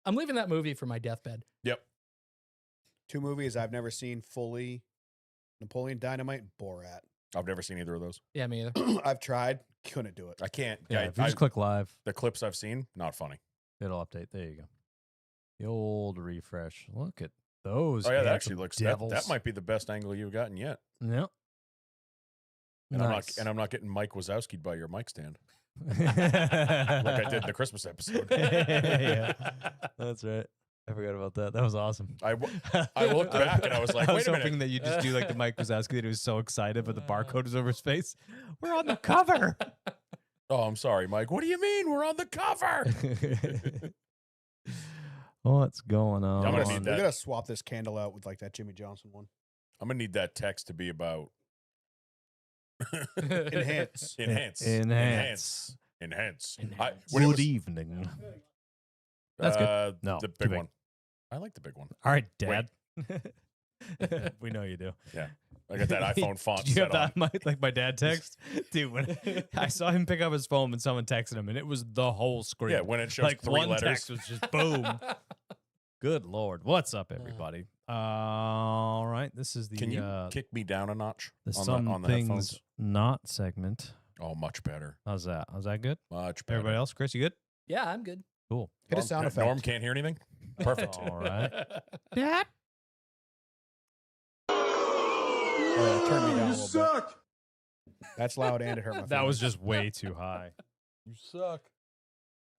I'm leaving that movie for my deathbed. Yep. 2 movies I've never seen fully: Napoleon Dynamite and Borat. I've never seen either of those. Yeah, me either. I've tried, couldn't do it. I can't. Yeah, if you just click live, the clips I've seen, not funny. it'll update. There you go. The old refresh. Look at those. Oh yeah, that handsome actually looks. devils. That might be the best angle you've gotten yet. Yep. And Nice. I'm not getting Mike Wazowski'd by your mic stand like like I did in the Christmas episode. Yeah, that's right. I forgot about that. That was awesome. I looked back and I was like, I wait was a hoping minute. that you just do like the Mike Wazowski that he was so excited, but the barcode was over his face. We're on the cover. Oh, I'm sorry, Mike. What do you mean we're on the cover? What's going on? I'm gonna We need that. gotta swap this candle out with like that Jimmy Johnson one. I'm gonna need that text to be about Enhance. enhance, Enhance. enhance. Enhance. When it Good was, evening. That's good. No, the too big big. one. I like the big one. All right, Dad. We know you do. I got that iPhone font Did you set have on. that like my dad text? Dude, when I saw him pick up his phone when someone texted him, and it was the whole screen. Yeah, when it shows like 3 one letters. text was just boom. Good Lord. What's up, everybody? All right. This is the Can you kick me down a notch the on Some the, on the Things headphones? Not segment. Oh, much better. How's that? How's that good? Much better. Everybody else? Chris, you good? Yeah, I'm good. Cool. Hit a sound effect. Norm can't hear anything? Perfect. All right. Dad? Oh, yeah, turn me down a little bit. That's loud and it hurt my That was feelings. just way too high. You suck.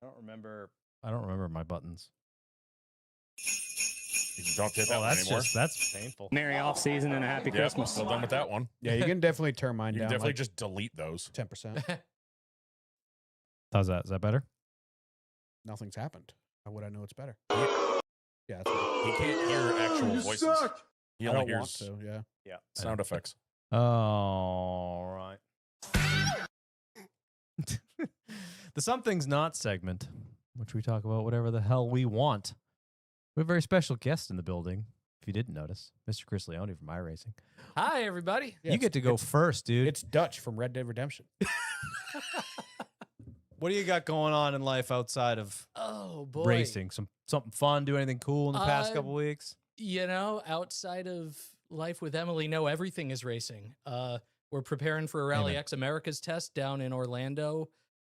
I don't remember my buttons. You don't hit that Oh, one that's anymore. that's painful. Merry off season and a happy Yep, Christmas. still done with that one. Yeah, you can definitely turn mine You can down. definitely Like just delete those. 10%. How's that? Is that better? Nothing's happened. How would I know it's better? Yeah. Yeah, that's better. He can't hear actual voices. He I only don't want hears to. Yeah. sound effects. All right. The Some Things Not segment, which we talk about whatever the hell we want. We have a very special guest in the building, if you didn't notice, Mr. Chris Leone from iRacing. Hi, everybody. Yeah, You it's- get to go first, dude. It's Dutch from Red Dead Redemption. What do you got going on in life outside of Oh boy. racing? Something fun? Do anything cool in the past Uh, couple weeks? You know, outside of life with Emily, no, everything is racing. We're preparing for a Rally Amen. X Americas test down in Orlando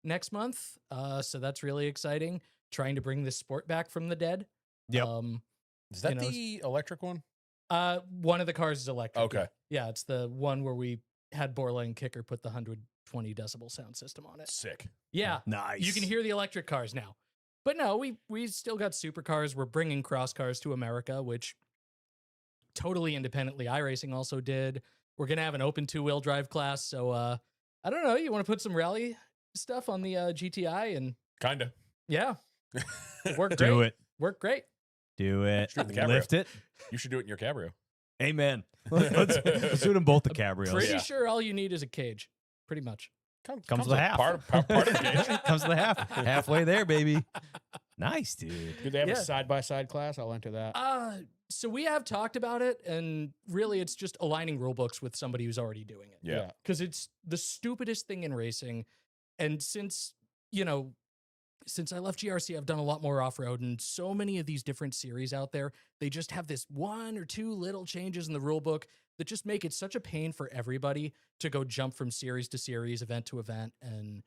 next month. So that's really exciting. Trying to bring this sport back from the dead. Yep. Is that you know, the electric one? One of the cars is electric. Okay. Yeah, it's the one where we had Borla and Kicker put the 120 decibel sound system on it. Sick. Yeah. Nice. You can hear the electric cars now. But no, we still got supercars. We're bringing cross cars to America, which totally independently iRacing also did. We're going to have an open 2-wheel drive class. So I don't know. You want to put some rally stuff on the GTI? And Kinda. yeah, worked great. Do it. Worked great. Do it. Shoot the cabrio. Lift it. You should do it in your cabrio. Amen. Let's do them both the cabrios. Pretty Yeah. sure all you need is a cage. Pretty much. Comes with half. Part of the gauge. Comes to the half. Halfway there, baby. Nice, dude. Do they have Yeah. a side-by-side class? I'll enter that. So we have talked about it, and really it's just aligning rule books with somebody who's already doing it. Yeah. Because it's the stupidest thing in racing. And since I left GRC, I've done a lot more off-road, and so many of these different series out there, they just have this 1 or 2 little changes in the rule book that just make it such a pain for everybody to go jump from series to series, event to event. And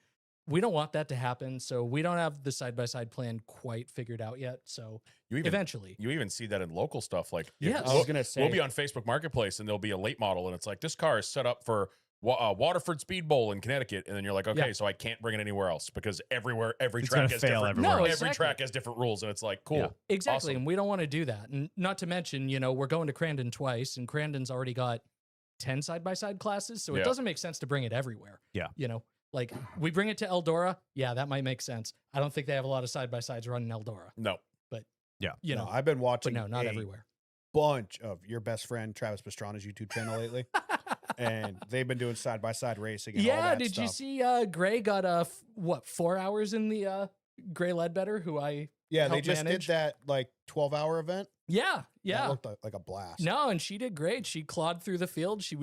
we don't want that to happen. So we don't have the side-by-side plan quite figured out yet. So You even eventually. you even see that in local stuff. Like Yes. I was gonna say we'll be on Facebook Marketplace and there'll be a late model and it's like this car is set up for Waterford Speed Bowl in Connecticut, and then you're like, okay, Yeah. so I can't bring it anywhere else because every It's track gonna has fail different. everywhere No, else. Every exactly. track has different rules, and it's like cool. Yeah. Exactly, Awesome. and we don't want to do that. And not to mention, we're going to Crandon twice, and Crandon's already got 10 side-by-side classes, so Yeah. it doesn't make sense to bring it everywhere. Yeah. Like we bring it to Eldora, yeah, that might make sense. I don't think they have a lot of side-by-sides running Eldora, No, No, I've been but watching no, not a everywhere. bunch of your best friend Travis Pastrana's YouTube channel lately, and they've been doing side-by-side racing and all Yeah, that did you stuff. see Gray got 4 hours in the Gray Ledbetter, who I Yeah, they help just manage? did that like 12-hour event. Yeah, That yeah. looked like a blast. No, and she did great. She clawed through the field. She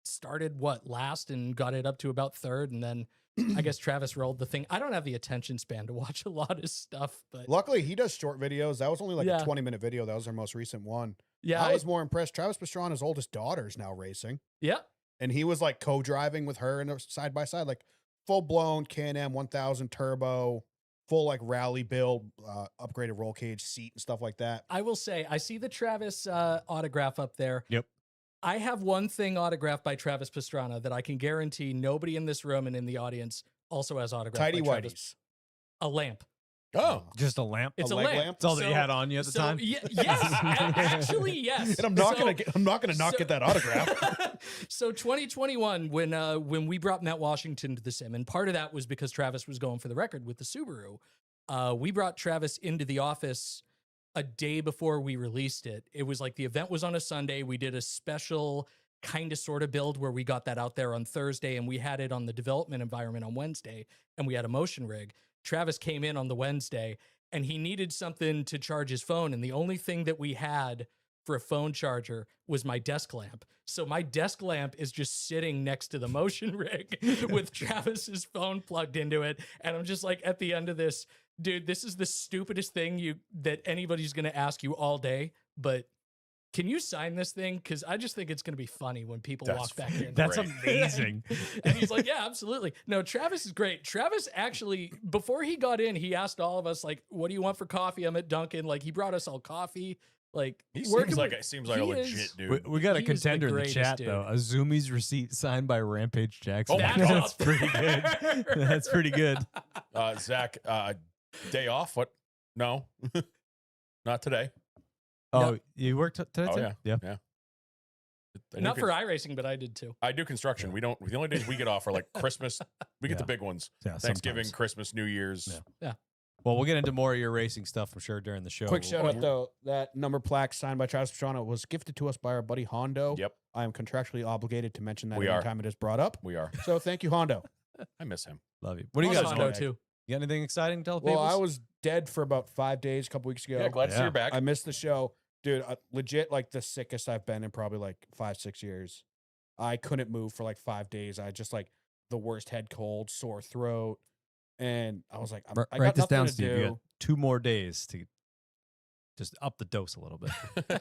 started last and got it up to about third, and then I guess Travis rolled the thing. I don't have the attention span to watch a lot of stuff, but Luckily, he does short videos. That was only like Yeah. a 20-minute video. That was our most recent one. yeah, I was more impressed. Travis Pastrana's oldest daughter is now racing, yeah. and he was like co-driving with her in a side by side, like full blown Can-Am 1000 turbo, full like rally build, upgraded roll cage seat and stuff like that. I will say, I see the Travis autograph up there. Yep. I have one thing autographed by Travis Pastrana that I can guarantee nobody in this room and in the audience also has autographed Tidy by Travis. whities. A lamp. Oh, Just a lamp. It's a leg lamp. lamp? That's all that you So- had on you at the time. yes, actually, yes. And I'm not So- gonna not get that autograph. So 2021, when we brought Matt Washington to the sim, and part of that was because Travis was going for the record with the Subaru. We brought Travis into the office a day before we released it. It was like the event was on a Sunday. We did a special kind of sort of build where we got that out there on Thursday, and we had it on the development environment on Wednesday, and we had a motion rig. Travis came in on the Wednesday, and he needed something to charge his phone, and the only thing that we had for a phone charger was my desk lamp. So my desk lamp is just sitting next to the motion rig with Travis's phone plugged into it. And I'm just like, at the end of this, dude, this is the stupidest thing that anybody's going to ask you all day. But can you sign this thing? Because I just think it's going to be funny when people That's walk back in. That's Great. amazing. And he's like, yeah, absolutely. No, Travis is great. Travis actually, before he got in, he asked all of us, like, what do you want for coffee? I'm at Dunkin'. Like, he brought us all coffee. Like, he where seems can like we- a he legit is- dude. We got a He is the contender in the greatest chat dude. though. A Zoomies receipt signed by Rampage Jackson. Oh my That's God. up That's pretty good. there. That's pretty good. Zach, day off? What? No, not today. Oh, you worked today Oh, too? yeah. Yeah. I do Not for con- iRacing, but I did too. I do construction. We don't. The only days we get off are like Christmas. We get the Yeah. big ones: Yeah, Thanksgiving, sometimes. Christmas, New Year's. Yeah. Well, we'll get into more of your racing stuff, I'm sure, during the show. Quick We'll- shout out though, that number plaque signed by Travis Pastrana was gifted to us by our buddy Hondo. Yep, I am contractually obligated to mention that We are. anytime it is brought up. we are. So thank you, Hondo. I miss him. Love you. What do you Also guys Hondo doing? too. You got anything exciting to tell the Well, people? I was dead for about 5 days, a couple weeks ago. Yeah, glad to see Yeah. you're back. I missed the show. Dude, legit like the sickest I've been in probably like 5-6 years. I couldn't move for like 5 days. I just like the worst head cold, sore throat. And I was like, I Write got this down, nothing to Steve. You do. got 2 more days to just up the dose a little bit.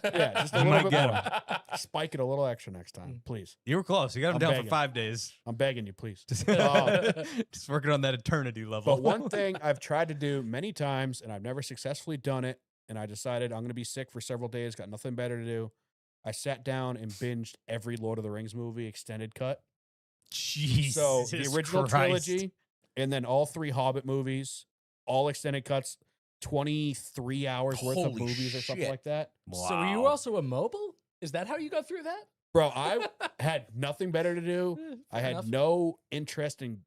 Yeah, just a You little might bit get more. 'em. Spike it a little extra next time, please. You were close. You got him I'm down begging. for 5 days. I'm begging you, please. Just, Oh. just working on that eternity level. But one thing I've tried to do many times and I've never successfully done it. And I decided I'm going to be sick for several days, got nothing better to do. I sat down and binged every Lord of the Rings movie extended cut. Jesus So the original Christ. trilogy and then all 3 Hobbit movies, all extended cuts, 23 hours worth of Holy movies or something shit. like that. So were you Wow. also a mobile? Is that how you got through that? Bro, I had nothing better to do. I Fair had enough. no interest in.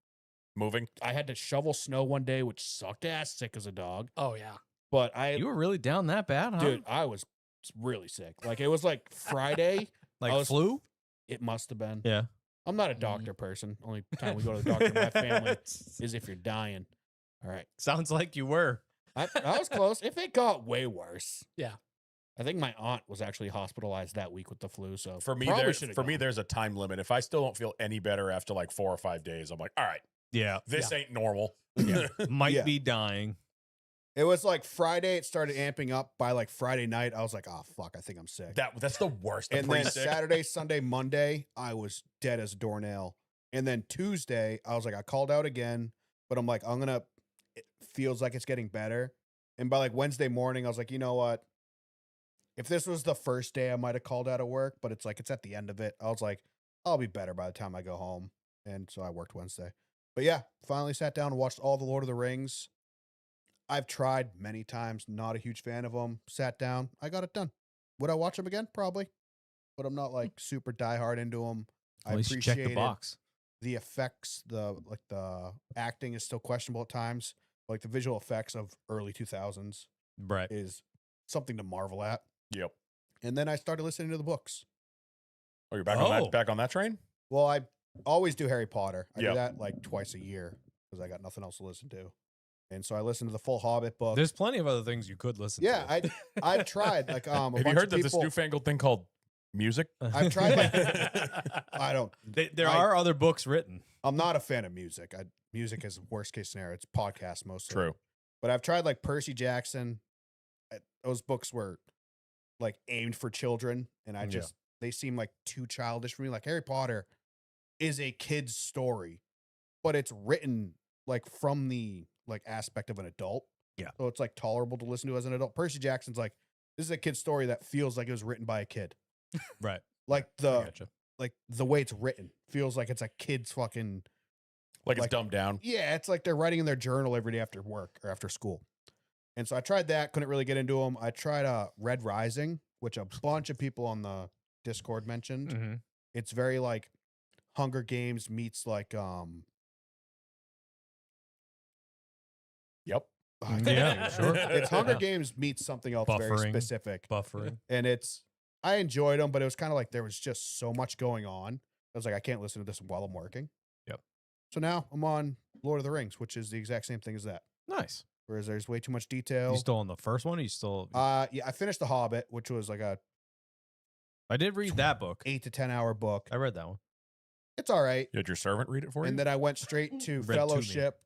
Moving. I had to shovel snow one day, which sucked ass sick as a dog. Oh yeah. But I, You were really down that bad, huh? dude, I was really sick. Like it was like Friday. like I was- flu? It must have been. Yeah. I'm not a doctor person. Only time we go to the doctor in my family is if you're dying. All right. Sounds like you were. I was close. If it got way worse. Yeah. I think my aunt was actually hospitalized that week with the flu. So For me, probably there's should've for me, gone. there's a time limit. If I still don't feel any better after like 4 or 5 days, I'm like, all right, Yeah. this ain't normal. Might Yeah. be dying. It was like Friday. It started amping up by like Friday night. I was like, oh, fuck, I think I'm sick. That's the worst. The And then pre-sick. Saturday, Sunday, Monday, I was dead as a doornail. And then Tuesday, I was like, I called out again, but I'm like, it feels like it's getting better. And by like Wednesday morning, I was like, you know what? If this was the first day, I might have called out of work, but it's like, it's at the end of it. I was like, I'll be better by the time I go home. And so I worked Wednesday. But yeah, finally sat down and watched all the Lord of the Rings. I've tried many times, not a huge fan of them. Sat down, I got it done. Would I watch them again? Probably. But I'm not like super diehard into them. I At least you check appreciate the it. box. The effects, the acting is still questionable at times. Like the visual effects of early 2000s Right. is something to marvel at. Yep. And then I started listening to the books. Oh, you're back on Oh. that. Back on that train. Well, I always do Harry Potter. I Yep. do that like twice a year because I got nothing else to listen to. And so I listened to the full Hobbit book. There's plenty of other things you could listen Yeah, to. I've tried. Like, Have you bunch heard of that this people- newfangled thing called music. I've tried I don't. There I- are other books written. I'm not a fan of music. Music is worst case scenario. It's podcasts mostly. True. But I've tried like Percy Jackson. Those books were like aimed for children, and I Yeah. just they seem like too childish for me. Like Harry Potter is a kid's story, but it's written like from the like aspect of an adult. Yeah. So it's like tolerable to listen to as an adult. Percy Jackson's like this is a kid's story that feels like it was written by a kid. Right. Like I the gotcha. like the way it's written feels like it's a kid's fucking Like it's Like- dumbed down. yeah, it's like they're writing in their journal every day after work or after school. And so I tried that, couldn't really get into them. I tried Red Rising, which a bunch of people on the Discord mentioned. Mhm. It's very like Hunger Games meets like Yep. I can't Yeah, think of it. sure. It's Hunger Yeah. Games meets something else very Buffering. specific. Buffering. And I enjoyed them, but it was kind of like there was just so much going on. I was like, I can't listen to this while I'm working. Yep. So now I'm on Lord of the Rings, which is the exact same thing as that. Nice. Whereas there's way too much detail. You still on the first one? Or you still? Yeah, I finished The Hobbit, which was like a I did read that book. 8 to 10 hour book. I read that one. It's all right. You had your servant read it for you. And then I went straight to Read to me. Fellowship.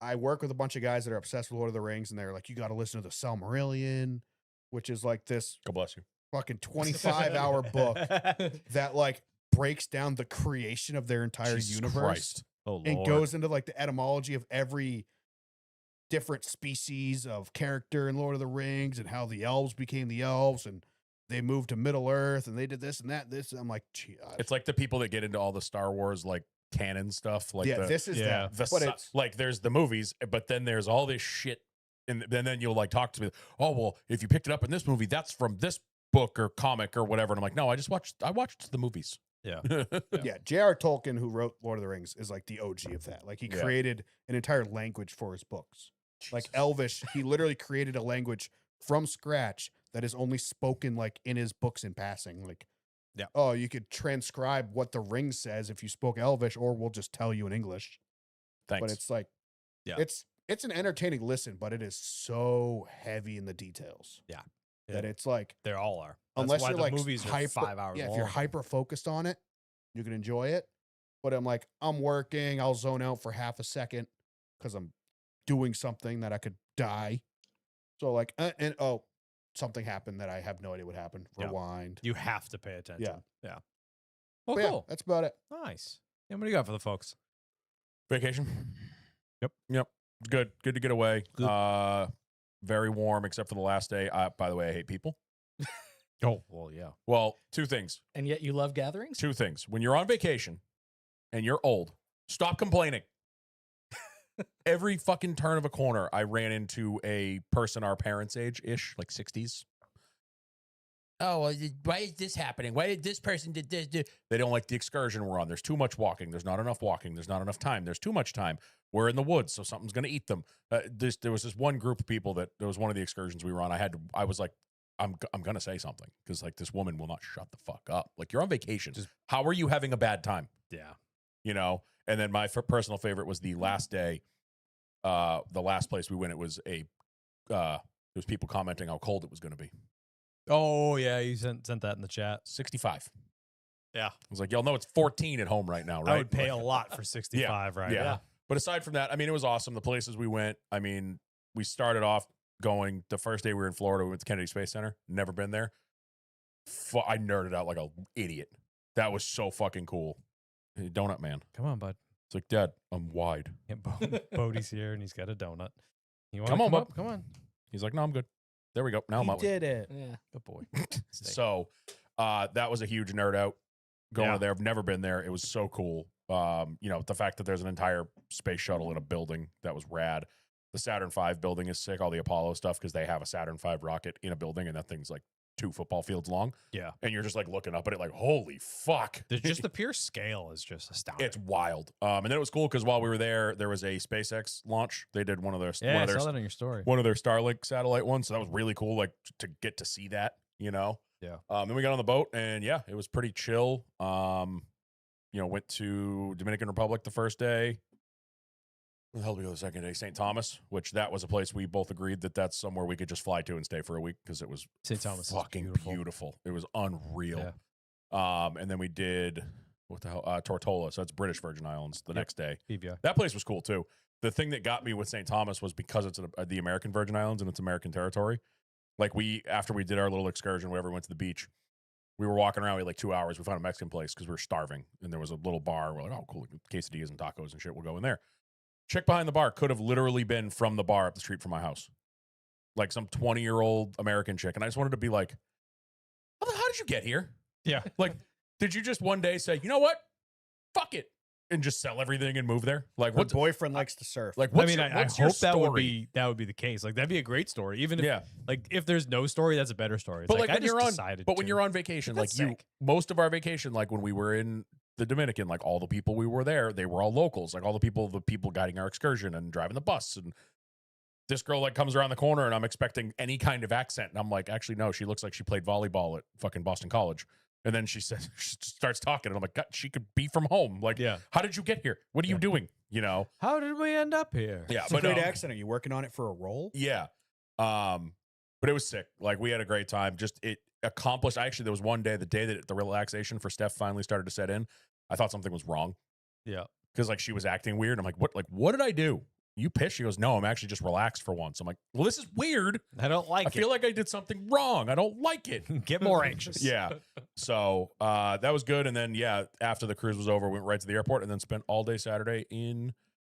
I work with a bunch of guys that are obsessed with Lord of the Rings, and they're like, you got to listen to the Silmarillion, which is like this God bless you. fucking 25-hour book that like breaks down the creation of their entire Jesus universe Christ. Oh Lord. and goes into like the etymology of every different species of character in Lord of the Rings and how the elves became the elves and they moved to Middle Earth and they did this and that. I'm like, gee, It's like the people that get into all the Star Wars like canon stuff. Like yeah, the, this is yeah. that. the But si- it's like there's the movies, but then there's all this shit, and then you'll like talk to me. Oh well, if you picked it up in this movie, that's from this book or comic or whatever. And I'm like, no, I watched the movies. Yeah. yeah. J.R. Tolkien, who wrote Lord of the Rings, is like the OG of that. Like he Yeah. created an entire language for his books. Like Jesus. Elvish, he literally created a language from scratch that is only spoken like in his books in passing. Like, Yeah. oh, you could transcribe what the ring says if you spoke Elvish, or we'll just tell you in English. Thanks. But it's like, Yeah. it's an entertaining listen, but it is so heavy in the details. Yeah. That Yeah. it's like, They all are. That's unless why you're the like movies are hyper, 5 hours yeah, long. if you're hyper focused on it, you can enjoy it. But I'm like, I'm working, I'll zone out for half a second because I'm doing something that I could die. So like, and oh, something happened that I have no idea what happened. Yeah. Rewind. You have to pay attention. Yeah. Oh, But yeah, cool. that's about it. Nice. And what do you got for the folks? Vacation. Yep. It's good. Good to get away. Good. Very warm except for the last day. By the way, I hate people. Oh, well, yeah. Well, two things. And yet you love gatherings? Two things. When you're on vacation and you're old, stop complaining. Every fucking turn of a corner, I ran into a person our parents' age-ish, like 60s. Oh, well, why is this happening? Why did this person did this? They don't like the excursion we're on. There's too much walking. There's not enough walking. There's not enough time. There's too much time. We're in the woods, so something's going to eat them. There was this one group of people that there was one of the excursions we were on. I was like, I'm going to say something because like this woman will not shut the fuck up. Like you're on vacation. How are you having a bad time? Yeah. You know? And then my personal favorite was the last day. The last place we went, it was there was people commenting how cold it was going to be. Oh, yeah. You sent that in the chat. 65. Yeah. I was like, y'all know it's 14 at home right now, right? I would pay a Like, lot for 65 right yeah. now. But aside from that, I mean, it was awesome. The places we went, I mean, we started off going the first day we were in Florida, we went to Kennedy Space Center. Never been there. I nerded out like an idiot. That was so fucking cool. Hey, Donut man. Come on, bud. It's like, Dad, I'm wide. Yeah, Bodie's here and he's got a donut. You wanna Come on, bud. up? Come on. He's like, no, I'm good. There we go. Now I'm out. it. Yeah. Good boy. Stay. So that was a huge nerd out going Yeah. to there. I've never been there. It was so cool. You know, the fact that there's an entire space shuttle in a building, that was rad. The Saturn V building is sick, all the Apollo stuff, because they have a Saturn V rocket in a building, and that thing's like 2 football fields long. Yeah. And you're just like looking up at it like, holy fuck. Just the pure scale is just astounding. It's wild. And then it was cool because while we were there was a SpaceX launch. They did one of their yeah, I saw that on your story. one of their Starlink satellite ones. So that was really cool, like to get to see that, you know? Yeah. Then we got on the boat and yeah, it was pretty chill. You know, went to Dominican Republic the first day. Where the hell did we go the second day? St. Thomas, which that was a place we both agreed that that's somewhere we could just fly to and stay for a week because it was St. Thomas is fucking beautiful. It was unreal. And then we did what the hell? Tortola. So it's British Virgin Islands the next day. BVI. That place was cool too. The thing that got me with St. Thomas was because it's the American Virgin Islands and it's American territory. Like after we did our little excursion, wherever we went to the beach, we were walking around. We had like 2 hours. We found a Mexican place because we were starving, and there was a little bar. We're like, oh, cool, quesadillas and tacos and shit. We'll go in there. Chick behind the bar could have literally been from the bar up the street from my house, like some 20-year-old American chick. And I just wanted to be like, how did you get here? Yeah. Like, did you just one day say, you know what? Fuck it. And just sell everything and move there? Like, Her what? boyfriend likes to surf. Like, I what's mean, your, I what's your hope that would story? be the case. Like, that'd be a great story. Even if, Yeah. like, if there's no story, that's a better story. It's But like I when just you're on, decided but when to. you're on vacation, like That's you, sick. most of our vacation, like when we were in the Dominican, like all the people we were there, they were all locals. Like all the people guiding our excursion and driving the bus. And this girl like comes around the corner, and I'm expecting any kind of accent, and I'm like, actually, no, she looks like she played volleyball at fucking Boston College. And then she says, she starts talking, and I'm like, God, she could be from home. Like, Yeah. how did you get here? What are you doing? You know? How did we end up here? Yeah, It's a but great no. accent. Are you working on it for a role? Yeah. But it was sick. Like we had a great time. Just it accomplished. Actually, there was one day, the day that the relaxation for Steph finally started to set in, I thought something was wrong. Yeah. Because like she was acting weird. I'm like, what did I do? You pissed? She goes, no, I'm actually just relaxed for once. I'm like, well, this is weird. I don't like I feel like I did something wrong. I don't like it. Get more anxious. Yeah. So that was good. And then yeah, after the cruise was over, we went right to the airport and then spent all day Saturday in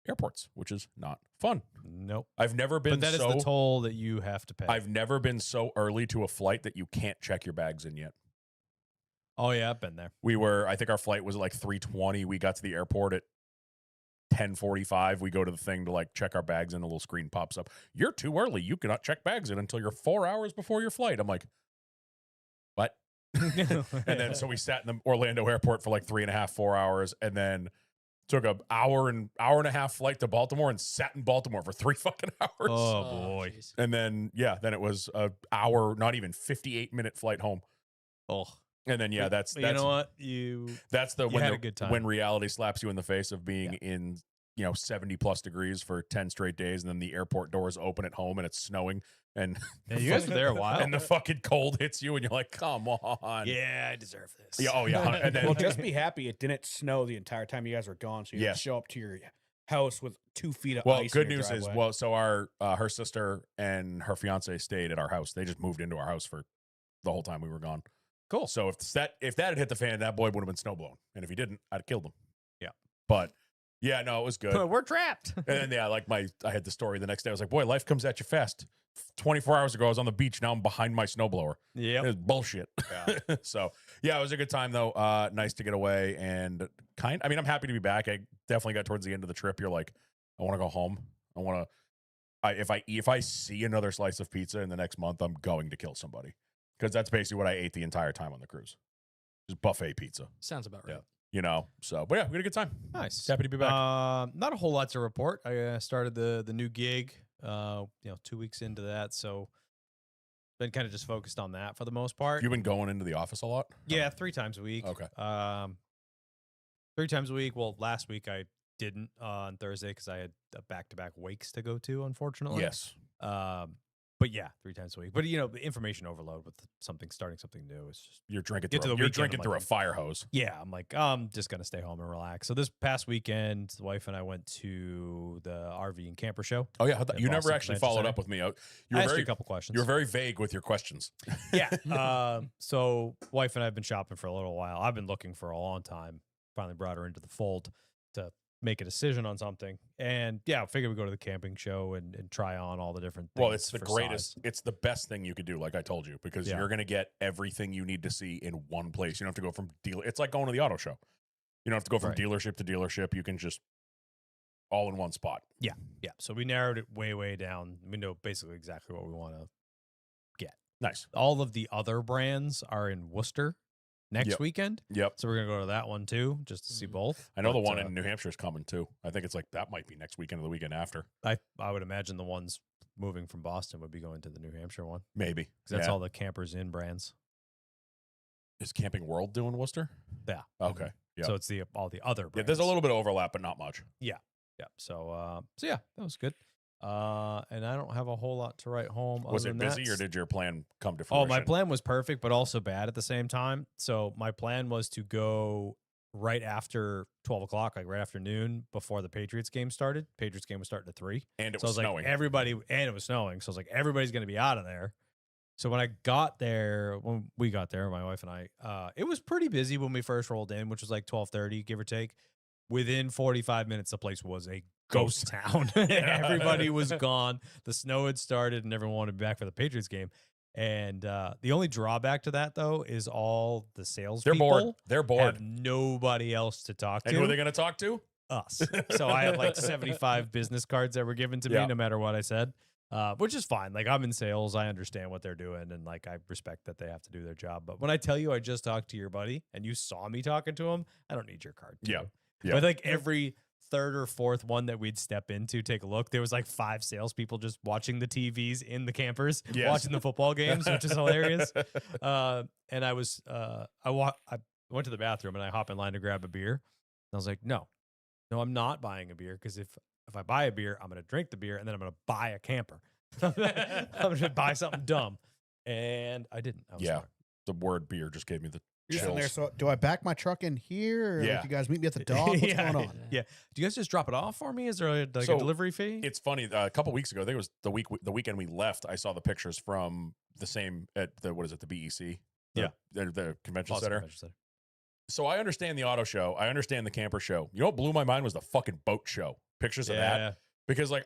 airports, which is not fun. Nope. I've never been But that is so the toll that you have to pay. I've never been so early to a flight that you can't check your bags in yet. Oh yeah, I've been there. I think our flight was at like 3:20. We got to the airport at 10:45. We go to the thing to like check our bags in. A little screen pops up. You're too early. You cannot check bags in until you're 4 hours before your flight. I'm like, what? And then so we sat in the Orlando airport for like 3.5, 4 hours, and then took an hour and a half flight to Baltimore and sat in Baltimore for 3 fucking hours. Oh boy. jeez. And then then it was a hour, not even 58-minute flight home. Oh. And then But that's you know what? that's the You had a good time. when reality slaps you in the face of being in 70 plus degrees for 10 straight days, and then the airport doors open at home and it's snowing, and Yeah, you guys were there a while. and the fucking cold hits you, and you're like, come on. Yeah, I deserve this. Yeah, oh yeah. And then Well, just be happy it didn't snow the entire time you guys were gone, so you Yes. didn't show up to your house with 2 feet of well, ice. good in your news is, driveway. well, so our her sister and her fiance stayed at our house. They just moved into our house for the whole time we were gone. Cool. So if that had hit the fan, that boy would have been snowblown, and if he didn't, I'd have killed him. Yeah. But yeah, no, it was good. But we're trapped. And then yeah, like I had the story the next day. I was like, boy, life comes at you fast. 24 hours ago, I was on the beach. Now I'm behind my snowblower. Yeah. It was bullshit. So yeah, it was a good time though. Nice to get away and I mean, I'm happy to be back. I definitely got towards the end of the trip. You're like, I want to go home. I want to. If I see another slice of pizza in the next month, I'm going to kill somebody, because that's basically what I ate the entire time on the cruise. Just buffet pizza. Sounds about right. So but yeah, we had a good time. Nice. Happy to be back. Not a whole lot to report. I started the new gig 2 weeks into that, so been kind of just focused on that for the most part. You've been going into the office a lot? Yeah, 3 times a week. Okay. 3 times a week. Well, last week I didn't on Thursday because I had back-to-back wakes to go to, unfortunately. Yes. But yeah, 3 times a week. But the information overload with starting something new is just You're drinking Get to through, the you're weekend, drinking I'm through like, a fire hose. yeah. I'm like, I'm just gonna stay home and relax. So this past weekend, the wife and I went to the RV and camper show. Oh yeah, At you never Boston actually Convention followed Center. up with me. You I were asked you very a couple questions. you were very vague with your questions. Yeah. So wife and I have been shopping for a little while. I've been looking for a long time. Finally brought her into the fold to make a decision on something. And yeah, I figured we'd go to the camping show and try on all the different things. Well, it's the for greatest. size. It's the best thing you could do, like I told you, because Yeah. you're going to get everything you need to see in one place. You don't have to go from dealer. It's like going to the auto show. You don't have to go from Right. dealership to dealership. You can just all in one spot. Yeah. So we narrowed it way down. We know basically exactly what we want to get. Nice. All of the other brands are in Worcester next Yep. weekend. Yep. So we're going to go to that one too, just to see Mhm. both. I know the But, one in New Hampshire is coming too. I think it's like that might be next weekend or the weekend after. I would imagine the ones moving from Boston would be going to the New Hampshire one. Maybe. Because that's Yeah. all the Campers Inn brands. Is Camping World doing Worcester? Yeah. Okay. Yeah. So it's all the other Yeah, brands. there's a little bit of overlap, but not much. Yeah. So yeah, that was good. And I don't have a whole lot to write home. Was other it than busy that. or did your plan come to Oh, fruition? my plan was perfect, but also bad at the same time. So my plan was to go right after 12 o'clock, like right after noon, before the Patriots game started. Patriots game was starting at 3. And it So I was was like, snowing. and it was snowing. So I was like, everybody's going to be out of there. So when I got there, when we got there, my wife and I, it was pretty busy when we first rolled in, which was like 12:30, give or take. Within 45 minutes, the place was a ghost town. Everybody was gone. The snow had started, and everyone wanted to be back for the Patriots game. And the only drawback to that, though, is all the salespeople They're bored. They're bored. have nobody else to talk And to. who are they going to talk to? Us. So I have like 75 business cards that were given to me, Yeah. no matter what I said, which is fine. Like, I'm in sales. I understand what they're doing, and like I respect that they have to do their job. But when I tell you I just talked to your buddy and you saw me talking to him, I don't need your card. Yeah. too. Yeah. But like every third or fourth one that we'd step into, take a look, there was like 5 salespeople just watching the TVs in the campers, Yes. watching the football games, which is hilarious. And I went to the bathroom and I hop in line to grab a beer. And I was like, no, I'm not buying a beer, because if I buy a beer, I'm going to drink the beer and then I'm going to buy a camper. I'm going to buy something dumb. And I didn't. I was Yeah. smart. The word beer just gave me the You're sitting there. chills. So, do I back my truck in here, or Yeah. like, you guys meet me at the dock? What's Yeah. going on? Yeah. Do you guys just drop it off for me? Is there like So, a delivery fee? It's funny. A couple weeks ago, I think it was the weekend we left. I saw the pictures from the same at the the BEC, Yeah. the convention Awesome center. convention center. So I understand the auto show. I understand the camper show. You know what blew my mind was the fucking boat show. Pictures of that, because like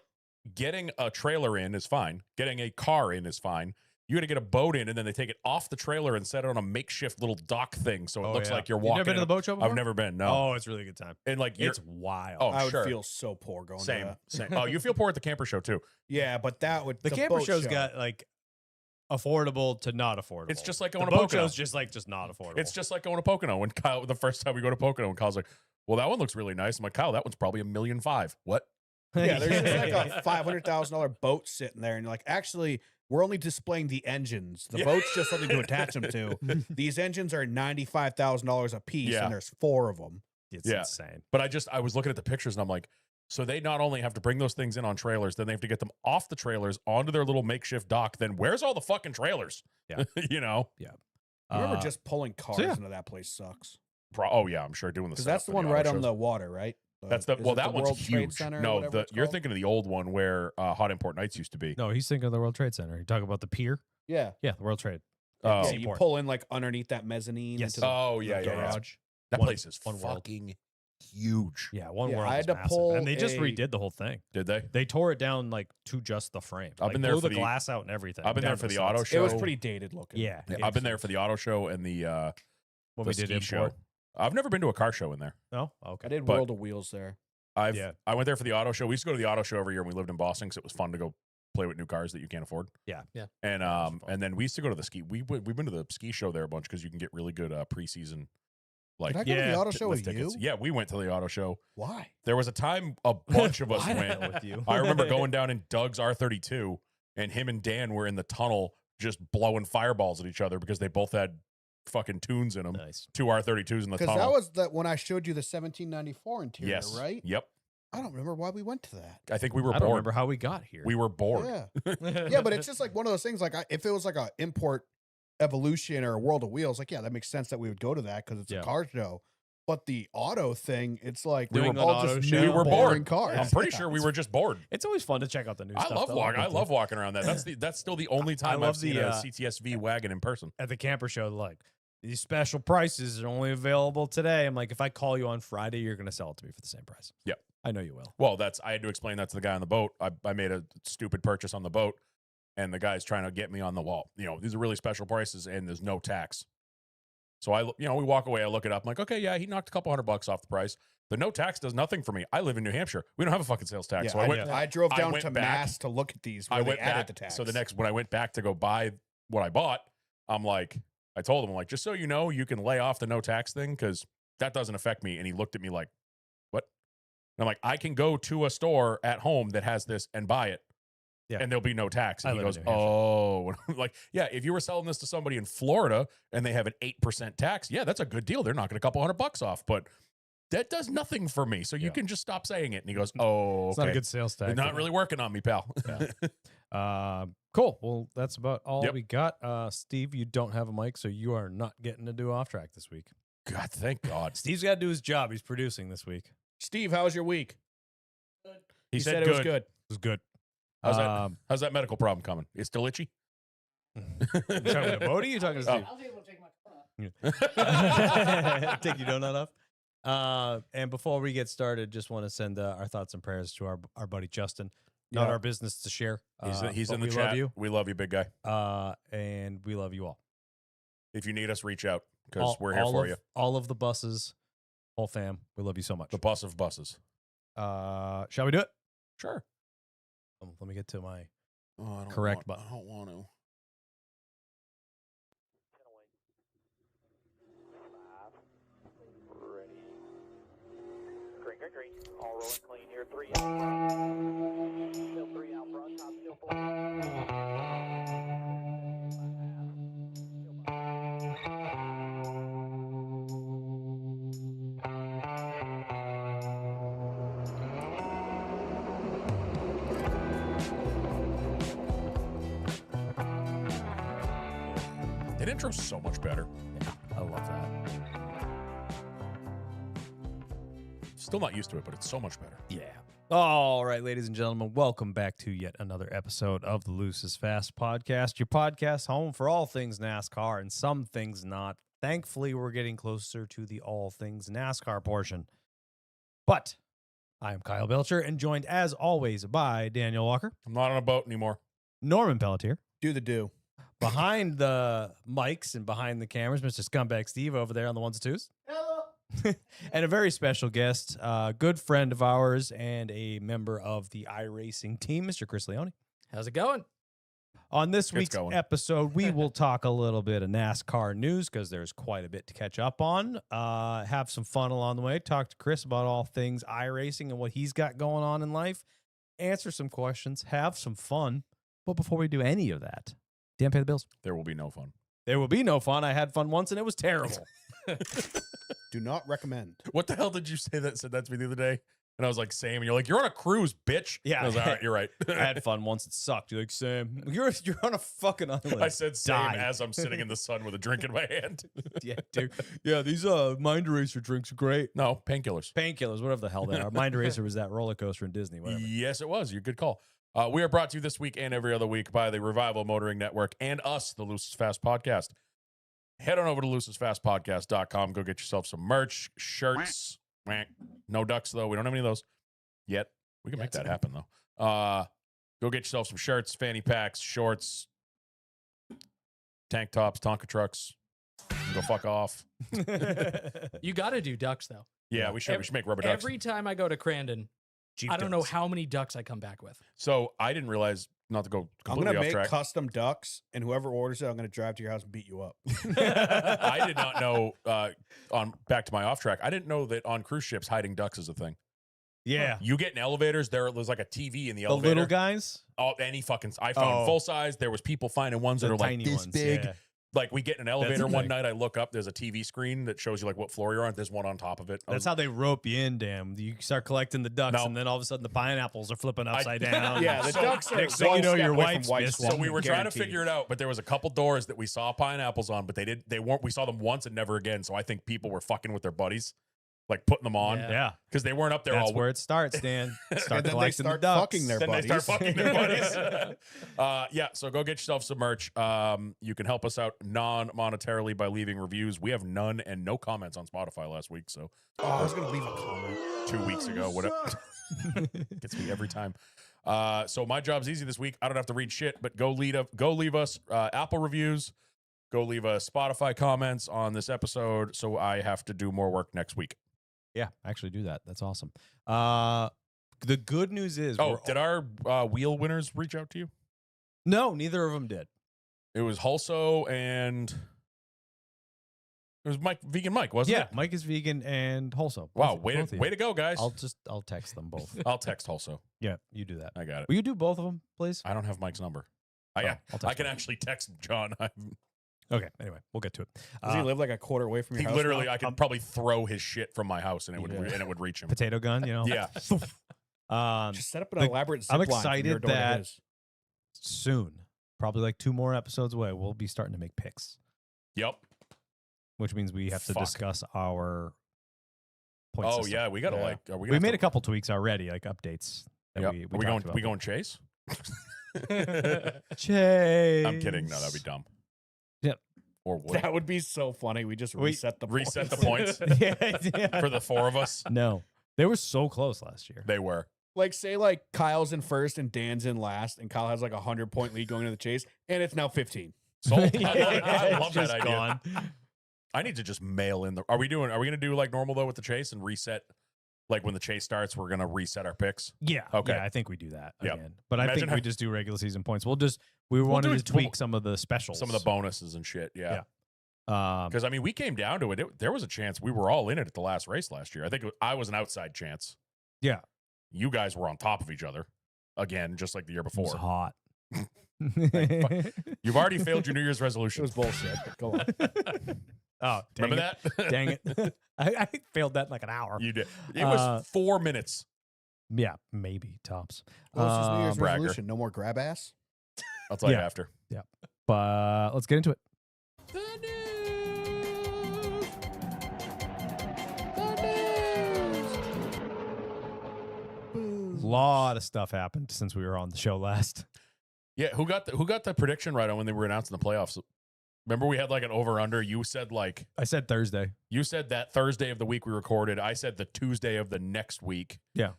getting a trailer in is fine. Getting a car in is fine. You got to get a boat in, and then they take it off the trailer and set it on a makeshift little dock thing, so it looks like you're You've walking. never been to in the a- boat show before? I've never been. No, Oh, it's a really good time. and like you're It's wild. Oh, I would sure. feel so poor going to same, that. same. Oh, you feel poor at the camper show too. Yeah, but that would the camper boat show's show. got like affordable to not affordable. It's just like the going to boat Pocono. show's just not affordable. It's just like going to Pocono. When Kyle, the first time we go to Pocono, and Kyle's like, "Well, that one looks really nice." I'm like, "Kyle, that one's probably $1.5 million." What? Yeah, there's just like a $500,000 boat sitting there, and you're like, actually, we're only displaying the engines. The Yeah. boat's just something to attach them to. These engines are $95,000 a piece, Yeah. and there's 4 of them. It's Yeah. insane. But I was looking at the pictures, and I'm like, so they not only have to bring those things in on trailers, then they have to get them off the trailers onto their little makeshift dock. Then where's all the fucking trailers? Yeah. You know? You remember Uh, just pulling cars yeah. into that place sucks. Oh yeah, I'm sure doing the Because stuff that's the for one auto right on shows. the water, right? That's Is that it one's World Trade huge. Center or No, whatever it's you're called? thinking of the old one where Hot Import Nights used to be. No, he's thinking of the World Trade Center. You talk about the pier? Yeah. Yeah, the World Trade. Oh, Yeah, Seaport. you pull in like underneath that mezzanine. Yes. into the- oh yeah, the yeah, yeah. Garage. That One- place is one world. fucking huge. Yeah, one Yeah, world. I had is to massive. pull and they just a- redid the whole thing. Did they? They tore it down like to just the frame. I've Like, been there blew for the the- glass out and everything. I've been there down for to the auto studs. show. It was pretty dated looking. Yeah, Yeah, it I've been was there huge. for the auto show and the when the we did ski import. show. I've never been to a car show in there. No, I okay. did But- World of Wheels there. Yeah. I went there for the auto show. We used to go to the auto show every year when we lived in Boston because it was fun to go play with new cars that you can't afford. Yeah. Yeah. And That was fun. and then we used to go to the ski. We've been to the ski show there a bunch because you can get really good preseason. Like Did I go to yeah, the auto show lift with tickets. you? Yeah, we went to the auto show. Why? There was a time a bunch of us Why went. not with you. I remember going down in Doug's R32, and him and Dan were in the tunnel just blowing fireballs at each other because they both had fucking tunes in them. Nice. 2 R32s in the Because tunnel. that was when I showed you the 1794 interior, yes, right? Yep. I don't remember why we went to that. I think we were I don't bored. remember how we got here. We were bored. Yeah. Yeah, but it's just like one of those things. Like, if it was like a import Evolution or a World of Wheels, like, yeah, that makes sense that we would go to that because it's Yeah. a car show. But the auto thing, it's like We they're were- all auto just show. new, We were boring bored. cars. I'm pretty Yeah. sure we were just bored. It's always fun to check out the new I stuff. love though. walking. I love walking around that. That's still the only time love I've seen the, a CTSV wagon in person. at the camper show. Like, these special prices are only available today. I'm like, if I call you on Friday, you're going to sell it to me for the same price. Yep. I know you will. Well, I had to explain that to the guy on the boat. I made a stupid purchase on the boat, and the guy's trying to get me on the wall. You know, these are really special prices, and there's no tax. So we walk away. I look it up. I'm like, okay, yeah, he knocked a couple $100 off the price. The no tax does nothing for me. I live in New Hampshire. We don't have a fucking sales tax. Yeah, so I went. I drove I down went to back- Mass to look at these. Where I they went added back. the tax. So when I went back to go buy what I bought, I'm like, I told him, I'm like, just so you know, you can lay off the no tax thing because that doesn't affect me. And he looked at me like, what? And I'm like, I can go to a store at home that has this and buy it. Yeah. And there'll be no tax. And I he live goes, in New Hampshire. oh, And I'm like, yeah, if you were selling this to somebody in Florida and they have an 8% tax, yeah, that's a good deal. They're knocking a couple $100 off. But that does nothing for me. So you Yeah. can just stop saying it. And he goes, oh, It's okay. not a good sales They're tactic. not really working on me, pal. Cool. Well, that's about all Yep. we got. Steve, you don't have a mic, so you are not getting to do off track this week. God, thank God. Steve's got to do his job. He's producing this week. Steve, how was your week? He said it was good. good. It was good. How's that medical problem coming? It's still itchy? You talking to Bodie? You talking to Steve? I was able to take my Take your donut off. And before we get started, just want to send our thoughts and prayers to our buddy Justin. Not Yeah. our business to share. He's but in the we chat. love you. We love you, big guy. And we love you all. If you need us, reach out because All- we're here all for of- you. All of the buses, whole fam. We love you so much. The bus of buses. Shall we do it? Sure. Let me get to my Oh, I don't Correct want, button. I don't want to. ready. Green. All rolling clean here. 3 out. Still 3 out front. Top still 4. That intro's so much better. I love that. Still not used to it, but it's so much better. Yeah. All right, ladies and gentlemen, welcome back to yet another episode of the Loose is Fast podcast, your podcast home for all things NASCAR and some things not. Thankfully, we're getting closer to the all things NASCAR portion. But I am Kyle Belcher and joined as always by Daniel Walker, I'm not on a boat anymore. Norman Pelletier, Do the do. behind the mics and behind the cameras, Mr. Scumbag Steve over there on the ones and twos. And a very special guest, good friend of ours and a member of the iRacing team, Mr. Chris Leone. How's it going? On this It's week's going. episode, we will talk a little bit of NASCAR news because there's quite a bit to catch up on. Have some fun along the way. Talk to Chris about all things iRacing and what he's got going on in life. Answer some questions. Have some fun. But before we do any of that, Dan, pay the bills. There will be no fun. There will be no fun. I had fun once and it was terrible. Do not recommend. What the hell did you say that said that to me the other day? And I was like, same. And you're like, you're on a cruise, bitch. Yeah. And I was like, all right, you're right. I had fun once. It sucked. You're like, Sam, you're on a fucking island. I said same Die. as I'm sitting in the sun with a drink in my hand. Yeah, dude. Yeah, these Mind Eraser drinks are great. No, painkillers. Painkillers, whatever the hell they are. Mind Eraser was that roller coaster in Disney, whatever. Yes, it was. Your good call. We are brought to you this week and every other week by the Revival Motoring Network and us, the Loose is Fast Podcast. Head on over to loosesfastpodcast.com. Go get yourself some merch, shirts. No ducks, though. We don't have any of those yet. We can make that happen, though. Go get yourself some shirts, fanny packs, shorts, tank tops, Tonka trucks. Go fuck off. You got to do ducks though. Yeah, we should. We should make rubber ducks. Every time I go to Crandon, I don't know how many ducks I come back with. So I didn't realize, not to go I'm completely gonna off make track. custom ducks, and whoever orders it, I'm gonna drive to your house and beat you up. I did not know. On back to my off track, I didn't know that on cruise ships hiding ducks is a thing. Yeah. You get in elevators. There's like a TV in the The elevator. little guys? Oh, any fucking. I found Oh. full size. There was people finding ones that The are like tiny this ones, big. yeah. Like we get in an elevator the one thing. night. I look up. There's a TV screen that shows you like what floor you're on. There's one on top of it. That's how they rope you in, damn. You start collecting the ducks, No. and then all of a sudden the pineapples are flipping upside down. Yeah, the So- ducks are next thing you one know, step your away from wife's white missed. swan, So we were trying to guaranteed. figure it out, but there was a couple doors that we saw pineapples on, but they weren't. We saw them once and never again. So I think people were fucking with their buddies, like putting them on Yeah. Yeah. because they weren't up there That's all. where it starts, Dan. Start And then they collecting start the ducks. fucking their Then they start buddies. fucking their buddies. Yeah, so go get yourself some merch. You can help us out non-monetarily by leaving reviews. We have none and no comments on Spotify last week, so Oh, I was gonna leave a comment. 2 weeks ago. Whatever. Gets me every time. So my job's easy this week. I don't have to read shit, but go leave us Apple reviews. Go leave us Spotify comments on this episode, so I have to do more work next week. Yeah, actually do that. That's awesome. The good news is, Oh, did our wheel winners reach out to you? no, neither of them did. It was Hulso and it was Vegan Mike, wasn't Yeah, it? Mike is vegan and wholesome. Wow, Both- way both of you. to go, guys. I'll text them both. I'll text Hulso. Yeah, you do that. I got it. Will you do both of them, please? I don't have Mite's number. Oh, Yeah, I'll text I can Mike. actually text John. Okay. Anyway, we'll get to it. Does he live like a quarter away from your He house? literally, now? I could probably throw his shit from my house and it would Yeah. and it would reach him. Potato gun, you know. Yeah. Just set up an the- elaborate zip I'm line from excited your door to that- his. Soon, probably like 2 more episodes away, we'll be starting to make picks, Yep. which means we have to Fuck. discuss our point Oh system. yeah, we gotta Yeah. like. Are we We gonna made have a couple tweaks already, like updates. That Yep. we Are we talked going? about. We going chase? Chase. I'm kidding. No, that'd be dumb. Yep. Or would That would be so funny. We just We- reset the reset the points. points yeah. for the 4 of us. No, they were so close last year. They were. Like, say, like Kyle's in first and Dan's in last, and Kyle has like 100-point lead going into the chase, and it's now 15. Sold. I love, It's that just idea. gone. I need to just mail in the. Are we gonna do like normal though with the chase and reset? Like when the chase starts, we're gonna reset our picks. Yeah. Okay. Yeah, I think we do that Yep. again. But I Imagine think how- we just do regular season points. We wanted do to it- tweak some of the specials. Some of the bonuses and shit. Yeah. Yeah. Because I mean, we came down to it. There was a chance we were all in it at the last race last year. I think I was an outside chance. Yeah. You guys were on top of each other again, just like the year It was before. hot. You've already failed your New Year's It resolution. was bullshit. Go on. Oh, dang Remember it. that? Dang it. I failed that in like an hour. You did. It was Uh, 4 minutes. Yeah, maybe tops. What was his New Year's bragger. resolution? No more grab ass? I'll tell you yeah. after. But let's get into it. Lot of stuff happened since we were on the show last. Yeah, who got the prediction right on when they were announcing the playoffs? Remember we had like an over under. You said I said Thursday. that Thursday of the week we recorded. I said the Tuesday of the next week. Yeah.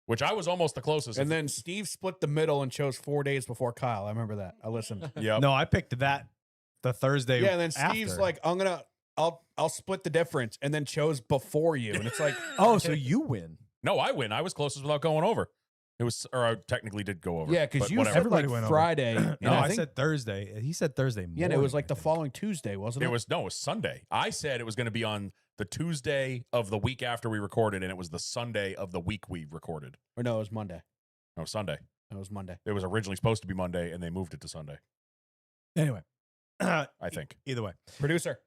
Which I was almost the closest. And then Steve split the middle and chose 4 days before Kyle. I remember that. I listened. Yep. No, I picked that the Thursday. Yeah, and then Steve's after. like, I'll split the difference, and then chose before you. And it's like, oh, so you win. No, I win. I was closest without going over. It was, or I technically did go over. yeah, because but you whatever. said Everybody like went over. Friday. and No, I think- said Thursday. He said Thursday morning. yeah, and it was like I the think. following Tuesday, wasn't it? It was Sunday. I said it was going to be on the Tuesday of the week after we recorded, and it was the Sunday of the week we recorded. Or no, it was Monday. No, Sunday. It was Monday. It was originally supposed to be Monday, and they moved it to Sunday. Anyway. I think. Either way. Producer,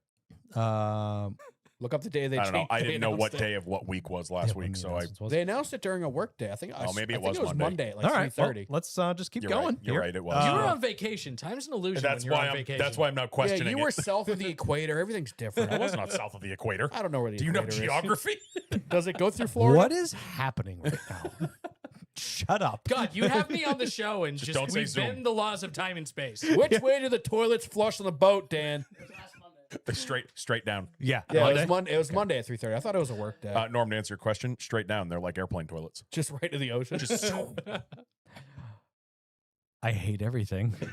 Um, look up the day they I don't know. changed- I they didn't know what announced it. day of what week was last yeah, when week, the so I. announcements was. They announced it during a work day. I think. Oh, maybe I it think was it was Monday. Monday, at like All right. 3:30. Well, let's just keep You're going. right. You're here. right. It was. You were Uh, on vacation. Time's an illusion. That's when you're why on I'm. vacation. That's why I'm not questioning yeah, you were it. south of the equator. Everything's different. I was not south of the equator. I don't know where the Do you know equator is. geography? Does it go through Florida? What is happening right now? Shut up. God, you have me on the show and Just just, don't say we Zoom. bend the laws of time and space. Which way do the toilets flush on the boat, Dan? straight down. Yeah. Yeah, Monday? it was Monday. It was Monday at 3:30. I thought it was a work day. Norm, to answer your question, straight down. They're like airplane toilets. Just right to the ocean. Just I hate everything. All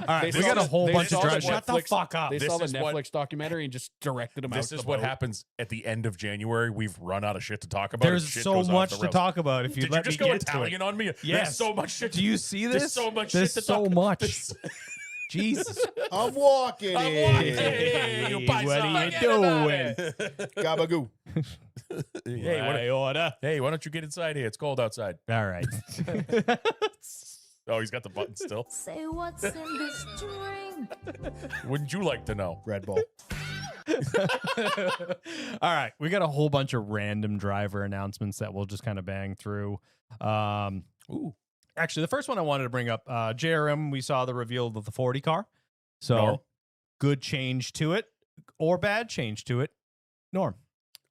right, They we saw got a the- whole they bunch of saw the drivers. Shut the Netflix- fuck up. They This saw the is what- Netflix documentary and just directed them out. This to is the what boat. happens at the end of January. We've run out of shit to talk about. and There's shit so goes off much the to rails. talk about if you Did you let just me go get to Italian it. on me? Yes. There's so much shit. Do you see There's this? so much There's shit to so talk- much. There's- Jesus. I'm walking I'm in. walking. Hey, You what paisa. are you Forget about doing? it. Gabagoo. Hey, I order. why don't you get inside here? It's cold outside. All right. Oh, he's got the button still. Say what's in this drink. Wouldn't you like to know? Red Bull. All right, we got a whole bunch of random driver announcements that we'll just kind of bang through. Ooh, actually, the first one I wanted to bring up, JRM. We saw the reveal of the 40 car, so Norm? good change to it or bad change to it. Norm,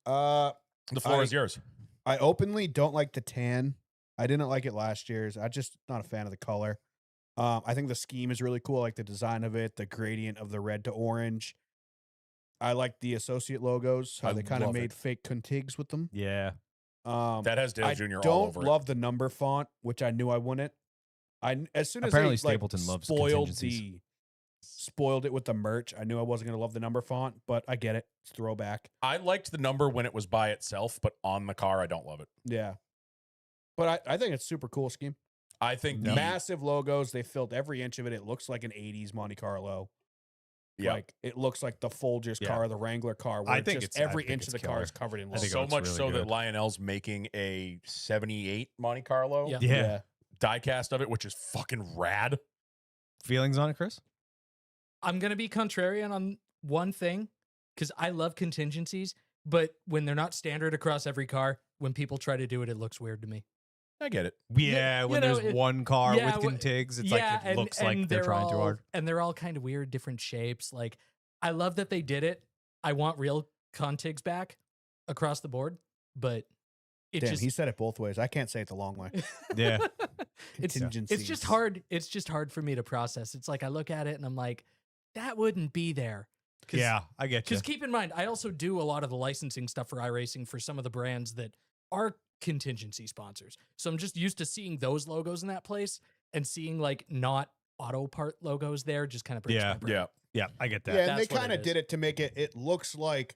Uh, The floor I- is yours. I openly don't like the tan. I didn't like it last year's. I just not a fan of the color. I think the scheme is really cool. I like the design of it, the gradient of the red to orange. I like the associate logos, how I they kind of love made it. fake contigs with them. yeah, That has Dale I Jr. all don't over love the number font, which I knew I wouldn't. As soon as Apparently they, like, Stapleton loves spoiled contingencies. spoiled it with the merch. I knew I wasn't gonna love the number font, but I get it. It's throwback. I liked the number when it was by itself, but on the car, I don't love it. Yeah, but I think it's super cool scheme. I think the Massive logos. They filled every inch of it. It looks like an '80s Monte Carlo. yeah. Like it looks like the Folgers Yeah. car, the Wrangler car. Where I think just I every think inch it's of the killer. car is covered in I logos. think it So looks much really so that good. Lionel's making a 78 Monte Carlo Yeah. yeah. diecast of it, which is fucking rad. Feelings on it, Chris? I'm gonna be contrarian on one thing because I love contingencies, but when they're not standard across every car, when people try to do it, it looks weird to me. I get it. Yeah, you when know, there's one car yeah, with contigs, it's like it looks like they're trying too hard. And they're all kind of weird, different shapes. Like, I love that they did it. I want real contigs back across the board, but it Damn, just he said it both ways. I can't say it the long way. Yeah. it's Contingencies. just hard. It's just hard for me to process. It's like I look at it and I'm like, that wouldn't be there. Yeah, I get you. Because keep in mind, I also do a lot of the licensing stuff for iRacing for some of the brands that are contingency sponsors. So I'm just used to seeing those logos in that place and seeing like not auto part logos there just kind of breaks Yeah, my brain. Yeah. Yeah, I get that. Yeah, and they That's what kind it of is. did it to make it looks like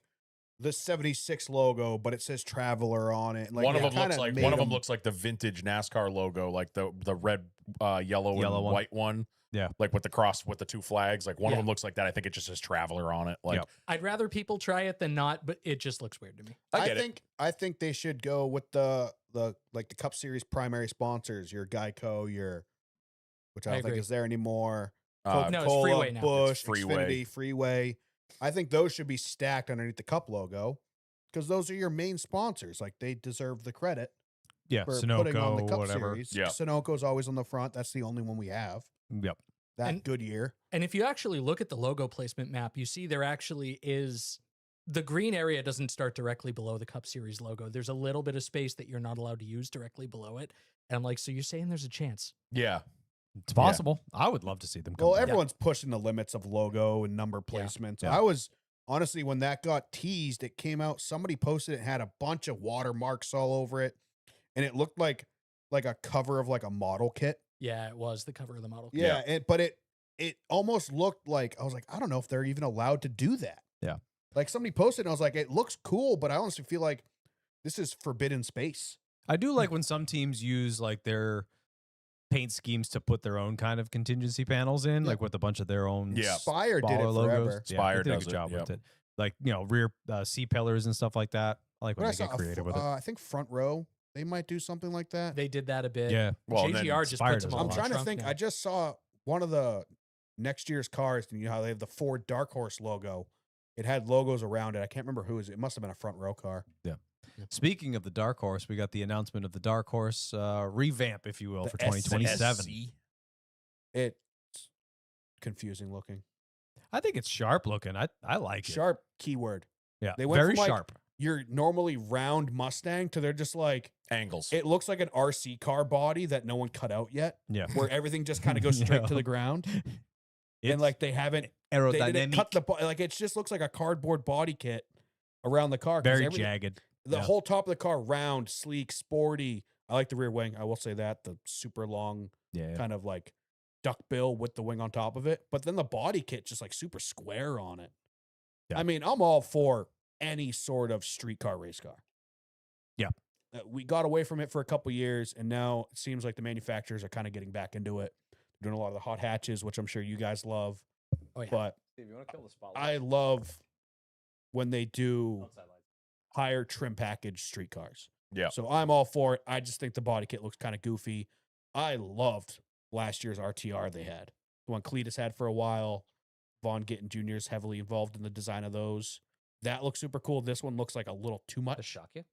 the 76 logo, but it says Traveler on it. Like, one of it them looks kinda like made one of them them- looks like the vintage NASCAR logo, like the red, yellow, Yellow and one. white one. Yeah. Like with the cross with the two flags. Like one Yeah. of them looks like that. I think it just says Traveler on it. Like Yep. I'd rather people try it than not, but it just looks weird to me. I get it. I think they should go with the Cup Series primary sponsors, your Geico, which I I don't think agree. is there anymore. Uh, No, it's Coca-Cola, Freeway now. Busch, It's Freeway. Xfinity, Freeway. I think those should be stacked underneath the Cup logo because those are your main sponsors. Like they deserve the credit Yeah, for putting on the Sunoco, Cup whatever. Series. Yeah. Sunoco's always on the front. That's the only one we have. Yep. That And- Goodyear. And if you actually look at the logo placement map, you see there actually is the green area doesn't start directly below the Cup Series logo. There's a little bit of space that you're not allowed to use directly below it. And I'm like, so you're saying there's a chance? yeah. It's possible. I would love to see them come Well, back. everyone's pushing the limits of logo and number Yeah. placements. Yeah. I was honestly, when that got teased, it came out. Somebody posted it had a bunch of watermarks all over it, and it looked like a cover of like a model kit. Yeah, it was the cover of the model. Yeah, but it almost looked like I was like, I don't know if they're even allowed to do that. Yeah. Like somebody posted, and I was like, it looks cool, but I honestly feel like this is forbidden space. I do like when some teams use like their paint schemes to put their own kind of contingency panels in, Yeah. like with a bunch of their own Yeah. Spire did it baller forever. logos. Yeah, Spire they did a does good it, job yep. with it. Like, rear C pillars and stuff like that. I like But when I they saw get creative with it. I think front row they might do something like that. They did that a bit. Yeah. Well, and then JGR just Spire puts them does on I'm a the trying to trunk think. now. I just saw one of the next year's cars, and you know how they have the Ford Dark Horse logo. It had logos around it. I can't remember who it must have been a front row car. Speaking of the Dark Horse, we got the announcement of the Dark Horse revamp, if you will, The for 2027. SC? It's confusing looking. I think it's sharp looking. I like it. Sharp keyword. Yeah. They went very from, like, sharp. Your normally round Mustang to they're just like Angles. it looks like an RC car body that no one cut out yet, Yeah. where everything just kind of goes straight to Yeah. the ground, It's and like they didn't cut aerodynamic, like it just looks like a cardboard body kit around the car. 'cause very everything- jagged. The Yeah. whole top of the car round, sleek, sporty. I like the rear wing. I will say that the super long Yeah. kind of like duck bill with the wing on top of it. But then the body kit just like super square on it. Yeah. I mean, I'm all for any sort of street car race car. Yeah. We got away from it for a couple years, and now it seems like the manufacturers are kind of getting back into it. They're doing a lot of the hot hatches, which I'm sure you guys love. Oh, yeah. But I love when they do higher trim package street cars. Yeah. So I'm all for it. I just think the body kit looks kind of goofy. I loved last year's RTR they had. The one Cletus had for a while. Vaughn Gittin Jr. is heavily involved in the design of those. That looks super cool. This one looks like a little too To much. shock you?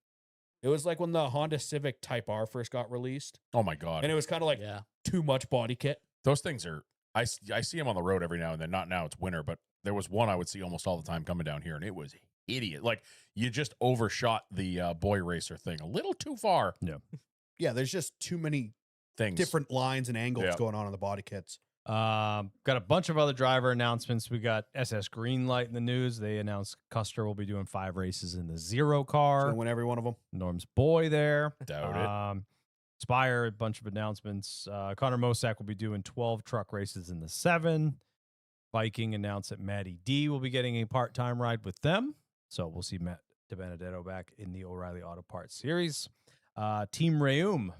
It was like when the Honda Civic Type R first got released, Oh my god. and it was kind of like Yeah. too much body kit. Those things are I see them on the road every now and then. Not now, it's winter, but there was one I would see almost all the time coming down here, and it was idiot. Like you just overshot the boy racer thing a little too far. Yeah, there's just too many Things different lines and angles Yeah. going on the body kits. Got a bunch of other driver announcements. We got SS Greenlight in the news. They announced Custer will be doing 5 races in the Zero So car. win every one of them. Norm's boy there. Doubt it. Spire, a bunch of announcements. Connor Mosack will be doing 12 truck races in the 7. Viking announced that Matty D will be getting a part-time ride with them. So we'll see Matt DiBenedetto back in the O'Reilly Auto Parts series. Team Reum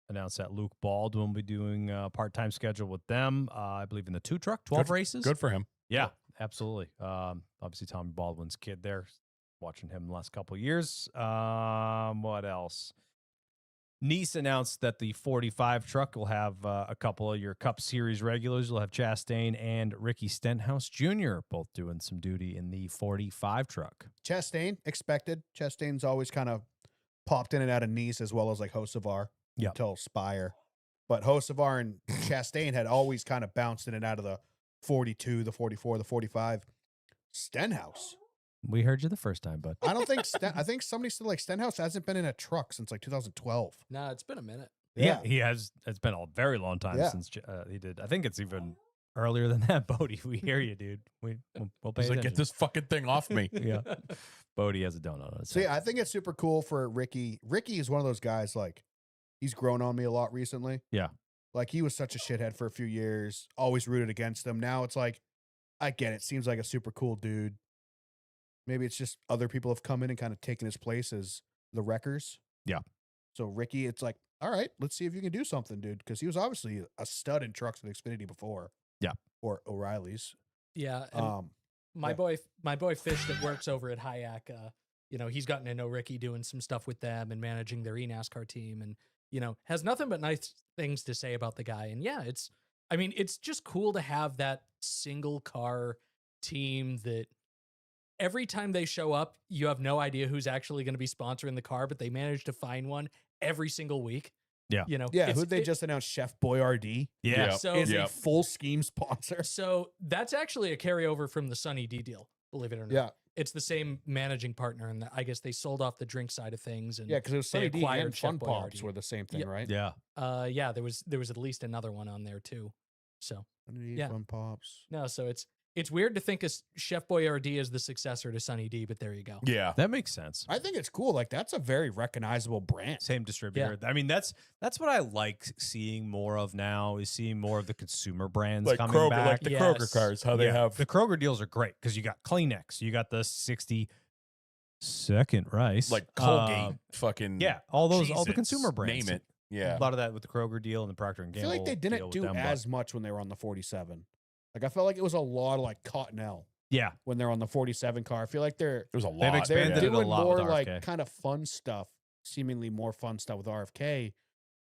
announced that Luke Baldwin will be doing a part-time schedule with them. I believe in the 2 truck, 12 races. Good for him. Yeah, absolutely. Obviously, Tommy Baldwin's kid there, watching him the last couple of years. What else? Nice announced that the 45 truck will have a couple of your Cup Series regulars. You'll have Chastain and Ricky Stenhouse Jr. both doing some duty in the 45 truck. Chastain, expected. Chastain's always kind of popped in and out of Nice as well as like Hocevar Yep. until Spire. But Hocevar and Chastain had always kind of bounced in and out of the 42, the 44, the 45. Stenhouse. We heard you the first time, bud. I don't think I think somebody said like Stenhouse hasn't been in a truck since like 2012. Nah, it's been a minute. Yeah, he has. It's been a very long time Yeah. since he did. I think it's even earlier than that, Bodie. We hear you, dude. We'll pay He's like, attention. get this fucking thing off me. Yeah, Bodie has a donut on his See, head. I think it's super cool for Ricky. Ricky is one of those guys like he's grown on me a lot recently. Yeah. Like he was such a shithead for a few years, always rooted against him. Now it's like I get it. Seems like a super cool dude. Maybe it's just other people have come in and kind of taken his place as the wreckers. Yeah. So Ricky, it's like, all right, let's see if you can do something, dude. Because he was obviously a stud in trucks with Xfinity before. Yeah. Or O'Reilly's. Yeah. And my yeah. boy Fish that works over at Hayek, he's gotten to know Ricky doing some stuff with them and managing their eNASCAR team, and has nothing but nice things to say about the guy. And yeah, it's just cool to have that single car team that every time they show up, you have no idea who's actually going to be sponsoring the car, but they manage to find one every single week. Yeah. Yeah, who they just announced, Chef Boyardee Yeah. So is a full scheme sponsor. So that's actually a carryover from the Sunny D deal, believe it or not. Yeah. It's the same managing partner, and I guess they sold off the drink side of things. And Yeah, because it was they Sunny D acquired and Chef Fun Pops Boyardee. were the same thing, Yeah. right? Yeah. yeah, there was at least another one on there too. So Sunny D, Yeah. Fun Pops. no, so it's weird to think of Chef Boyardee as the successor to Sunny D, but there you go. Yeah. That makes sense. I think it's cool. Like that's a very recognizable brand. Same distributor. I mean, that's what I like seeing more of now, is seeing more of the consumer brands Like coming Kroger, back. like the Kroger Yes. cars, how they Yeah, have the Kroger deals are great because you got Kleenex, you got the 60-second rice, like Colgate, fucking yeah, all the Cheez-Its, consumer brands. Name it. Yeah. A lot of that with the Kroger deal and the Procter and I Gamble. feel like they deal didn't with do them, but- as much when they were on the 47. Like I felt like it was a lot of like Cottonelle Yeah, when they're on the 47 car. I feel like they're There's a lot. They've they're expanded it a doing lot with more like RFK. kind of fun stuff, seemingly more fun stuff with RFK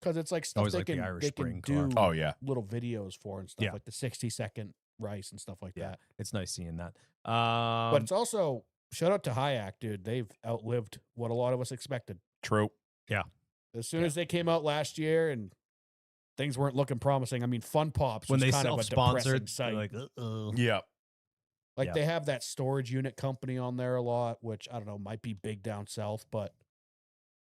because it's like stuff Always they like the can Irish they can Spring do car. Oh yeah. little videos for and stuff Yeah. like the 60-second rice and stuff like Yeah. that. it's nice seeing that. But it's also shout out to Hayek, dude. They've outlived what a lot of us expected. True. As soon as they came out last year and things weren't looking promising. I mean, Fun Pops when was they kind of a depressing self-sponsored, site. they're like, uh-oh. Yeah. Like Yeah. they have that storage unit company on there a lot, which I don't know, might be big down south, but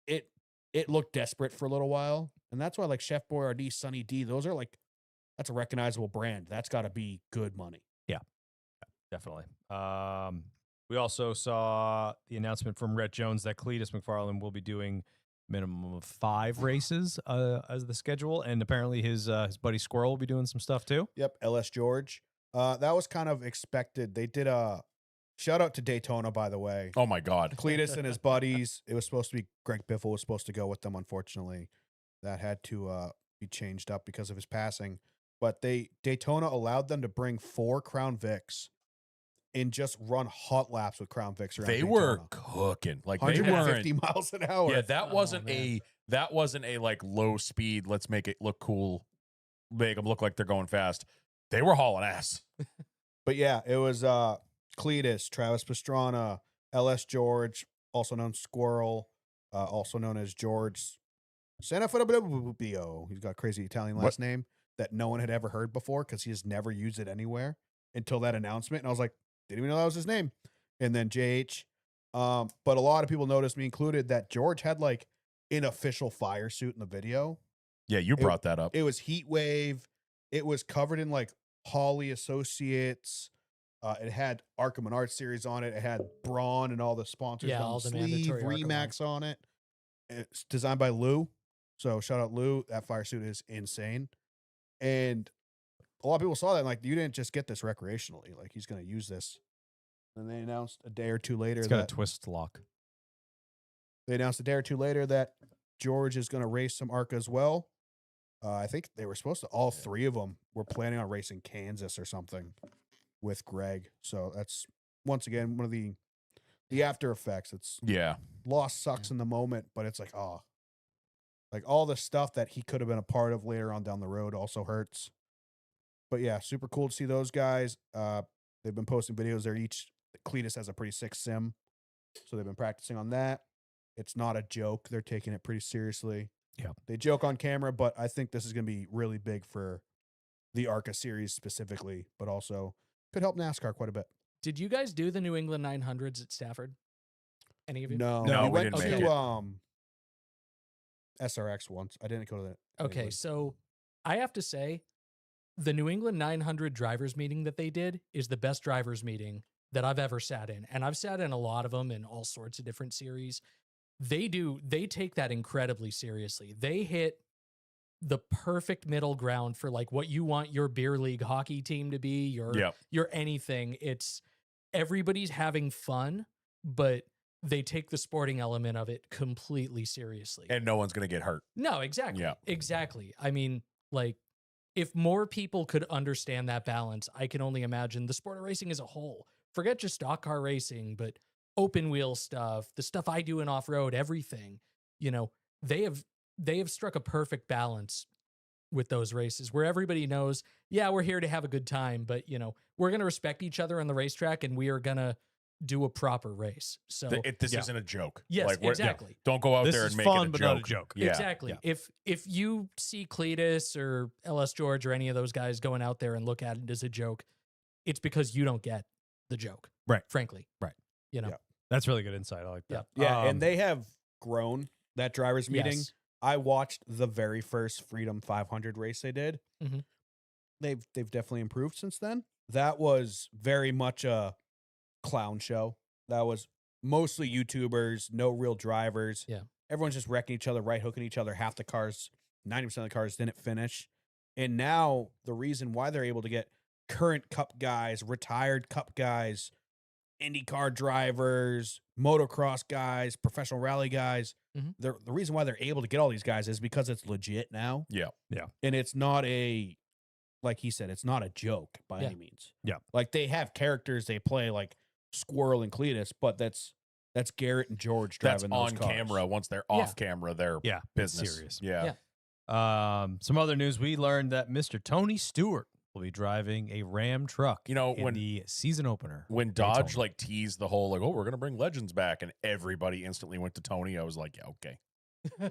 it looked desperate for a little while. And that's why like Chef Boyardee, Sunny D, those are like that's a recognizable brand. That's got to be good money. Definitely. We also saw the announcement from Rhett Jones that Cletus McFarland will be doing minimum of 5 races as the schedule, and apparently his buddy Squirrel will be doing some stuff too. Yep, LS George. That was kind of expected. They did a shout out to Daytona, by the way. Oh my God. Cletus and his buddies. It was supposed to be Greg Biffle was supposed to go with them. Unfortunately, that had to be changed up because of his passing. But Daytona allowed them to bring 4 Crown Vics and just run hot laps with Crown Vics around. They Daytona. were cooking. Like they 150 weren't. miles an hour. Yeah, that Oh, wasn't man. a like low speed. Let's make it look cool. Make them look like they're going fast. They were hauling ass. But yeah, it was Cletus, Travis Pastrana, LS George, also known Squirrel, also known as George Sanafobio. He's got a crazy Italian What? last name that no one had ever heard before because he has never used it anywhere until that announcement. And I was like, didn't even know that was his name. And then JH. But a lot of people noticed, me included, that George had like an official fire suit in the video. Yeah, you brought that up. It was Heat Wave. It was covered in like Holly Associates. It had Arkham and Art Series on it. It had Braun and all the sponsors Yeah, on all the the sleeve, mandatory Arkham Remax on it. It's designed by Lou. So shout out Lou. That fire suit is insane. And a lot of people saw that and like, you didn't just get this recreationally. Like he's going to use this. And they announced a day or two later It's got a that twist lock. George is going to race some ARCA as well. I think they were supposed to, all 3 of them were planning on racing Kansas or something with Greg. So that's once again one of the after effects. It's Yeah. loss sucks in the moment, but it's like, oh, Like all the stuff that he could have been a part of later on down the road also hurts. But yeah, super cool to see those guys. They've been posting videos. They're each Cletus has a pretty sick sim, so they've been practicing on that. It's not a joke. They're taking it pretty seriously. Yeah. They joke on camera, but I think this is going to be really big for the ARCA series specifically, but also could help NASCAR quite a bit. Did you guys do the New England 900s at Stafford? Any of you? No, No, we we went didn't make to it. SRX once. I didn't go to that. Okay, anyway. so I have to say, the New England 900 drivers meeting that they did is the best drivers meeting that I've ever sat in. And I've sat in a lot of them in all sorts of different series. They take that incredibly seriously. They hit the perfect middle ground for like what you want your beer league hockey team to be, your anything. It's everybody's having fun, but they take the sporting element of it completely seriously. And no one's going to get hurt. No, exactly. Yeah. Exactly. I mean, like, if more people could understand that balance, I can only imagine the sport of racing as a whole. Forget just stock car racing, but open wheel stuff, the stuff I do in off-road, everything. You know, they have struck a perfect balance with those races where everybody knows, yeah, we're here to have a good time, but you know, we're going to respect each other on the racetrack and we are going to do a proper race. So This isn't a joke. yes, Like, we're- exactly. Don't go out This there is and make fun, it a but joke. not a joke. Yeah. Exactly. Yeah. If you see Cletus or LS George or any of those guys going out there and look at it as a joke, it's because you don't get the joke. Right. Frankly. Right. You know. Yeah. That's really good insight. I like that. Yeah, and they have grown that drivers meeting. Yes. I watched the very first Freedom 500 race they did. Mhm. They've definitely improved since then. That was very much a clown show. That was mostly YouTubers, no real drivers. Yeah. Everyone's just wrecking each other, right hooking each other. Half the cars, 90% of the cars didn't finish. And now the reason why they're able to get current Cup guys, retired Cup guys, IndyCar drivers, motocross guys, professional rally guys. Mhm. The reason why they're able to get all these guys is because it's legit now. Yeah. And it's not like he said, it's not a joke by Yeah. any means. Yeah. Like they have characters they play like Squirrel and Cletus, but that's Garrett and George That's driving those on cars. camera. Once they're Yeah. off camera, they're Yeah, business. serious. Yeah. Yeah. Some other news: we learned that Mr. Tony Stewart will be driving a Ram truck. You know, in when- the season opener. When Dodge Daytona. like teased the whole like, oh, we're gonna bring legends back, and everybody instantly went to Tony, I was like, yeah, okay.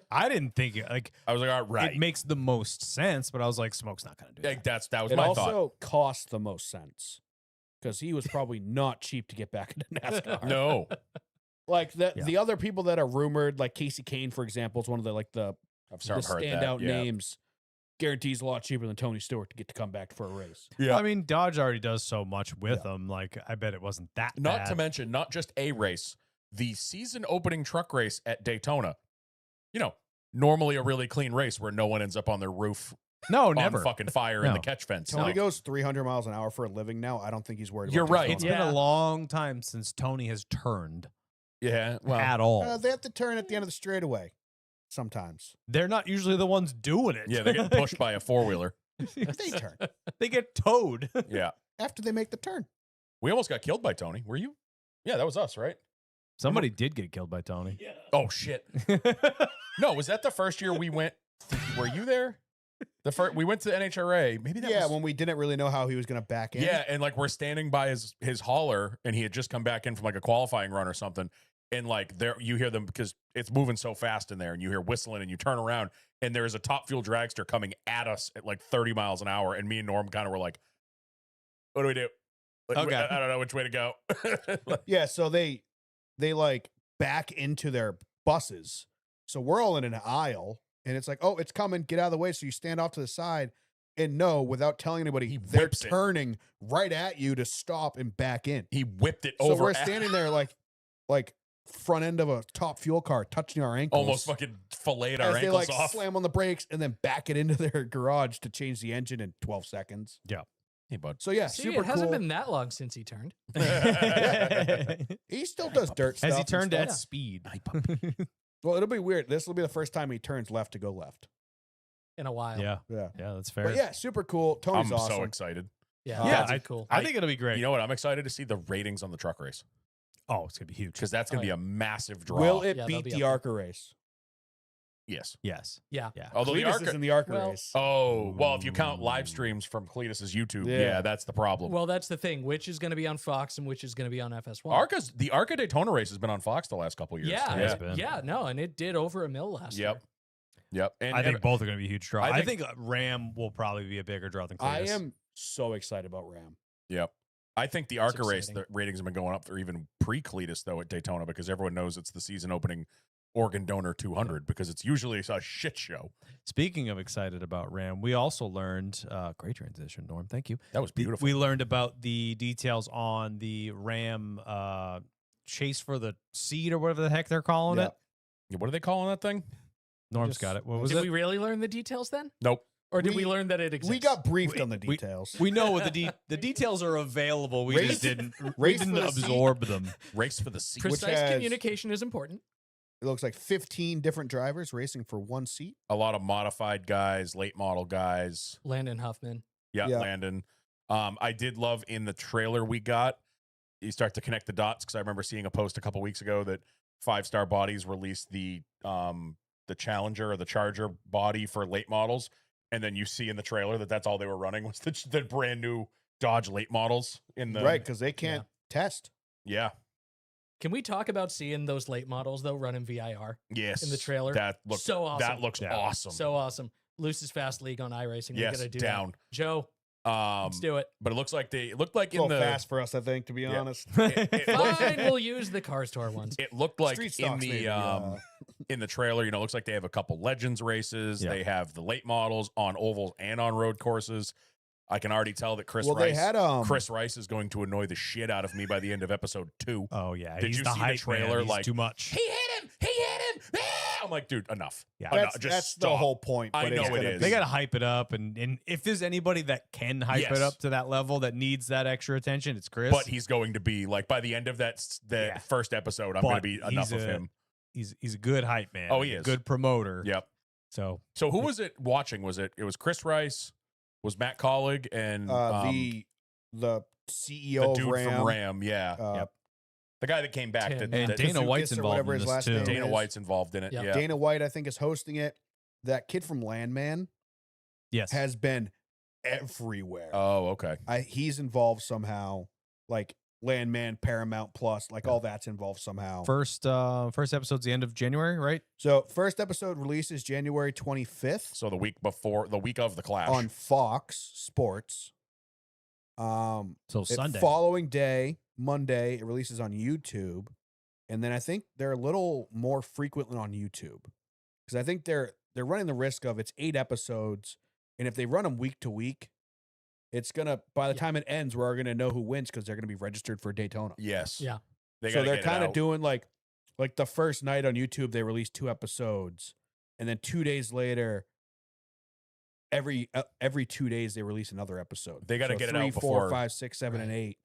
I didn't think it like I was like, all right. it makes the most sense, but I was like, Smoke's not going to do Like, that. that was It my also thought. costs the most sense because he was probably not cheap to get back into NASCAR. No. Like Yeah. the other people that are rumored, like Casey Kane, for example, is one of the I've heard standout that. Yeah. names. Guarantees a lot cheaper than Tony Stewart to get to come back for a race. Yeah. I mean, Dodge already does so much with them. Like, I bet it wasn't that Not bad. to mention, not just a race, the season opening truck race at Daytona. You know, normally a really clean race where no one ends up on their roof No, on never. fucking fire in the No. catch fence. Tony No. goes 300 miles an hour for a living now. I don't think he's worried. You're about right. Daytona. It's Yeah. been a long time since Tony has turned Yeah. Well, at all. They have to turn at the end of the straightaway sometimes. They're not usually the ones doing it. yeah, they're getting pushed by a four wheeler. They turn They get towed. Yeah. after they make the turn. We almost got killed by Tony. Were you? Yeah, that was us, right? Somebody did get killed by Tony. Oh shit. No, was that the first year we went? Were you there? The first we went to the NHRA. Maybe that Yeah, was when we didn't really know how he was going to back in. Yeah, and like we're standing by his hauler, and he had just come back in from like a qualifying run or something, and like there you hear them because it's moving so fast in there, and you hear whistling, and you turn around, and there is a Top Fuel dragster coming at us at like 30 miles an hour, and me and Norm kind of were like, "What do we do? Like, Okay. I don't know which way to go." Yeah, so they like back into their buses. So we're all in an aisle and it's like, "Oh, it's coming. Get out of the way." So you stand off to the side and no, without telling anybody, He they're whips it. turning right at you to stop and back in. He whipped it So over. we're standing there like front end of a Top Fuel car touching our ankles. almost fucking filleted our as they ankles like off. slam on the brakes and then back it into their garage to change the engine in 12 seconds. Hey, bud. So yeah, See, super it hasn't cool. been that long since he turned. He still does dirt stuff. Has he and turned stuff. at speed? Well, it'll be weird. This will be the first time he turns left to go left. In a while. Yeah, Yeah. yeah, that's fair. But yeah, super cool. Tony's I'm awesome. so excited. Yeah. Yeah, that's cool. I think it'll be great. You know what? I'm excited to see the ratings on the truck race Oh, it's gonna be huge. because that's going Oh, to be yeah. a massive draw. Will it Yeah, beat that'll be the up ARCA race? Yes. Yes. Yeah. Yeah. Although the Cletus ARCA. is in the ARCA Well- race. Oh, well, if you count live streams from Cletus's YouTube, yeah, Yeah. that's the problem. Well, that's the thing. Which is going to be on Fox and which is going to be on FS1? The ARCA Daytona race has been on Fox the last couple years. Yeah, Has yeah, been. yeah, no, and it did over $1 million last year. yep. And I think and both are going to be huge draw. I I think- think Ram will probably be a bigger draw than I Cletus. am so excited about Ram. Yep. I think the ARCA race, exciting. the ratings have been going up for even pre-Cletus, though, at Daytona, because everyone knows it's the season opening organ donor 200, because it's usually a shit show. Speaking of excited about Ram, we also learned, great transition, Norm. Thank you. That was beautiful. We learned about the details on the Ram chase for the seed or whatever the heck they're calling Yeah. it. Yeah, what are they calling that thing? Norm's Just- got it. What was Did it? we really learn the details then? Nope. Or did we We- learn that it exists? We got briefed We- on the we- details. We know what the details are available. We Race- just didn't we race didn't for the seed. absorb them. Race for the seat. Which precise has- communication is important. It looks like 15 different drivers racing for one seat. A lot of modified guys, late model guys. Landon Huffman. Yeah, Yeah. Landon. I did love in the trailer we got, you start to connect the dots, because I remember seeing a post a couple weeks ago that 5-Star Bodies released the Challenger or the Charger body for late models, and then you see in the trailer that that's all they were running was the brand new Dodge late models in the Right, because they can't test. Yeah. Can we talk about seeing those late models though running VIR? Yes. In the trailer? That looks So awesome. That looks Yeah. awesome. So awesome. Luce's Fast League on iRacing. We yes, gotta do down. that. Joe, let's do it. But it looks like it looked like It's a in little the fast for us, I think, to be Yeah. honest. it looked- Fine, we'll use the Cars Tour ones. it looked like Street in stocks, the maybe, in the trailer, it looks like they have a couple Legends races. Yeah. They have the late models on ovals and on road courses. I can already tell that Chris well, Rice they had Chris Rice is going to annoy the shit out of me by the end of episode 2. Oh yeah, Did he's you the see the hype trailer, man. He's like, too much. He hit him! He hit him! Ah! I'm like, dude, enough. Yeah. Enough. That's, Just that's the stop. whole point. I but know it's it gonna is. They be- got to hype it up, and if there's anybody that can hype Yes. it up to that level that needs that extra attention, it's Chris. But he's going to be like by the end of that Yeah. first episode, I'm going to But be he's enough of a- him. he's a good hype man. Oh, he a is. good promoter. Yep. So So who was it watching? It was Chris Rice, was Matt Collig, and the the CEO dude of Ram. from Ram, yeah. Yep. The guy that came back. Tim. That, and that- Dana Kazukis White's or involved whatever in his this last too. name Dana is. White's involved in it. Yeah. Yeah. Dana White, I think, is hosting it. That kid from Landman Yes. has been everywhere. Oh, okay. He's involved somehow, like Landman, Paramount Plus, like all that's involved somehow. First episode's the end of January, right? So first episode releases January 25th So the week of the Clash. on Fox Sports. So The Sunday. following day, Monday, it releases on YouTube, and then I think they're a little more frequently on YouTube because I think they're running the risk of it's 8 episodes, and if they run them week to week, it's gonna by the time it ends, we're gonna know who wins because they're gonna be registered for Daytona. Yes. Yeah. They So gotta they're get it kind of out. doing like the first night on YouTube, they released 2 episodes, and then 2 days later, every 2 days they release another episode. They gotta So get it 3, out 4, before- 5, 6, 7, and Right. 8.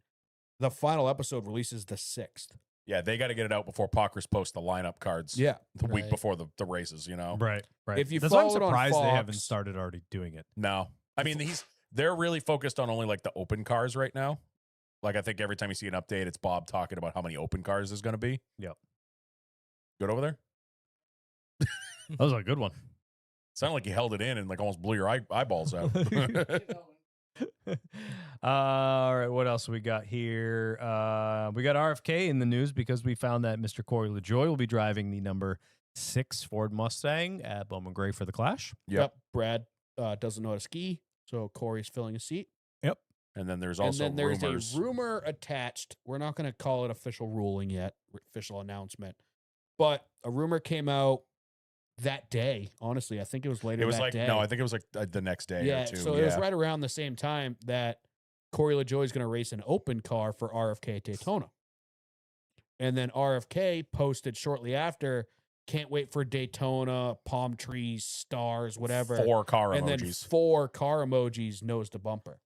The final episode releases the 6th. Yeah, they got to get it out before Pockers post the lineup cards. Yeah. The week Right. before the races. Right. If you That's why I'm follow it on surprised they haven't Fox- started already doing it. No, I mean they're really focused on only like the open cars right now. Like I think every time you see an update, it's Bob talking about how many open cars there's going to be. Yep. Good over there. That was a good one. Sounded like you held it in and like almost blew your eyeballs out. All right, what else we got here? We got RFK in the news because we found that Mr. Corey LaJoy will be driving the number 6 Ford Mustang at Bowman Gray for the Clash. Yep. Brad doesn't know how to ski, so Corey's filling a seat. And then there's also and then there's rumors. a rumor attached. We're not going to call it official ruling yet, official announcement, but a rumor came out that day. Honestly, I think it was later. It was that like day. no, I think it was like the next day yeah. or two. So it was right around the same time that Corey LaJoy is going to race an open car for RFK at Daytona, and then RFK posted shortly after, "Can't wait for Daytona, palm trees, stars, whatever." 4 car and then emojis. 4 car emojis nose to bumper.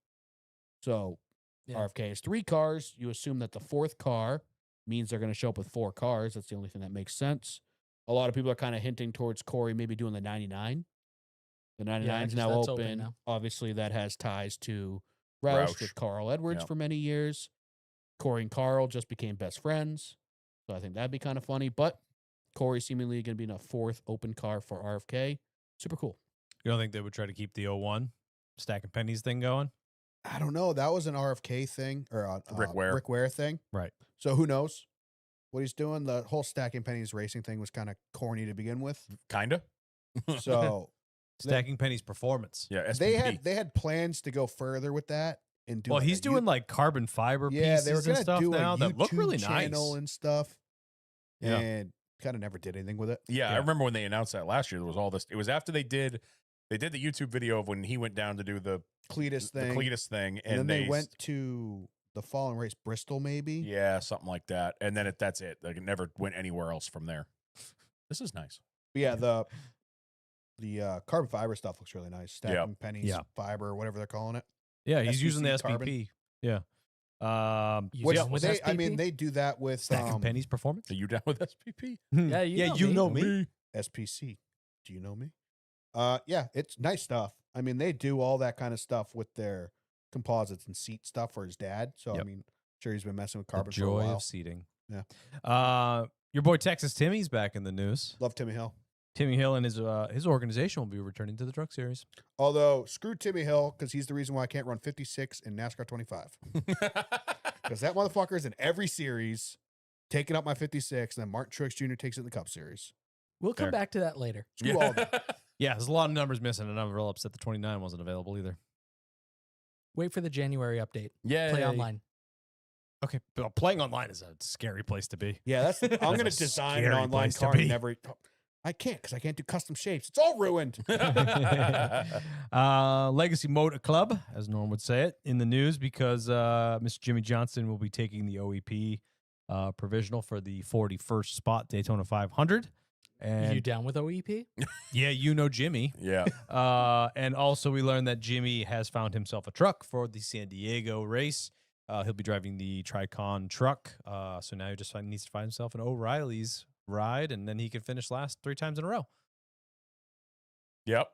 So Yeah. RFK has 3 cars. You assume that the 4th car means they're going to show up with 4 cars. That's the only thing that makes sense. A lot of people are kind of hinting towards Corey maybe doing the 99. The 99 is 'cause now that's open. open now. Obviously, that has ties to Roush Roush. with Carl Edwards Yep. for many years. Corey and Carl just became best friends. So I think that'd be kind of funny. But Corey seemingly going to be in a 4th open car for RFK. Super cool. You don't think they would try to keep the 01 stacking pennies thing going? I don't know. That was an RFK thing or a Rick Ware. Rick Ware thing. Right. So who knows what he's doing? The whole stacking pennies racing thing was kind of corny to begin with. Kinda. So Stacking pennies performance. Yeah, they SPP. had plans to go further with that and do. Well, like he's a doing like carbon fiber yeah, they were pieces and gonna stuff do now a that look YouTube really channel nice. and stuff. Yeah. And kind of never did anything with it. Yeah, I Yeah. remember when they announced that last year. There was all this. It was after they did the YouTube video of when he went down to do the Cletus thing. Cletus thing, and then they went to the fall and race Bristol, maybe. yeah, something like that, and then that's it. Like it never went anywhere else from there. This is nice. But yeah, the carbon fiber stuff looks really nice. Stacking pennies Yeah. fiber or whatever they're calling it. Yeah, he's using the SPC carbon. SPP. Yeah. Which Yeah, with they, I SPP? mean, they do that with Stacking pennies performance. Are you down with SPP? Yeah, you know me. SPC. Do you know me? Yeah, it's nice stuff. I mean, they do all that kind of stuff with their composites and seat stuff for his dad. So I Yep. mean, sure he's been messing with The carbon for a joy while. of seating. Yeah. Your boy Texas Timmy's back in the news. Love Timmy Hill. Timmy Hill and his organization will be returning to the Truck Series. Although screw Timmy Hill because he's the reason why I can't run 56 in NASCAR 25 because that motherfucker is in every series taking up my 56, and then Martin Truex Jr. takes it in the Cup Series. We'll come Fair. back to that later. Screw all that. Yeah, there's a lot of numbers missing, and I'm real upset the 29 wasn't available either. Wait for the January update. Yeah, Play online. Okay, but playing online is a scary place to be. Yeah, that's. I'm going to That's a design an scary online place to car and be. never. I can't because I can't do custom shapes. It's all ruined. Legacy Motor Club, as Norm would say it, in the news because Mr. Jimmy Johnson will be taking the OEP provisional for the 41st spot Daytona 500. And you down with OEP? yeah, you know Jimmy. yeah. And also we learned that Jimmy has found himself a truck for the San Diego race. He'll be driving the Tricon truck. So now he just needs to find himself an O'Reilly's ride, and then he can finish last 3 times in a row. Yep.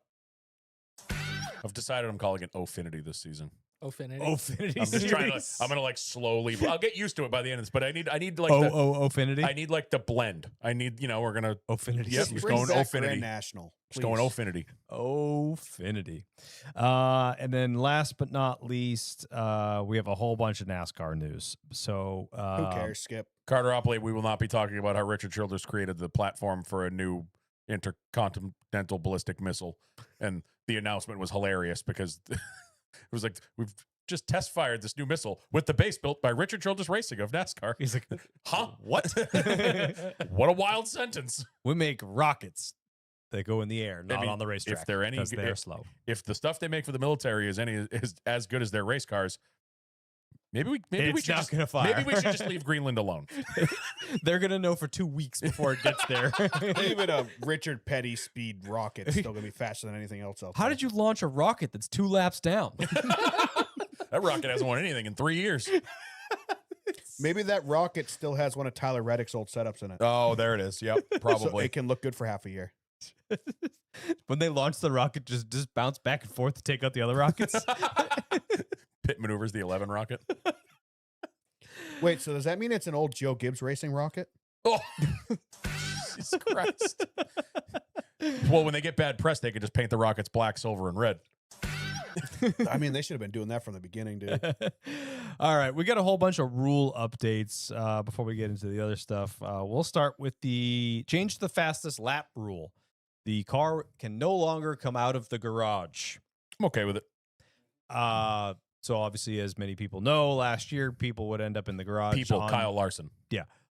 I've decided I'm calling it Ofinity this season. Ofinity. Ofinity. I'm just trying to. I'm gonna like slowly. I'll get used to it by the end of this, but I need like Ofinity. I need like the blend. I need we're gonna Ofinity. Yep, Just he's bring going back Ofinity. Grand National. just going please. Ofinity. Ofinity. And then last but not least, we have a whole bunch of NASCAR news. So Who cares, Skip? Carteropoly, we will not be talking about how Richard Childress created the platform for a new intercontinental ballistic missile, and the announcement was hilarious because it was like we've just test fired this new missile with the base built by Richard Childress Racing of NASCAR. He's like, Huh? What? What a wild sentence. we make rockets that go in the air, not mean, on the racetrack. if they're any because good- they're slow. If the stuff they make for the military is as good as their race cars, maybe we It's should not just, gonna fire. maybe we should just leave Greenland alone. They're gonna know for 2 weeks before it gets there. Even a Richard Petty speed rocket's still gonna be faster than anything else. How did you launch a rocket that's 2 laps down? That rocket hasn't won anything in 3 years. Maybe that rocket still has one of Tyler Reddick's old setups in it. Oh, there it is. Yep, So probably. it can look good for half a year. When they launch the rocket, just bounce back and forth to take out the other rockets. Pit maneuvers the 11 rocket. Wait, so does that mean it's an old Joe Gibbs racing rocket? Oh, Jesus Christ. Well, when they get bad press, they can just paint the rockets black, silver, and red. I mean, they should have been doing that from the beginning, dude. All right, we got a whole bunch of rule updates before we get into the other stuff. We'll start with the change to the fastest lap rule. The car can no longer come out of the garage. I'm okay with it. So obviously, as many people know, last year people would end up in the garage. People, on, Kyle Larson.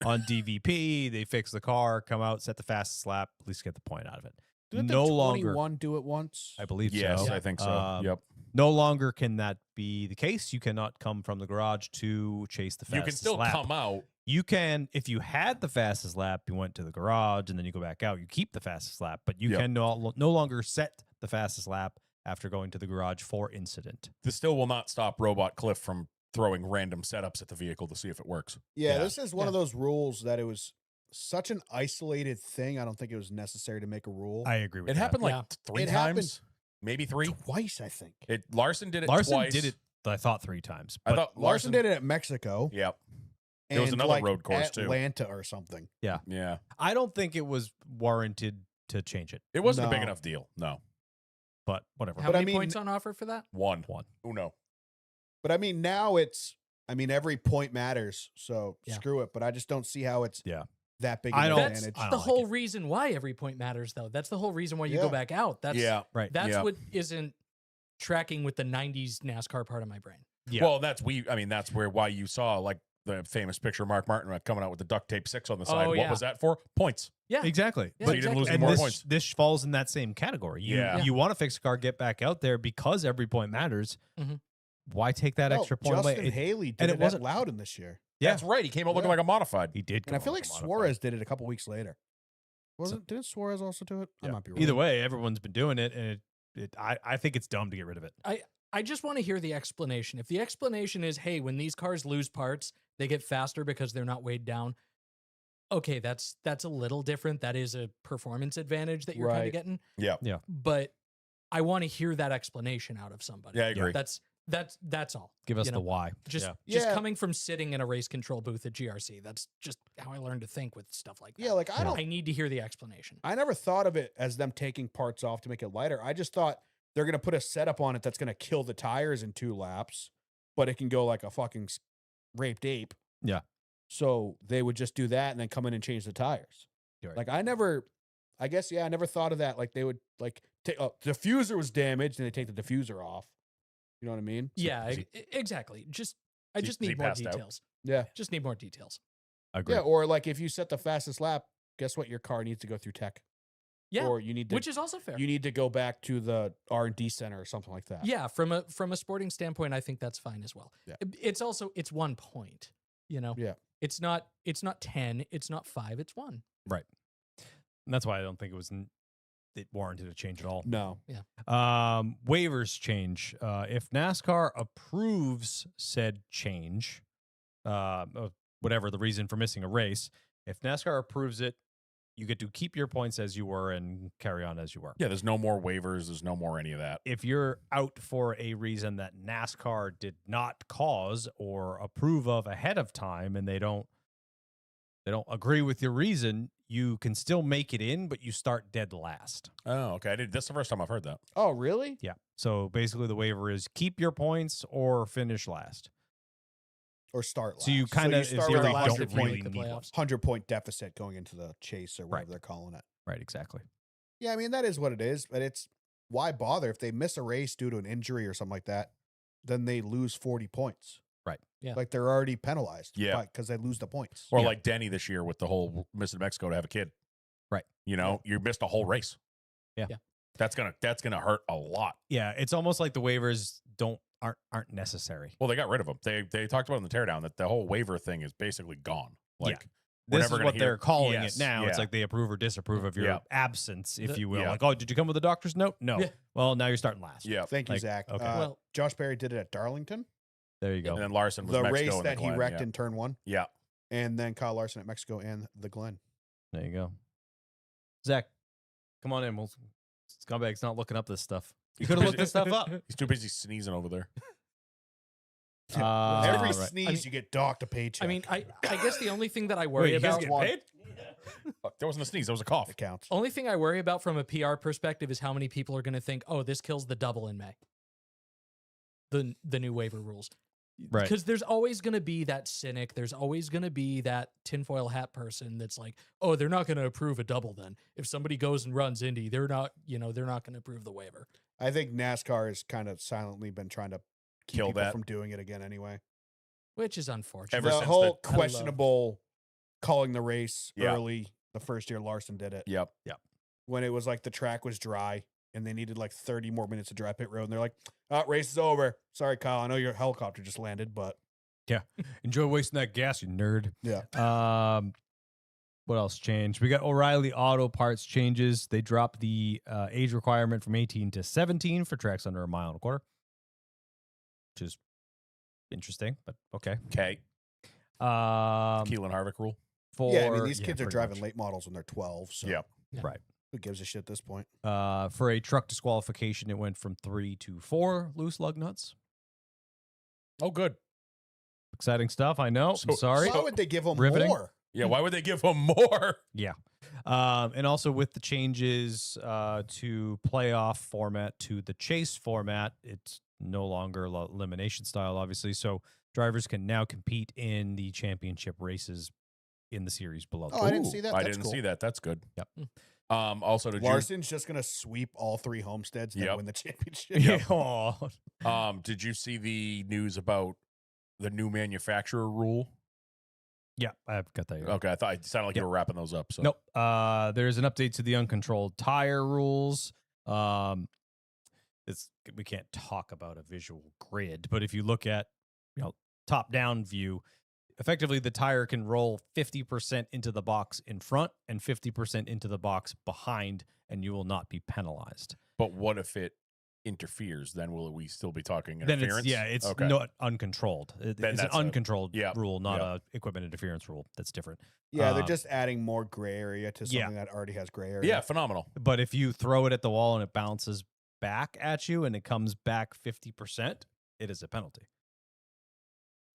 on DVP. They fix the car, come out, set the fastest lap, at least get the point out of it. Didn't No the longer, 21 do it once? I believe Yes, so. I think so. Um, No longer can that be the case. You cannot come from the garage to chase the fastest You can still lap. come out. You can, if you had the fastest lap, you went to the garage and then you go back out, you keep the fastest lap, but you Yep. can no longer set the fastest lap after going to the garage for incident. This still will not stop Robot Cliff from throwing random setups at the vehicle to see if it works. Yeah, Yeah. this is one of those rules that it was such an isolated thing. I don't think it was necessary to make a rule. I agree with It that. happened like Yeah. 3 It times, happened maybe 3. Twice, I think. Larson did it Larson twice. did it, I thought 3 times. I but thought Larson did it at Mexico. Yep. There was and, another like, road course, too. Atlanta or something. Yeah. I don't think it was warranted to change it, It wasn't a big No. enough deal. No. but whatever. How But I many mean- points on offer for that? One. One. Uno. But I mean, now every point matters. So Yeah. screw it. But I just don't see how it's Yeah. that big I of an don't- That's advantage. I don't the like whole it. reason why every point matters, though. That's the whole reason why you Yeah. go back out. That's Yeah. Right. That's Yeah. what isn't tracking with the '90s NASCAR part of my brain. Yeah. Well, that's why you saw like the famous picture of Mark Martin coming out with the duct tape 6 on the side. Oh, What yeah. was that for? Points. Yeah, Exactly. Yeah, So you didn't lose any and more this, points. this falls in that same category. Yeah. You want to fix a car, get back out there because every point matters. Mhm. Why take that Hell, extra point Justin away? Haley did and it it wasn't- at Loudon this year. Yeah. That's right. He came out looking Yeah. like a modified. He did. And I come feel out like with a modified. Suarez did it a couple weeks later. Didn't Suarez also do it? I Yeah. might be wrong. Either way, everyone's been doing it, and I think it's dumb to get rid of it. I just want to hear the explanation. If the explanation is, hey, when these cars lose parts, they get faster because they're not weighed down. Okay, that's a little different. That is a performance advantage that you're kind Right. of getting. Yeah. But I want to hear that explanation out of somebody. Yeah, I agree. That's all. Give us You the know, why. Just Yeah. Yeah. coming from sitting in a race control booth at GRC. That's just how I learned to think with stuff like that. Yeah, like I need to hear the explanation. I never thought of it as them taking parts off to make it lighter. I just thought they're going to put a setup on it that's going to kill the tires in 2 laps, but it can go like a fucking raped ape. Yeah. So they would just do that and then come in and change the tires. You're right. Like I never thought of that. Like they would like take diffuser was damaged and they take the diffuser off. You know what I mean? Yeah, is he- exactly. I is just he need more passed out? details. Yeah. Just need more details. Agree. Yeah. Or like if you set the fastest lap, guess what? Your car needs to go through tech. Yeah, Or you need to which is also fair. you need to go back to the R&D center or something like that. Yeah, from a sporting standpoint, I think that's fine as well. Yeah. It's also it's 1 point. You know. Yeah. It's not 10. It's not 5. It's 1. And that's why I don't think it warranted a change at all. No. Waivers change. If NASCAR approves said change, whatever the reason for missing a race, if NASCAR approves it, you get to keep your points as you were and carry on as you were. Yeah, there's no more waivers. There's no more any of that. If you're out for a reason that NASCAR did not cause or approve of ahead of time, and they don't agree with your reason, you can still make it in, but you start dead last. Oh, okay. That's the first time I've heard that. Oh, really? Yeah. So basically, the waiver is keep your points or finish last. Or start last. So you kind of, in start with theory, a last don't if you really make the need one. playoffs. 100-point deficit going into the chase or whatever Right. they're calling it. Right. Exactly. Yeah, I mean that is what it is, but it's why bother if they miss a race due to an injury or something like that, then they lose 40 points. Right. Yeah. Like they're already penalized. Yeah. Because they lose the points. Or Yeah. like Denny this year with the whole missing Mexico to have a kid. Right. You know, you missed a whole race. Yeah. Yeah. That's gonna hurt a lot. Yeah. It's almost like the waivers aren't necessary. Well, they got rid of them. They talked about in the teardown that the whole waiver thing is basically gone. Like we're This never is gonna what hear- they're calling Yes, it now. It's yeah. like they approve or disapprove of your Yeah. absence, if The- you will. Yeah. Like, oh, did you come with a doctor's note? No. Yeah. Well, now you're starting last. Yeah. Thank you, Like, Zach. okay. Well- Josh Perry did it at Darlington. There you go. And then Larson was The Mexico race and that the he Glen, wrecked yeah. in turn 1. Yeah. And then Kyle Larson at Mexico and the Glen. There you go. Zach, come on in. We'll, Scumbag's not looking up this stuff. You He's could too have looked busy- this stuff up. He's too busy sneezing over there. Every right. sneeze I mean- you get docked a paycheck. I mean, I guess the only thing that I worry Wait, you guys about get one. paid? Fuck, that wasn't a sneeze. That was a cough. it counts. only thing I worry about from a PR perspective is how many people are going to think, "Oh, this kills the double in May." The new waiver rules. Right. Because there's always going to be that cynic. There's always going to be that tinfoil hat person that's like, "Oh, they're not going to approve a double then. If somebody goes and runs Indy, they're not going to approve the waiver." I think NASCAR has kind of silently been trying to keep Kill people that. from doing it again anyway. Which is unfortunate. Ever the since whole the- Hello. questionable calling the race Yeah. early the first year Larson did it. Yep. When it was like the track was dry and they needed like 30 more minutes to dry pit road and they're like, race is over. Sorry, Kyle. I know your helicopter just landed, but Enjoy wasting that gas, you nerd. yeah. What else changed? We got O'Reilly Auto Parts changes. They dropped the age requirement from 18 to 17 for tracks under a mile and a quarter, which is interesting, but okay. Okay. Keelan Harvick rule. Yeah, I mean, these kids are pretty driving much. late models when they're 12. So Yep. Right. who gives a shit at this point? For a truck disqualification, it went from 3 to 4 loose lug nuts. Oh, good. exciting stuff. I know. So- I'm sorry. Why would they give them Riveting. more? Yeah, why would they give him more? Yeah. And also with the changes to playoff format to the chase format, it's no longer elimination style, obviously. So drivers can now compete in the championship races in the series below. Oh, I didn't Ooh, see that. I That's didn't cool. see that. That's good. Yep. Also, did Larson's just gonna sweep all 3 homesteads and Yep. win the championship. Yeah. Oh. you did you see the news about the new manufacturer rule? Yeah, I've got that here. Okay, I thought it sounded like Yep. you were wrapping those up. So Nope. There's an update to the uncontrolled tire rules. We can't talk about a visual grid, but if you look at top down view, effectively the tire can roll 50% into the box in front and 50% into the box behind, and you will not be penalized. But what if it interferes? Then will we still be talking Then interference? it's okay. not uncontrolled. Then It's an that's a- uncontrolled yeah, rule, not yeah. a equipment interference rule. That's different. Yeah, they're Um, just adding more gray area to yeah. something that already has gray area. Yeah, phenomenal. But if you throw it at the wall and it bounces back at you and it comes back 50%, it is a penalty.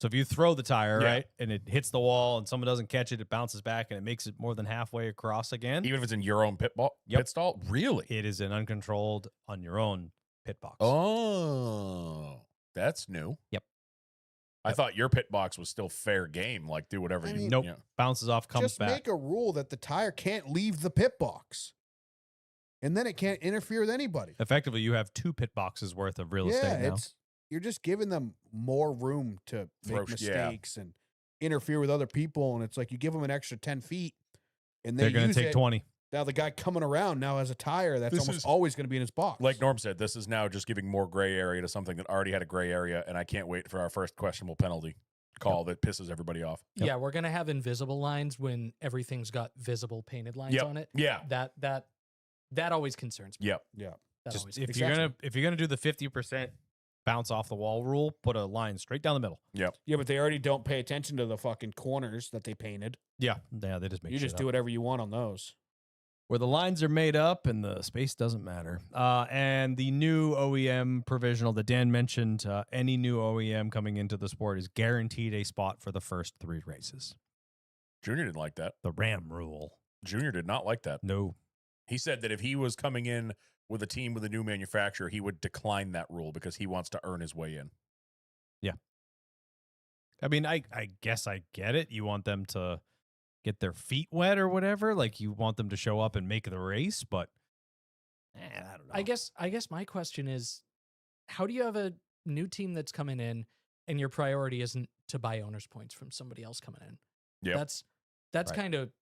So if you throw the tire, Yeah. right, and it hits the wall and someone doesn't catch it, it bounces back and it makes it more than halfway across again, Even if it's in your own pit Yep. stall? Really? it is an uncontrolled on your own pit box. Oh, that's new. Yep. I Yep. thought your pit box was still fair game. Like, do whatever I you mean- Nope. yeah. Bounces off, comes Just back. make a rule that the tire can't leave the pit box, and then it can't interfere with anybody. Effectively, you have 2 pit boxes worth of real estate now. You're just giving them more room to Throw make sh- yeah. mistakes and interfere with other people, and it's like you give them an extra 10 feet, and they They're going use to take it. 20. Now the guy coming around now has a tire that's This almost is- always going to be in his box. Like Norm said, this is now just giving more gray area to something that already had a gray area, and I can't wait for our first questionable penalty call that pisses everybody off. Yep. Yeah, we're gonna have invisible lines when everything's got visible painted lines Yep. on it. Yeah. That always concerns me. Yep. yeah, That Just always if Exactly. you're gonna do the 50% bounce off the wall rule, put a line straight down the middle. yeah, but they already don't pay attention to the fucking corners that they painted. Yeah, they just make You shit just up. do whatever you want on those. Where the lines are made up and the space doesn't matter. And the new OEM provisional that Dan mentioned, any new OEM coming into the sport is guaranteed a spot for the first 3 races. Junior didn't like that. The RAM rule. Junior did not like that. No. He said that if he was coming in with a team with a new manufacturer, he would decline that rule because he wants to earn his way in. I mean, I guess I get it. You want them to get their feet wet or whatever. Like you want them to show up and make the race, but I don't know. I guess my question is, how do you have a new team that's coming in and your priority isn't to buy owners points from somebody else coming in? Yep. That's Right. kind of,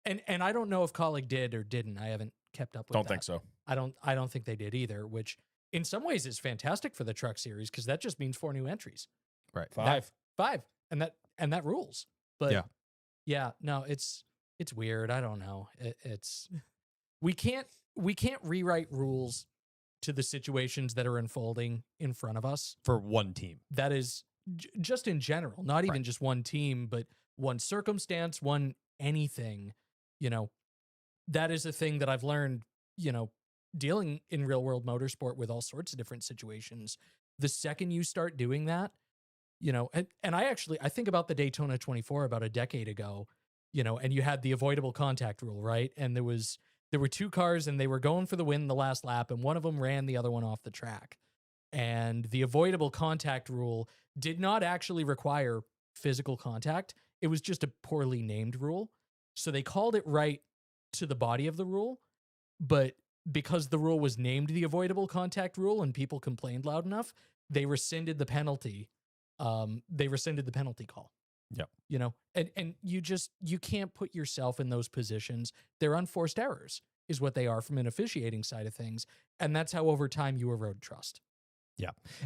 and I don't know if Colleague did or didn't. I haven't kept up with Don't that. think so. I don't think they did either, which in some ways is fantastic for the truck series because that just means 4 new entries. right. 5. 5 and that rules. But Yeah. yeah, no, it's weird. I don't know. It's we can't rewrite rules to the situations that are unfolding in front of us. For one team. That is just in general, not even just one team, but one circumstance, one anything, that is a thing that I've learned, dealing in real world motorsport with all sorts of different situations. The second you start doing that, and I think about the Daytona 24 about a decade ago, and you had the avoidable contact rule, right? And there were 2 cars and they were going for the win the last lap, and one of them ran the other one off the track. And the avoidable contact rule did not actually require physical contact. It was just a poorly named rule. So they called it right to the body of the rule, but because the rule was named the avoidable contact rule and people complained loud enough, they rescinded the penalty. They rescinded the penalty call. Yep. And you can't put yourself in those positions. They're unforced errors is what they are from an officiating side of things. And that's how over time you erode trust.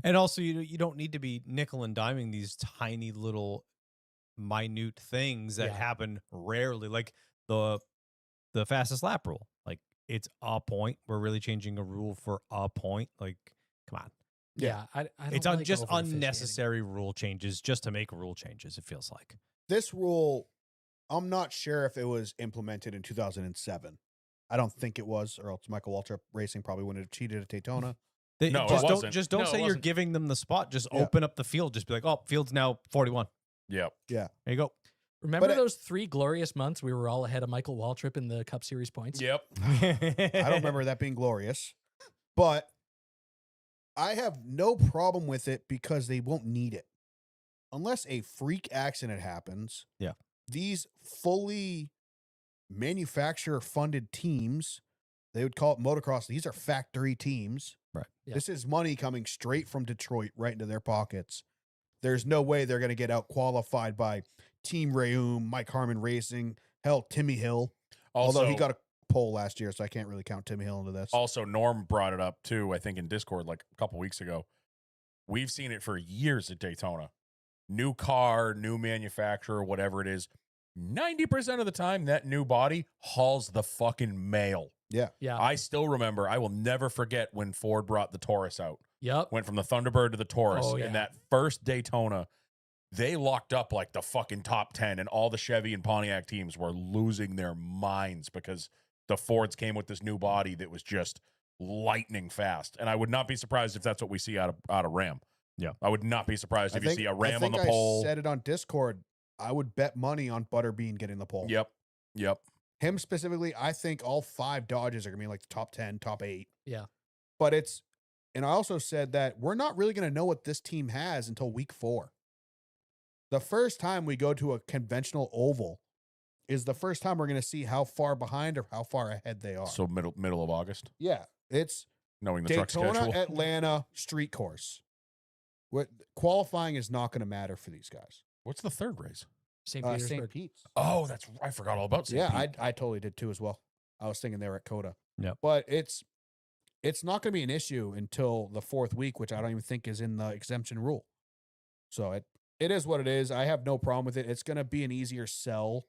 And also, you don't need to be nickel and diming these tiny little minute things that Yeah. happen rarely, like the fastest lap rule. Like it's a point. We're really changing a rule for a point. Like, come on. Yeah. I don't It's like just over-officiating. unnecessary rule changes just to make rule changes, it feels like. This rule, I'm not sure if it was implemented in 2007. I don't think it was, or else Michael Waltrip Racing probably wouldn't have cheated at Daytona. No, it just wasn't. Just don't No, it say you're wasn't. giving them the spot. Just Yeah. open up the field. Just be like, oh, field's now 41. Yep. There you go. Remember But those 3 glorious months we were all ahead of Michael Waltrip in the Cup Series points? Yep. I don't remember that being glorious, but I have no problem with it because they won't need it. Unless a freak accident happens, Yeah. these fully manufacturer funded teams, they would call it motocross. These are factory teams. Right. Yeah. This is money coming straight from Detroit right into their pockets. There's no way they're going to get out qualified by Team Reum, Mike Harmon Racing, hell, Timmy Hill. Also, Although he got a pole last year, so I can't really count Timmy Hill into this. also Norm brought it up too, I think in Discord like a couple weeks ago. We've seen it for years at Daytona. New car, new manufacturer, whatever it is. 90% of the time, that new body hauls the fucking mail. Yeah. I still remember, I will never forget when Ford brought the Taurus out. Yep. Went from the Thunderbird to the Taurus. Oh, yeah. And that first Daytona, they locked up like the fucking top 10, and all the Chevy and Pontiac teams were losing their minds because the Fords came with this new body that was just lightning fast. And I would not be surprised if that's what we see out of Ram. Yeah. I would not be surprised if you see a Ram on the I pole. said it on Discord. I would bet money on Butterbean getting the pole. Yep. Him specifically, I think all 5 Dodges are going to be like the top 10, top 8. Yeah. But and I also said that we're not really going to know what this team has until week 4. The first time we go to a conventional oval is the first time we're going to see how far behind or how far ahead they are. So middle of August, yeah, it's knowing the truck Daytona, schedule. Atlanta, street course. What qualifying is not going to matter for these guys. What's the third race? St. Petersburg. St. Pete's. Oh, I forgot all about St. Yeah, Pete. I totally did too as well. I was thinking they were at Coda. Yep. But it's not going to be an issue until the 4th week, which I don't even think is in the exemption rule. So it is what it is. I have no problem with it. It's going to be an easier sell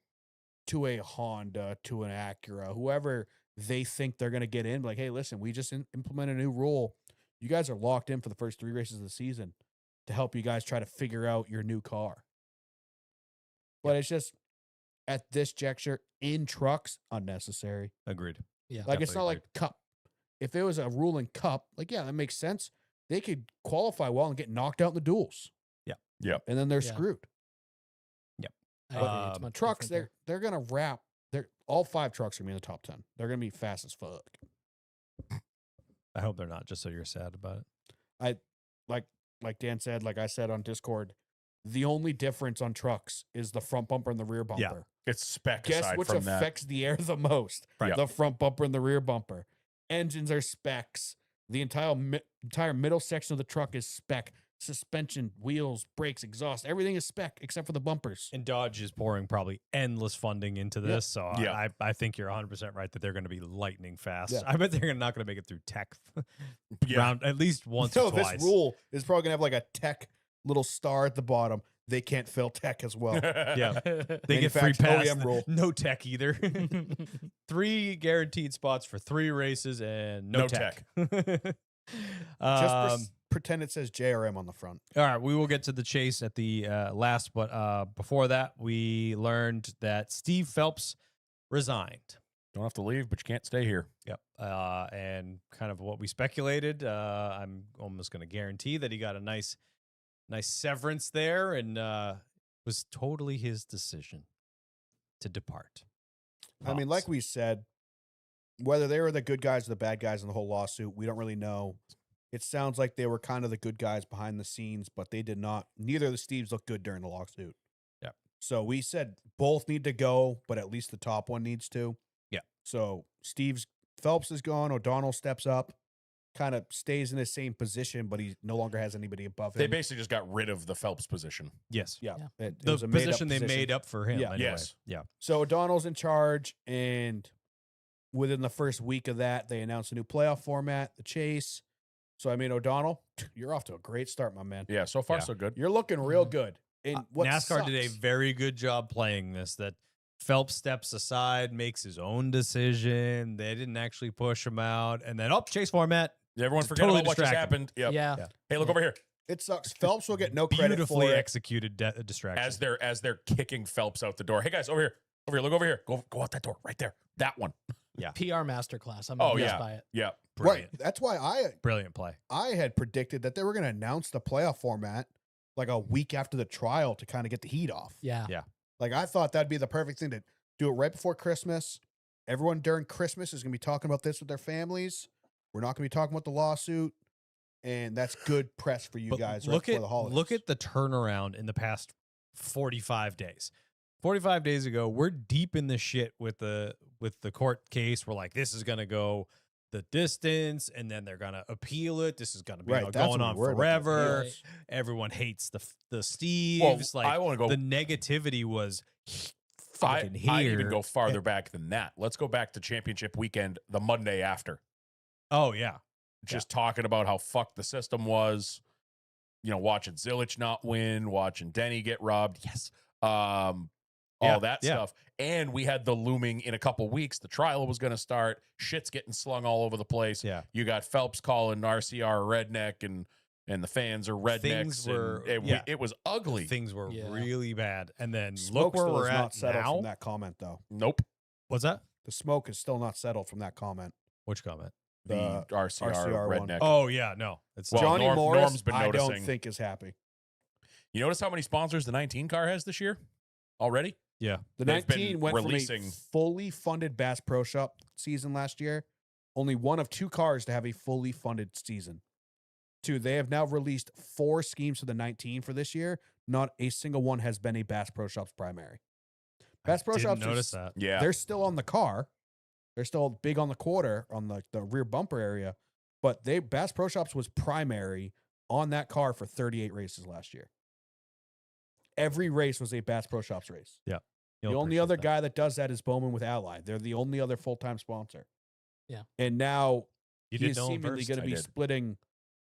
to a Honda, to an Acura, whoever they think they're going to get in. Like, hey, listen, we just implemented a new rule. You guys are locked in for the first 3 races of the season to help you guys try to figure out your new car. But it's just at this juncture in trucks, unnecessary. Agreed. Yeah. Like it's Definitely not like Cup. If there was a rule in Cup, like yeah, that makes sense. They could qualify well and get knocked out in the duels. Yep. And then they're Yeah. screwed. I agree. It's much Trucks, different they're gonna wrap. They're all 5 trucks are gonna be in the top 10. They're gonna be fast as fuck. I hope they're not, just so you're sad about it. Like Dan said, like I said on Discord, the only difference on trucks is the front bumper and the rear bumper. It's spec Guess aside which from that. affects the air the most? Right. The front bumper and the rear bumper. Engines are specs. The entire middle section of the truck is spec. Suspension, wheels, brakes, exhaust, everything is spec except for the bumpers. And Dodge is pouring probably endless funding into Yeah. this. So Yeah. I think you're 100% right that they're going to be lightning fast. Yeah. I bet they're not going to make it through tech Yeah. round at least once No, or twice. this rule is probably gonna have like a tech little star at the bottom. They can't fill tech as well. Yeah. there. They get free Manufactured pass. OEM rule. No tech either. 3 guaranteed spots for 3 races and no, No tech. Just pretend it says JRM on the front. All right, we will get to the chase at the last, but before that, we learned that Steve Phelps resigned. Don't have to leave, but you can't stay here. Yep. And kind of what we speculated, I'm almost going to guarantee that he got a nice severance there, and was totally his decision to depart. I mean, like we said, whether they were the good guys or the bad guys in the whole lawsuit, we don't really know. It sounds like they were kind of the good guys behind the scenes, but they did not. Neither of the Steves looked good during the lawsuit. Yeah. So we said both need to go, but at least the top one needs to. Yeah. So Phelps is gone. O'Donnell steps up, kind of stays in the same position, but he no longer has anybody above him. They basically just got rid of the Phelps position. yes. yeah. Yeah. It The was a made-up position they made up for him. Yeah. Anyway. Yes. Yeah. So O'Donnell's in charge, and within the first week of that, they announced a new playoff format, the Chase. So I mean, O'Donnell, you're off to a great start, my man. Yeah, so far Yeah. so good. You're looking real Mhm. good. And what NASCAR did a sucks- very good job playing this. That Phelps steps aside, makes his own decision. They didn't actually push him out, and then Chase format. Everyone It's forget totally about what just distracting. happened. Yep. Yeah. Yeah. Hey, look over here. It sucks. Phelps will get no credit Beautifully for it. executed distraction. As they're kicking Phelps out the door. Hey guys, over here. Over here. Look over here. Go out that door. Right there. That one. PR masterclass. I'm Oh, impressed yeah. by it. Yeah. Brilliant. Right. That's why Brilliant play. I had predicted that they were going to announce the playoff format like a week after the trial to kind of get the heat off. Yeah. Yeah. Like I thought that'd be the perfect thing to do it right before Christmas. Everyone during Christmas is going to be talking about this with their families. We're not going to be talking about the lawsuit, and that's good press for you But guys right look before at the holidays. look at the turnaround in the past 45 days. 45 days ago, we're deep in the shit with the court case. We're like, this is gonna go the distance, and then they're gonna appeal it. This is gonna be Right, that's going what on we worry about, the forever. appeals. Everyone hates the Well, Steves. like I want to go. the negativity was fucking here. I even go farther back than that. Let's go back to championship weekend, the Monday after. Oh yeah, Just talking about how fucked the system was. You know, watching Zilich not win, watching Denny get robbed. Yes. All that stuff. And we had the looming in a couple weeks. The trial was going to start. Shit's getting slung all over the place. yeah. You got Phelps calling RCR a redneck, and the fans are rednecks. Things were- and yeah. it was ugly. Things were Yeah. really bad, and then Smoke look where still we're is not at settled now. from that comment, though. Nope. What's that? The smoke is still not settled from that comment. Which comment? The The RCR, RCR one. redneck. Oh yeah, no, it's Well, Johnny Morris, Norm's been I don't noticing. think is happy. You notice how many sponsors the 19 car has this year already? yeah. The They've been 19 went releasing- from a fully funded Bass Pro Shop season last year. Only one of 2 cars to have a fully funded season. 2, they have now released 4 schemes for the 19 for this year. Not a single one has been a Bass Pro Shops primary. Bass Pro Didn't Shops, notice that. Yeah. they're still on the car. They're still big on the quarter, on the rear bumper area. But Bass Pro Shops was primary on that car for 38 races last year. Every race was a Bass Pro Shops race. You'll The only appreciate other that. guy that does that is Bowman with Ally. They're the only other full-time sponsor. Yeah. And now You he's did know him seemingly first. going to I be did. splitting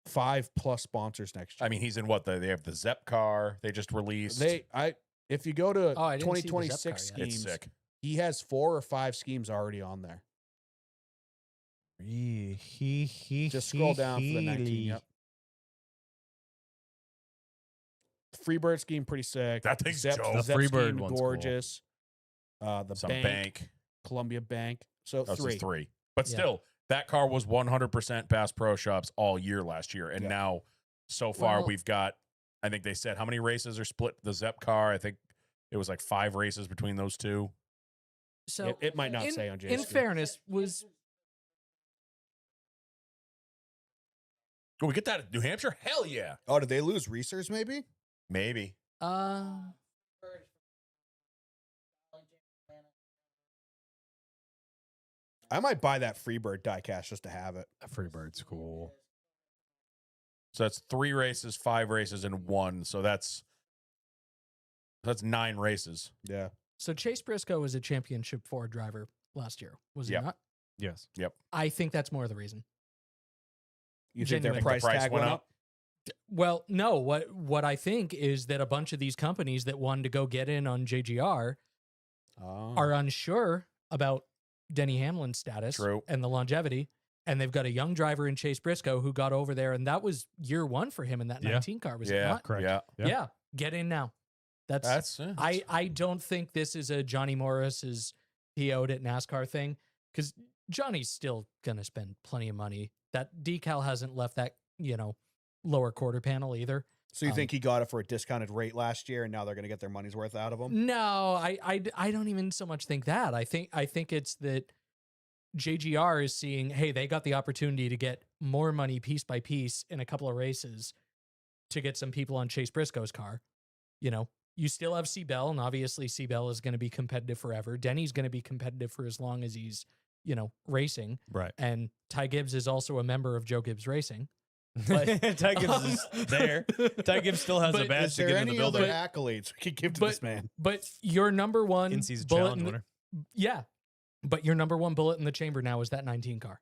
5+ sponsors next year. I mean, he's in what? They have the Zepp car they just released. If you go to Oh, I didn't see the Zep 2026 car yet. schemes, it's sick. he has 4 or 5 schemes already on there. Just scroll down for the 19. Yep. Freebird scheme pretty sick. That thing's Zep, dope. The Zep Freebird scheme, one's cool. gorgeous. The Some bank, bank. Columbia Bank. So That's 3. 3. But Yeah. still, that car was 100% Bass Pro Shops all year last year. And Yeah. now, so far, Well- we've got, I think they said, how many races are split the Zepp car? I think it was like 5 races between those two. So It might not in, say on in JSC. fairness, was Can we get that at New Hampshire? Hell yeah. Oh, did they lose Reesers maybe? Maybe. I might buy that Freebird diecast just to have it. Freebird's cool. So that's 3 races, 5 races, and 1. So that's 9 races. Yeah. so Chase Briscoe was a championship Ford driver last year, was he Yep. not? Yes. I think that's more of the reason. You think their Genuinely. price, The price tag went went up? up? Well, no. What I think is that a bunch of these companies that wanted to go get in on JGR Oh. are unsure about Denny Hamlin's status True. and the longevity. And they've got a young driver in Chase Briscoe who got over there, and that was year 1 for him in that Yeah. 19 car, was it Yeah. not? Correct. Yeah. Yeah. Get in now. That's I don't think this is a Johnny Morris is he owed it NASCAR thing, because Johnny's still gonna spend plenty of money. That decal hasn't left that lower quarter panel either. So you think he got it for a discounted rate last year, and now they're going to get their money's worth out of him? No, I don't even so much think that. I think it's that JGR is seeing, hey, they got the opportunity to get more money piece by piece in a couple of races to get some people on Chase Briscoe's car. You still have C-Bell, and obviously C-Bell is going to be competitive forever. Denny's going to be competitive for as long as he's, racing. Right. And Ty Gibbs is also a member of Joe Gibbs Racing. But- Ty Gibbs is there. Ty Gibbs still has a But badge Is to there get in the any other building. accolades we could give to but- this man? But your number one In-season bullet challenge in the- winner. Yeah. But your number one bullet in the chamber now is that 19 car.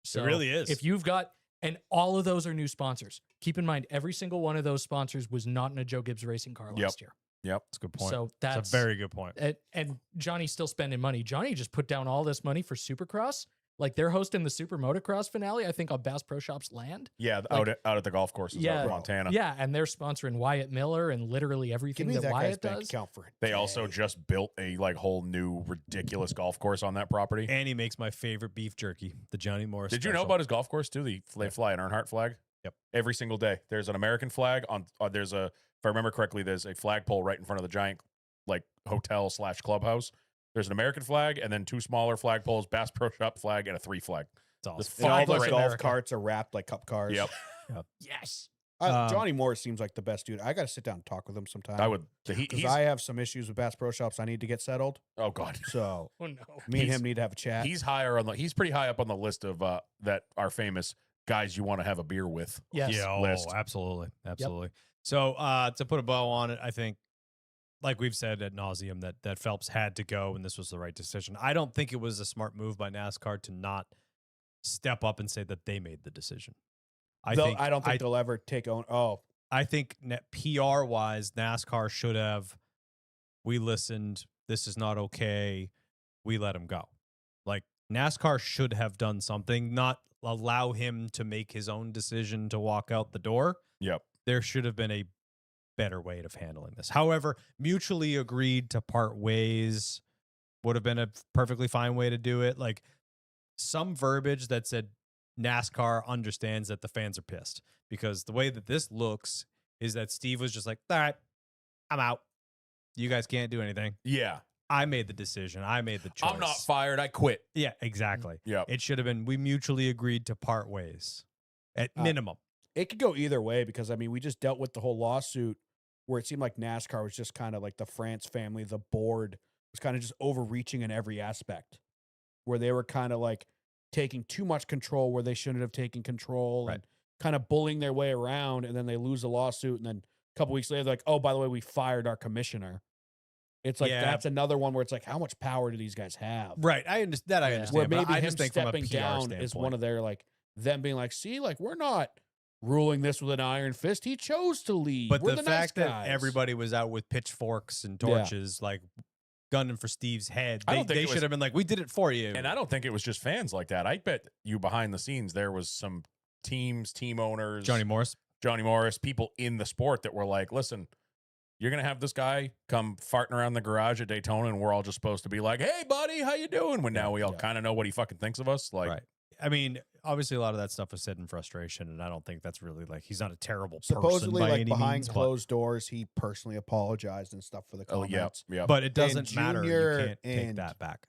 So It really is. If you've got, and all of those are new sponsors. Keep in mind, every single one of those sponsors was not in a Joe Gibbs Racing car Yep. last year. That's a good point. So That's that's a very good point. and Johnny's still spending money. Johnny just put down all this money for Supercross. Like they're hosting the Super Motocross finale, I think, on Bass Pro Shops land. Yeah. Like- out at the golf courses out in Montana. Yeah, and they're sponsoring Wyatt Miller and literally Give everything me that that guy's Wyatt bank does. account for it. They also just built a whole new ridiculous golf course on that property. And he makes my favorite beef jerky, the Johnny Morris. Did you know special. about his golf course too? They fly an Earnhardt flag. Yep. Every single day. There's an American flag on, there's a, if I remember correctly, there's a flagpole right in front of the giant, like, hotel / clubhouse. There's an American flag and then 2 smaller flagpoles, Bass Pro Shop flag, and a 3 flag. It's awesome. This And all flag those right golf America. carts are wrapped like cup cars. Yep. Yes. Johnny Morris seems like the best dude. I got to sit down and talk with him sometime. I would, because he's, I have some issues with Bass Pro Shops. I need to get settled. oh God. So Oh no. me and He's- him need to have a chat. He's higher on the, he's pretty high up on the list of, that are famous guys you want to have a beer with. Yes. Yeah, list. absolutely. Absolutely. So to put a bow on it, I think, like we've said ad nauseum, that Phelps had to go and this was the right decision. I don't think it was a smart move by NASCAR to not step up and say that they made the decision. I I don't think they'll ever take on. Oh, I think PR wise, NASCAR should have, we listened, this is not okay, we let him go. Like NASCAR should have done something, not allow him to make his own decision to walk out the door. Yep. There should have been a better way of handling this. However, mutually agreed to part ways would have been a perfectly fine way to do it. Like some verbiage that said NASCAR understands that the fans are pissed, because the way that this looks is that Steve was just like, all right, I'm out. You guys can't do anything. Yeah. I made the decision. I made the choice. I'm not fired. I quit. Yeah, exactly. Yep. It should have been, we mutually agreed to part ways at minimum. it could go either way because I mean we just dealt with the whole lawsuit where it seemed like NASCAR was just kind of like the France family, the board was kind of just overreaching in every aspect, where they were kind of like taking too much control where they shouldn't have taken control Right. and kind of bullying their way around, and then they lose a lawsuit, and then a couple weeks later they're like, oh, by the way, we fired our commissioner. It's like Yeah. that's another one where it's like, how much power do these guys have? Right. I understand that. I Yeah. understand. Where but maybe I him just think from a stepping PR down is standpoint. one of their like them being like, see, like we're not ruling this with an iron fist. He chose to leave. But We're the nice fact that guys." everybody was out with pitchforks and Yeah. torches, like gunning for Steve's head, I they, don't think they it was- should have been like, "We did it for you." And I don't think it was just fans like that. I bet you behind the scenes there was some teams, team owners, Johnny Morris. people in the sport that were like, listen, you're going to have this guy come farting around the garage at Daytona and we're all just supposed to be like, hey, buddy, how you doing? When now we all Yeah. kind of know what he fucking thinks of us. Like, Right. I mean, obviously, a lot of that stuff was said in frustration, and I don't think that's really like he's not a terrible person supposedly by like any behind means, but- closed doors, he personally apologized and stuff for the oh, comments. yeah. But it Dan doesn't matter. Jr. You can't take and- that back.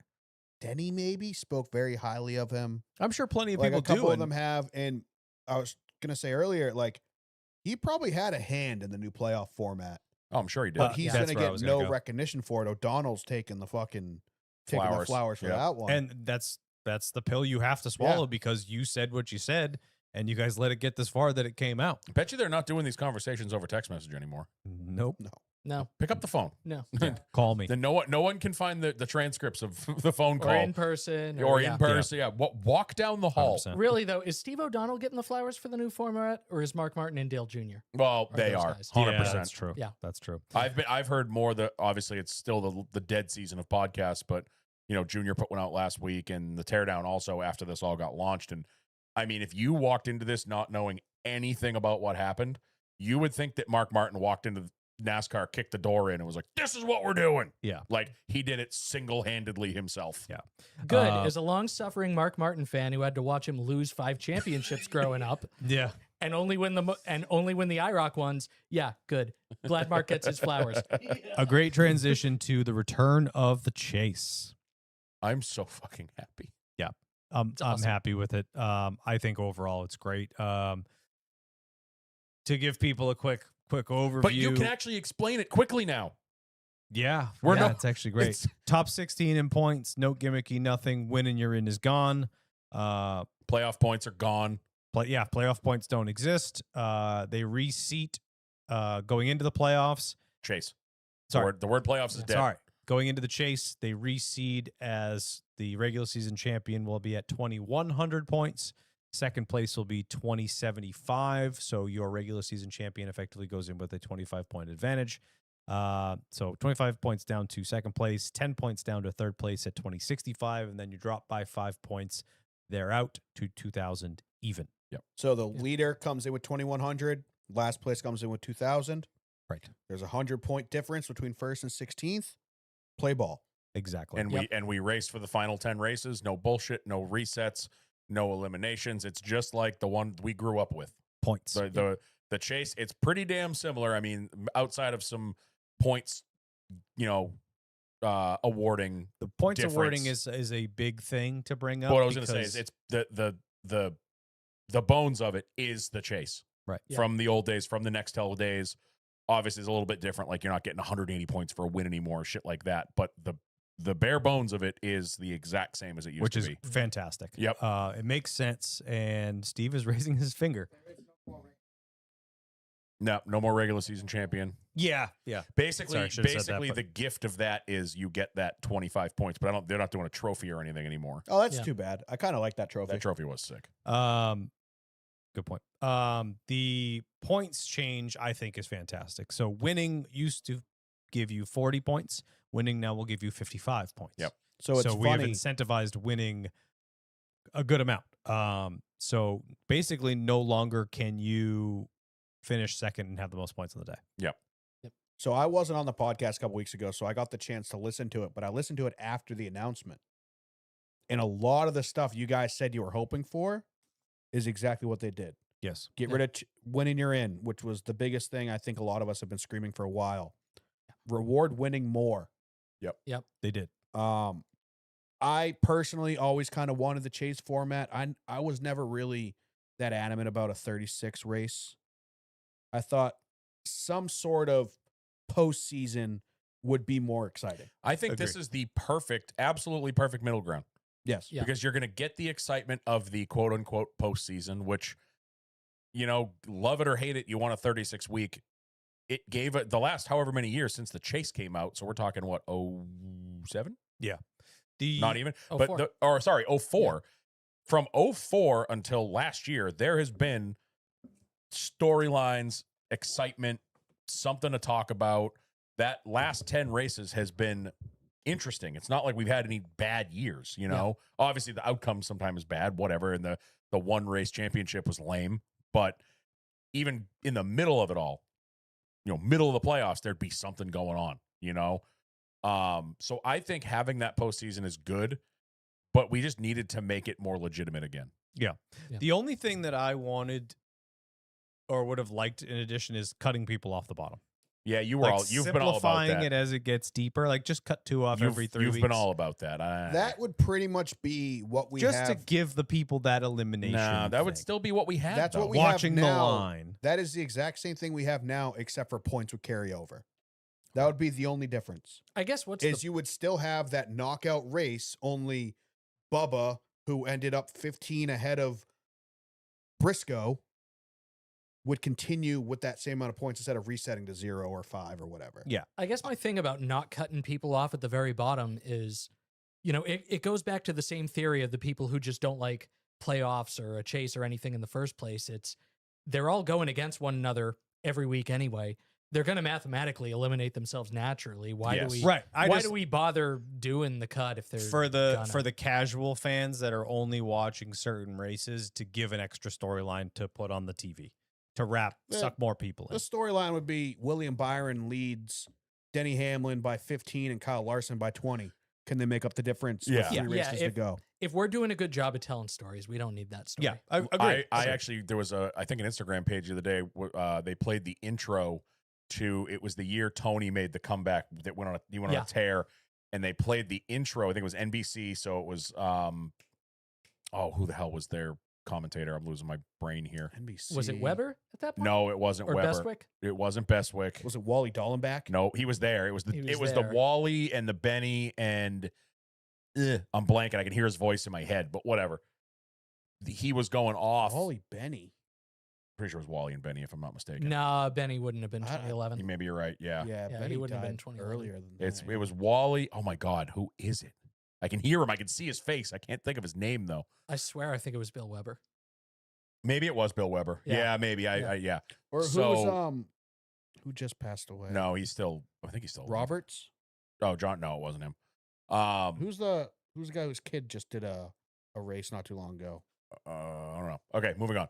Denny maybe spoke very highly of him. I'm sure plenty of Like people a couple do. of them have, and I was gonna say earlier, like he probably had a hand in the new playoff format, Oh, I'm sure he did. but he's that's gonna where I get was no gonna go. recognition for it. O'Donnell's taking the fucking taking the Flowers. flowers for Yeah. that one. And that's the pill you have to swallow because you said what you said, and you guys let it get this far that it came out. Bet you they're not doing these conversations over text message anymore. Nope. No, Pick up the phone. no. Call me. Then no one can find the transcripts of the phone Or call in person. or yeah. in person. Yeah. Walk down the hall. 100%. Really though, is Steve O'Donnell getting the flowers for the new format, or is Mark Martin and Dale Jr.? Well, Are they those are guys. 100%. Yeah, that's true. Yeah. That's true. I've heard more that obviously it's still the dead season of podcasts, but you know, Junior put one out last week and the teardown also after this all got launched. And I mean, if you walked into this not knowing anything about what happened, you would think that Mark Martin walked into NASCAR, kicked the door in and was like, this is what we're doing. Yeah. Like he did it single-handedly himself. Yeah. Good. Uh, As a long-suffering Mark Martin fan who had to watch him lose 5 championships growing up Yeah. and only win the IROC ones, yeah, good. Glad Mark gets his flowers. A great transition to the return of the chase. I'm so fucking happy. I'm awesome. happy with it. I think overall it's great. To give people a quick overview. But you can actually explain it quickly now. yeah, We're yeah, not- it's actually great. It's- Top 16 in points, no gimmicky, nothing. Winning you're in is gone. Playoff points are gone. Playoff points don't exist. They reseat going into the playoffs. Chase. Sorry. The word playoffs is dead. Sorry. Going into the chase, they reseed as the regular season champion will be at 2,100 points. Second place will be 2,075. So your regular season champion effectively goes in with a 25-point advantage. So 25 points down to second place, 10 points down to third place at 2,065, and then you drop by 5 points. They're out to 2,000 even. So the leader comes in with 2,100. Last place comes in with 2,000. Right. There's a 100-point difference between first and 16th. Play ball. Exactly. And we raced for the final 10 races. No bullshit, no resets, no eliminations. It's just like the one we grew up with. points. The chase, it's pretty damn similar. I mean, outside of some points, awarding. The points awarding difference. is a big thing to bring up. What I was going to say because- is it's the bones of it is the chase. Right. Yeah. From the old days, from the Nextel days. Obviously, it's a little bit different. Like you're not getting 180 points for a win anymore, shit like that. But the bare bones of it is the exact same as it used which to is be. fantastic. Yep. It makes sense. And Steve is raising his finger. No more regular season champion. Yeah. Basically, Sorry, I should've said that, basically, but- the gift of that is you get that 25 points. But they're not doing a trophy or anything anymore. Oh, that's Yeah. too bad. I kind of like that trophy. That trophy was sick. Good point. The points change, I think, is fantastic. So winning used to give you 40 points. Winning now will give you 55 points. Yep. So it's we have funny. incentivized winning a good amount. So basically, no longer can you finish second and have the most points on the day. So I wasn't on the podcast a couple weeks ago, so I got the chance to listen to it, but I listened to it after the announcement. And a lot of the stuff you guys said you were hoping for is exactly what they did. Yes. Get Yeah. rid of winning you're in, which was the biggest thing I think a lot of us have been screaming for a while. Reward winning more. They did. I personally always kind of wanted the chase format. I was never really that adamant about a 36 race. I thought some sort of postseason would be more exciting. I think this Agreed. is the absolutely perfect middle ground. Yes. Yeah. Because you're going to get the excitement of the quote unquote postseason, which, love it or hate it, you want a 36 week. It gave it the last however many years since the chase came out. So we're talking what, 07? Not even. Oh, But 04. 04. From 04 until last year, there has been storylines, excitement, something to talk about. That last 10 races has been interesting. It's not like we've had any bad years, Obviously the outcome sometimes is bad, whatever, and the one race championship was lame, but even in the middle of it all, middle of the playoffs, there'd be something going on, so I think having that postseason is good, but we just needed to make it more legitimate again. Yeah. The only thing that I wanted or would have liked in addition is cutting people off the bottom. Yeah, you've been all about simplifying that. it as it gets deeper. Like just cut two off every 3 You've weeks. been all about that. That would pretty much be what we just have. to give the people that elimination. Nah, that would thing. still be what we had. That's though. what we have Watching the now. line. That is the exact same thing we have now, except for points would carry over. That would be the only difference. I guess what's Is the you would still have that knockout race, only Bubba, who ended up 15 ahead of Briscoe, would continue with that same amount of points instead of resetting to 0 or 5 or whatever. Yeah. I guess my thing about not cutting people off at the very bottom is, it goes back to the same theory of the people who just don't like playoffs or a chase or anything in the first place. They're all going against one another every week anyway. They're going to mathematically eliminate themselves naturally. Why Yes. do we? Right. Why do we bother doing the cut if they're for the gonna? casual fans that are only watching certain races to give an extra storyline to put on the TV to suck more people in. The storyline would be William Byron leads Denny Hamlin by 15 and Kyle Larson by 20. Can they make up the difference with Yeah. 3 Yeah, races to go? If we're doing a good job of telling stories, we don't need that story. Yeah, I agree. I actually, there was I think an Instagram page the other day. They played the intro to, it was the year Tony made the comeback that went on a tear, and they played the intro. I think it was NBC. So it was, who the hell was their commentator? I'm losing my brain here. NBC. Was it Weber at that point? No, it wasn't Or Weber. Bestwick? It wasn't Bestwick. Was it Wally Dallenbach? No, he was there. It was He the was the there. Wally and the Benny and I'm blanking. I can hear his voice in my head, but whatever. He was going off. Wally Benny. Pretty sure it was Wally and Benny, if I'm not mistaken. Nah, Benny wouldn't have been I- 2011. Maybe you're right. Yeah. Yeah, Yeah, Benny he wouldn't have been died 2011. earlier than that. It was Wally. Oh my God, who is it? I can hear him. I can see his face. I can't think of his name though. I swear, I think it was Bill Weber. Maybe it was Bill Weber. Yeah, Yeah. maybe. Yeah. Or who So- was who just passed away? No, he's still. I think he's still alive. Roberts. Oh, John. No, it wasn't him. Who's the guy whose kid just did a race not too long ago? I don't know. Okay, moving on.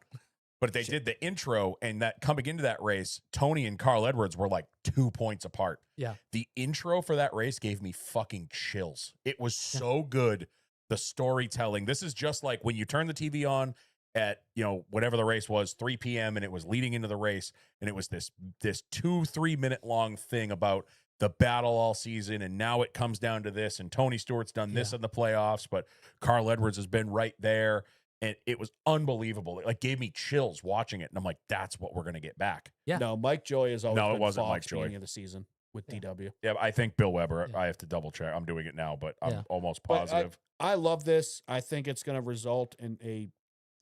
But they did the intro, and that coming into that race, Tony and Carl Edwards were like 2 points apart. Yeah. The intro for that race gave me fucking chills. It was so good. The storytelling. This is just like when you turn the TV on at, you know, whatever the race was, 3 p.m. and it was leading into the race, and it was this 2-3 minute long thing about the battle all season, and now it comes down to this, and Tony Stewart's done this in the playoffs, but Carl Edwards has been right there, and it was unbelievable. It like gave me chills watching it, and I'm like, that's what we're gonna get back. Yeah. No, Mike Joy has always No, it been wasn't Fox Mike Joy. beginning of the season with DW. Yeah, I think Bill Weber. Yeah. I have to double check. I'm doing it now, but I'm Yeah. almost But positive. I love this. I think it's going to result in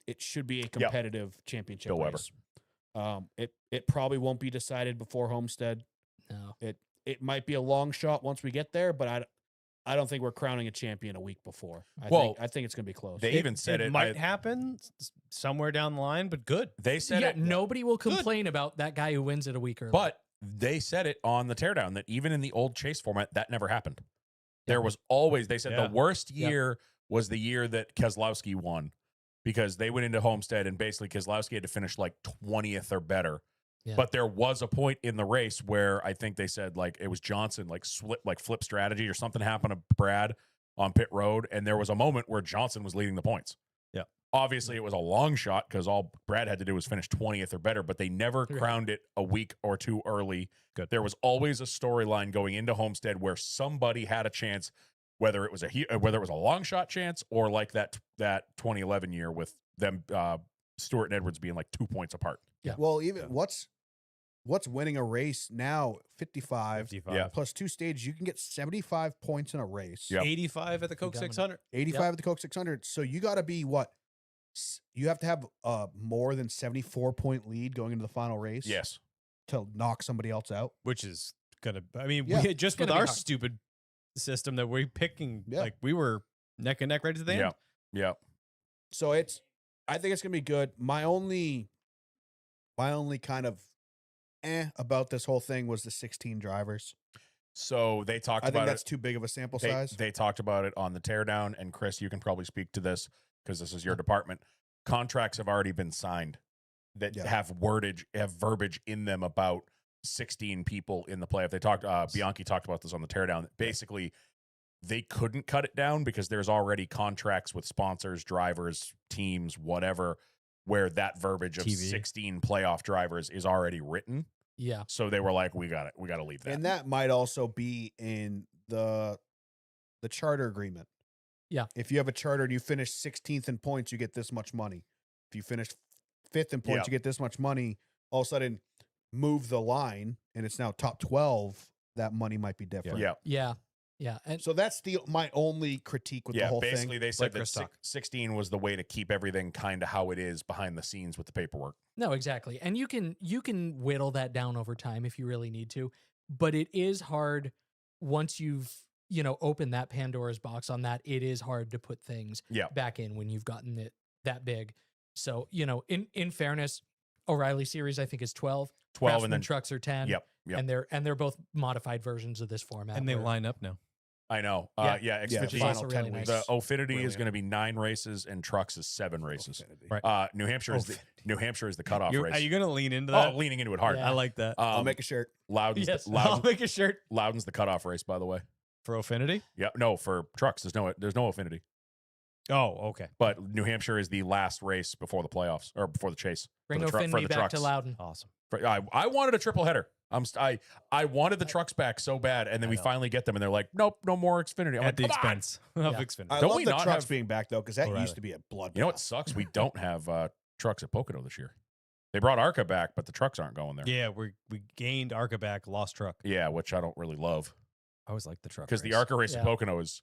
it should be a competitive championship Bill Weber. race. It probably won't be decided before Homestead. No. It might be a long shot once we get there, but I don't think we're crowning a champion a week before. I think it's going to be close. They even said it. might happen somewhere down the line, but good. They said Yeah, it. nobody will complain about that guy who wins it a week early. But they said it on the teardown that even in the old chase format, that never happened. There was always, they said Yeah. the worst year was the year that Keselowski won, because they went into Homestead and basically Keselowski had to finish like 20th or better. Yeah. But there was a point in the race where I think they said like it was Johnson like flip strategy or something happened to Brad on pit road, and there was a moment where Johnson was leading the points. Yeah. Obviously, it was a long shot because all Brad had to do was finish 20th or better, but they never Right. crowned it a week or two early. Good. There was always a storyline going into Homestead where somebody had a chance, whether it was a long shot chance or like that 2011 year with them Stewart and Edwards being like 2 points apart. Yeah. Well, even what's winning a race now? 55 Yeah. plus 2 stages. You can get 75 points in a race. Yep. 85 at the Coke Dominant. 600. 85 at the Coke 600. So you got to be what? You have to have more than 74-point lead going into the final race. Yes. To knock somebody else out. Which is gonna, I mean, Yeah, we just with gonna be our hard. stupid system that we're picking, Yeah. like we were neck and neck right to the Yeah. end. Yeah. So I think it's gonna be good. My only kind of about this whole thing was the 16 drivers. So they talked I think about that's it. too big of a sample They, size. they talked about it on the teardown, and Chris, you can probably speak to this because this is your department. Contracts have already been signed that Yeah. have verbiage in them about 16 people in the playoff. They talked. Bianchi talked about this on the teardown. Basically, they couldn't cut it down because there's already contracts with sponsors, drivers, teams, whatever, where that verbiage of TV. 16 playoff drivers is already written. yeah. So they were like, we got to leave that. And that might also be in the charter agreement. Yeah. If you have a charter and you finish 16th in points, you get this much money. If you finish 5th in points, Yeah. you get this much money. All of a sudden, move the line, and it's now top 12. That money might be different. yeah. Yeah. Yeah. And So that's my only critique with the whole basically thing. they said Like that Chris talk. 16 was the way to keep everything kind of how it is behind the scenes with the paperwork. no, exactly. And you can whittle that down over time if you really need to, but it is hard once you've, opened that Pandora's box on that. It is hard to put things Yeah. back in when you've gotten it that big. So, in fairness, O'Reilly series I think is 12. 12 Craftsman and then trucks are 10. Yep. And they're both modified versions of this format. And they where- line up now. I know. Yeah. Yeah, Yeah, which is Xfinity. also final really 10 nice. The Ofinity Really is going to be 9 races and trucks is 7 races. Right. New Hampshire is New Hampshire is the cutoff Are race. you going to lean into that? leaning into it hard. Yeah. I like that. I'll make a shirt. Loudon's, Yes. I'll make a shirt Loudon's the cutoff race, by the way. for Ofinity. Yeah, no, for trucks, there's no Ofinity, Oh, okay. but New Hampshire is the last race before the playoffs or before the chase. Bring for the, Ofinity the back trucks. to Loudon. Awesome. I wanted a triple header. I wanted the trucks back so bad, and then I we know. finally get them, and they're like, nope, no more Xfinity. I'm At like, the "Come on." expense of Yeah. Xfinity. I Don't love we the not trucks have- being back, though, because that O'Reilly. used to be a blood. You know what sucks? We don't have trucks at Pocono this year. They brought ARCA back, but the trucks aren't going there. Yeah, we gained ARCA back, lost truck. Yeah, which I don't really love I always like the truck because the race. ARCA race Yeah. at Pocono is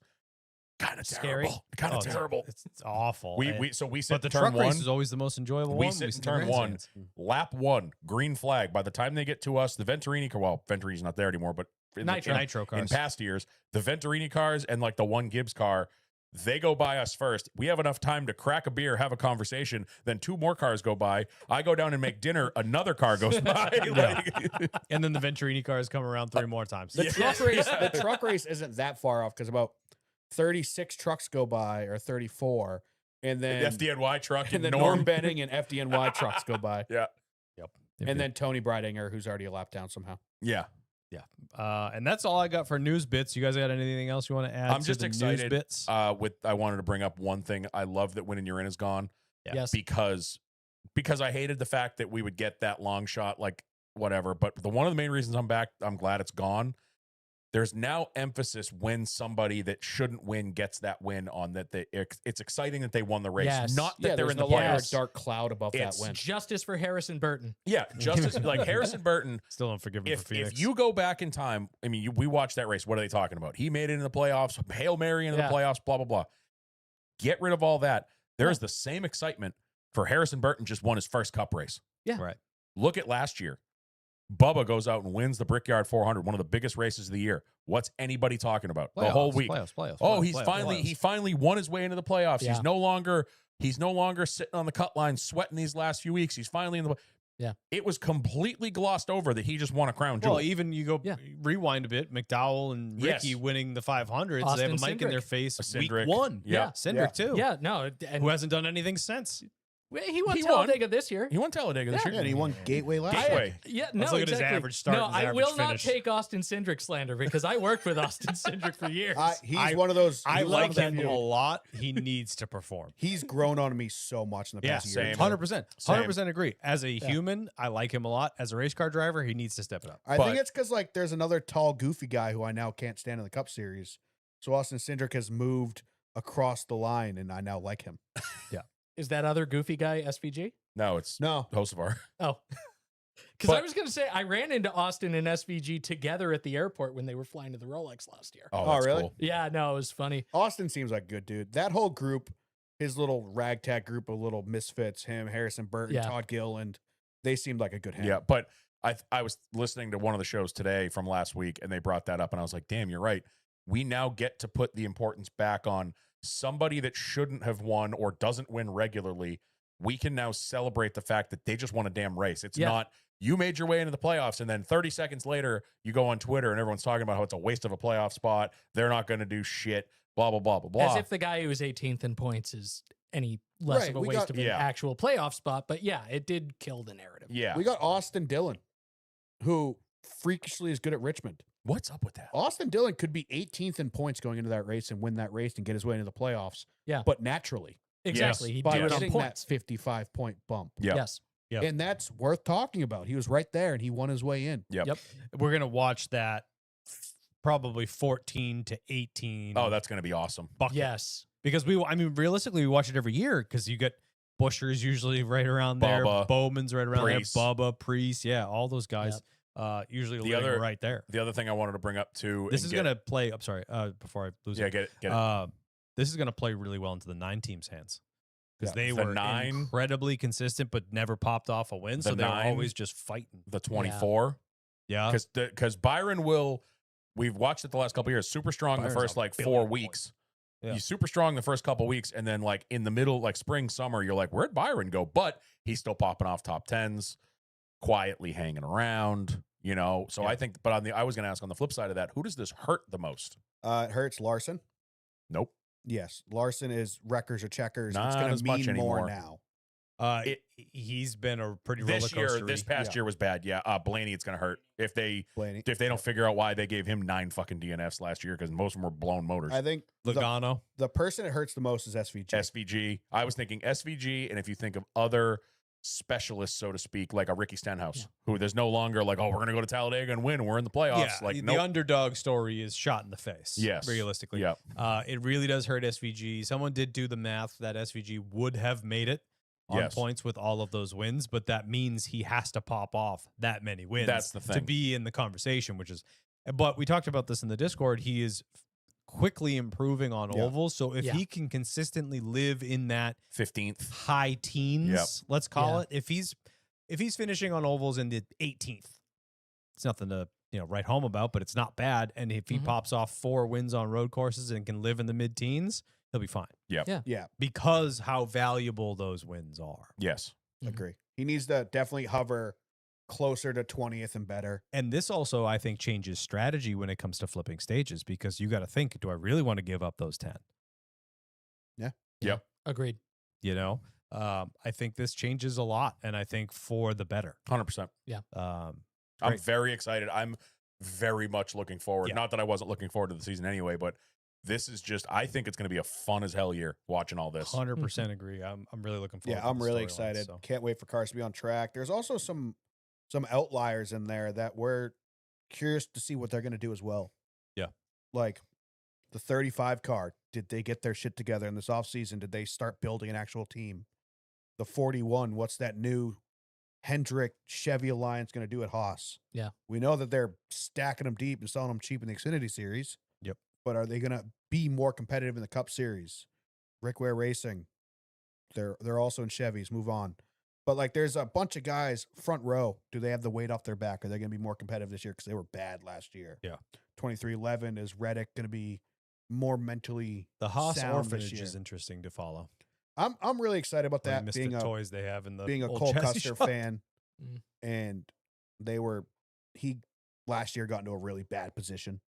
kind of Scary. terrible. Kind Oh, of terrible. It's awful. We And- sit but the in turn truck one. race is always the most enjoyable We one. sit in the turn one. grandstands. Lap 1, green flag. By the time they get to us, the Venturini car. Well, Venturini's not there anymore, but Nitro in cars. past years, the Venturini cars and like the one Gibbs car, they go by us first. We have enough time to crack a beer, have a conversation. Then 2 more cars go by. I go down and make dinner. Another car goes by. Like- And then the Venturini cars come around 3 more times. The Yeah. truck race isn't that far off because about 36 trucks go by or 34, and then FDNY truck and and then Norm. Norm Benning and FDNY trucks go by, Yeah, and then Tony Breidinger, who's already a lap down somehow. yeah. And that's all I got for news bits. You guys got anything else you want to add? I'm to just the excited. News bits. I wanted to bring up one thing. I love that When and You're In is gone. Yeah. Yes. because I hated the fact that we would get that long shot, like whatever. But one of the main reasons I'm back, I'm glad it's gone. There's now emphasis when somebody that shouldn't win gets that win on that. It's exciting that they won the race, Yes. not that they're there's in the no longer a playoffs. dark cloud above It's that win. Justice for Harrison Burton. Yeah, justice like Harrison Burton. Still don't forgive him for Phoenix. If you go back in time, I mean, we watched that race. What are they talking about? He made it in the playoffs, Hail Mary into Yeah. the playoffs, blah, blah, blah. Get rid of all that. There is the same excitement for Harrison Burton just won his first cup race. Yeah. Right. Look at last year. Bubba goes out and wins the Brickyard 400, one of the biggest races of the year. What's anybody talking about the whole week? Oh, he finally won his way into the playoffs. Yeah. He's no longer sitting on the cut line sweating these last few weeks. He's finally in the. Yeah. It was completely glossed over that he just won a crown jewel. Well, even you go Yeah. rewind a bit, McDowell and Ricky Yes. winning the 500s. They have a Austin mic in their Cindric. face week Cindric. 1. Yeah. Cindric too. Yeah, no, and Who hasn't done anything since. he won He won. Talladega this year. He won Talladega this Yeah, year. and he won Gateway last year. Gateway. Yeah, no, Let's look at his exactly. average start No, and his I average will not finish. take Austin Cindric slander because I worked with Austin Cindric for years. He's one of those. I he like loves that him a feud. lot. He needs to perform. He's grown on me so much in the Yeah, past year. same. 100%. Same. 100% agree. As a human, I like him a lot. As a race car driver, he needs to step it up. I But- think it's because like there's another tall, goofy guy who I now can't stand in the Cup Series. So Austin Cindric has moved across the line, and I now like him. Is that other goofy guy SVG? No, it's No, Hocevar. Oh. Because I But- was going to say, I ran into Austin and SVG together at the airport when they were flying to the Rolex last year. Oh, Oh, that's really? cool. Yeah, no, it was funny. Austin seems like a good dude. That whole group, his little ragtag group of little misfits, him, Harrison Burton, Yeah. Todd Gilliland, they seemed like a good hand. Yeah, but I was listening to one of the shows today from last week, and they brought that up, and I was like, damn, you're right. We now get to put the importance back on somebody that shouldn't have won or doesn't win regularly. We can now celebrate the fact that they just won a damn race. It's Yeah. not you made your way into the playoffs, and then 30 seconds later, you go on Twitter and everyone's talking about how it's a waste of a playoff spot. They're not going to do shit, blah, blah, blah, blah, blah. As if the guy who was 18th in points is any less Right, of a we waste got- of an Yeah. actual playoff spot. But yeah, it did kill the narrative. yeah. We got Austin Dillon, who freakishly is good at Richmond. What's up with that? Austin Dillon could be 18th in points going into that race and win that race and get his way into the playoffs. Yeah. But naturally, Exactly. He by did it on getting that points. 55-point bump. Yeah. Yes. Yep. And that's worth talking about. He was right there and he won his way in. Yep. We're going to watch that probably 14 to 18. Oh, that's going to be awesome. bucket. Yes. Because realistically, we watch it every year because you get Busher's usually right around there. Bubba, Bowman's right around Priest. there. Bubba, Priest. Yeah, all those guys usually The living other- right there. The other thing I wanted to bring up too. This and is get- going to play. I'm sorry. Before I lose Yeah, it. get it. This is going to play really well into the 9 teams' hands because Yeah. they The were 9? incredibly consistent, but never popped off a win. The So they were 9? always just fighting. The 24. Yeah. Because Byron will, we've watched it the last couple of years, super strong Byron's the first a like 4 billion weeks. Yeah. He's super strong the first couple weeks, and then like in the middle, like spring, summer, you're like, where'd Byron go? But he's still popping off top 10s, quietly hanging around, you know. So Yeah. I think, but I was gonna ask on the flip side of that, who does this hurt the most? It hurts Larson. Nope. Yes. Larson is wreckers or checkers. Not it's going as to much mean more anymore. now. He's been a pretty This year, rollercoaster. this past Yeah. year was bad. Yeah. Blaney, it's gonna hurt if they Blaney. don't figure out why they gave him 9 fucking DNFs last year, because most of them were blown motors. I think Logano. the person it hurts the most is SVG. SVG. I was thinking SVG, and if you think of other specialists, so to speak, like a Ricky Stenhouse, who there's no longer like, oh, we're gonna go to Talladega and win, and we're in the playoffs. Like, the nope. underdog story is shot in the face. Yes. realistically. Yeah. It really does hurt SVG. Someone did do the math that SVG would have made it on Yes. points with all of those wins, but that means he has to pop off that many wins. That's the to thing. be in the conversation, which is. But we talked about this in the Discord. He is quickly improving on Yeah. ovals, so if Yeah. he can consistently live in that 15th. high teens, let's call Yeah. it. If he's finishing on ovals in the 18th, it's nothing to write home about, but it's not bad. And if he Mhm. pops off 4 wins on road courses and can live in the mid-teens, he'll be fine Yeah, because how valuable those wins are. Yes. Mhm. agree. He needs to definitely hover closer to 20th and better. And this also, I think, changes strategy when it comes to flipping stages because you got to think, do I really want to give up those 10? Agreed. I think this changes a lot, and I think for the better. 100%. Um, I'm Great. very excited. I'm very much looking forward. Yeah. Not that I wasn't looking forward to the season anyway, but this is just, I think it's going to be a fun as hell year watching all this. 100% agree. I'm really looking forward. Yeah, to I'm the really storyline, excited. so. Can't wait for cars to be on track. There's also some outliers in there that we're curious to see what they're going to do as well. Yeah. Like the 35 car, did they get their shit together in this offseason? Did they start building an actual team? The 41, what's that new Hendrick Chevy Alliance going to do at Haas? Yeah. We know that they're stacking them deep and selling them cheap in the Xfinity Series. Yep. But are they going to be more competitive in the Cup Series? Rick Ware Racing, they're also in Chevys. Move on. But like, there's a bunch of guys front row. Do they have the weight off their back? Are they going to be more competitive this year? Because they were bad last year. Yeah. 2311, is Reddick going to be more mentally The Haas sound this orphanage year? is interesting to follow. I'm really excited about What that. mystic toys they have in the Being a old Cole chassis Custer shop. fan, Mm. and he last year got into a really bad position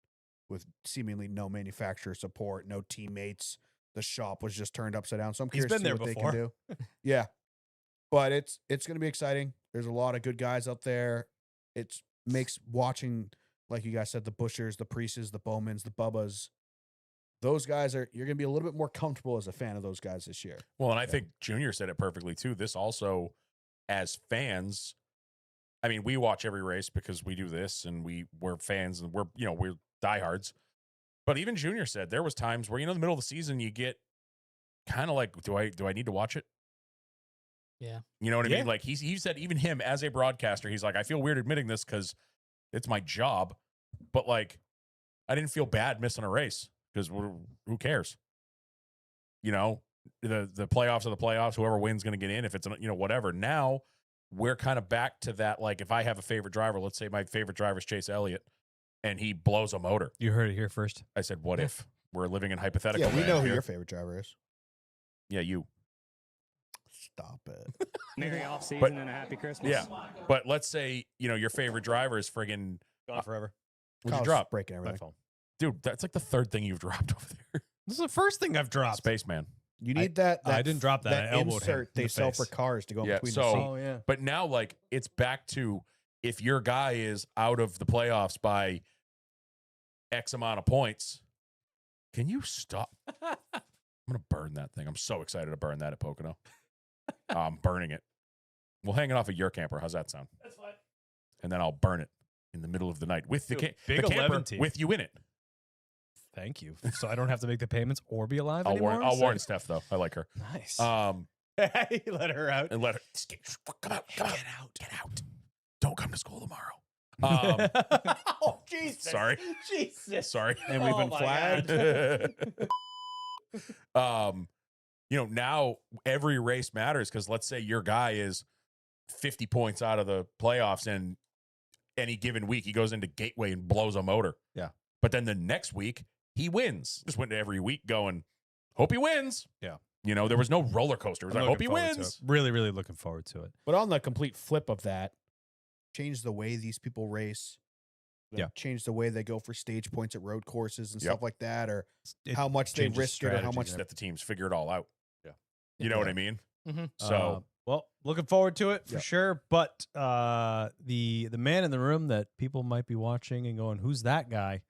with seemingly no manufacturer support, no teammates. The shop was just turned upside down. So I'm He's curious been to see there what they can do. Yeah, but it's going to be exciting. There's a lot of good guys out there. It makes watching, like you guys said, the Bushers, the Priestes, the Bowmans, the Bubbas. Those guys you're going to be a little bit more comfortable as a fan of those guys this year. Well, and I think Junior said it perfectly too. This also, as fans, I mean, we watch every race because we do this and we're fans and we're diehards. But even Junior said there was times where, in the middle of the season, you get kind of like, do I need to watch it? Yeah. You know what I Yeah. mean? Like he said, even him as a broadcaster, he's like, I feel weird admitting this because it's my job, but like, I didn't feel bad missing a race because who cares? The playoffs are the playoffs. Whoever wins going to get in. If it's whatever. Now we're kind of back to that. Like if I have a favorite driver, let's say my favorite driver is Chase Elliott, and he blows a motor. You heard it here first. I said, what if we're living in hypothetical? Yeah, we land know who here. your favorite driver is. Yeah, you. Stop it. Merry off season But- and a happy Christmas. Yeah, but let's say your favorite driver is friggin' Gone forever. what'd you Kyle's drop, breaking My everything. phone. dude? That's like the third thing you've dropped over there. This is the first thing I've dropped. Spaceman. You need that. I didn't drop that. I elbowed him insert in they the sell face. for cars to go in Yeah, between so- the seat. Oh yeah. But now, like, it's back to if your guy is out of the playoffs by X amount of points, can you stop? I'm going to burn that thing. I'm so excited to burn that at Pocono. I'm burning it. We'll hang it off of your camper. How's that sound? That's fine. And then I'll burn it in the middle of the night with the, Dude, the big camper 11 teeth. with you in it. Thank you. So I don't have to make the payments or be alive I'll anymore. warn So- Steph, though. I like her. Nice. Hey, Let her out. and let her come out. Come out. Get out. Don't come to school tomorrow. Oh Jesus! Sorry. Jesus. Sorry. And we've been my flagged. Now every race matters because let's say your guy is 50 points out of the playoffs and any given week he goes into Gateway and blows a motor. Yeah. But then the next week he wins. Just went to every week going, hope he wins. Yeah. There was no roller coaster. It was I'm like, hope he looking forward to wins. it. Really, really looking forward to it. But on the complete flip of that, change the way these people race. Yeah. Change the way they go for stage points at road courses and Yep. stuff like that, or It how much they changes risk it, or how strategies much. and Let the teams figure it all out. Yeah. You know what I mean? Mhm. So well, looking forward to it for Yeah. sure. But the man in the room that people might be watching and going, "Who's that guy?"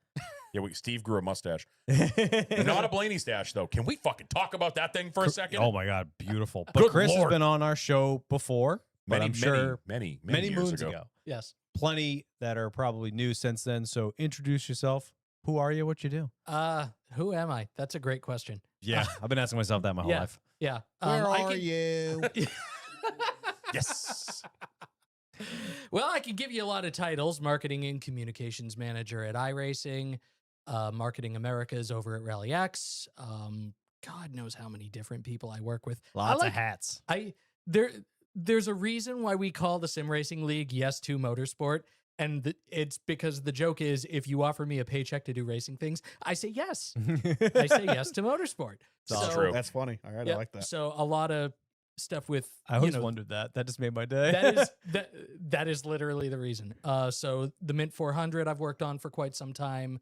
Steve grew a mustache. Not a Blaney stash, though. Can we fucking talk about that thing for a second? Oh my god, beautiful! But Good Chris has Lord. been on our show before, but many, I'm sure many many years moons ago. ago. Yes. Plenty that are probably new since then. So introduce yourself. Who are you? What you do? Who am I? That's a great question. Yeah, I've been asking myself that my whole Yeah. life. Yeah. Where I are can- you? Yes. Well, I can give you a lot of titles: marketing and communications manager at iRacing, marketing Americas over at Rally X. God knows how many different people I work with. Lots like- of hats. There's a reason why we call the Sim Racing League Yes to Motorsport, and it's because the joke is if you offer me a paycheck to do racing things, I say yes. I say yes to motorsport. That's So- true. That's funny. All right, Yeah, I like that. So a lot of stuff with I always you know, wondered that. That just made my day. that is literally the reason. So the Mint 400 I've worked on for quite some time.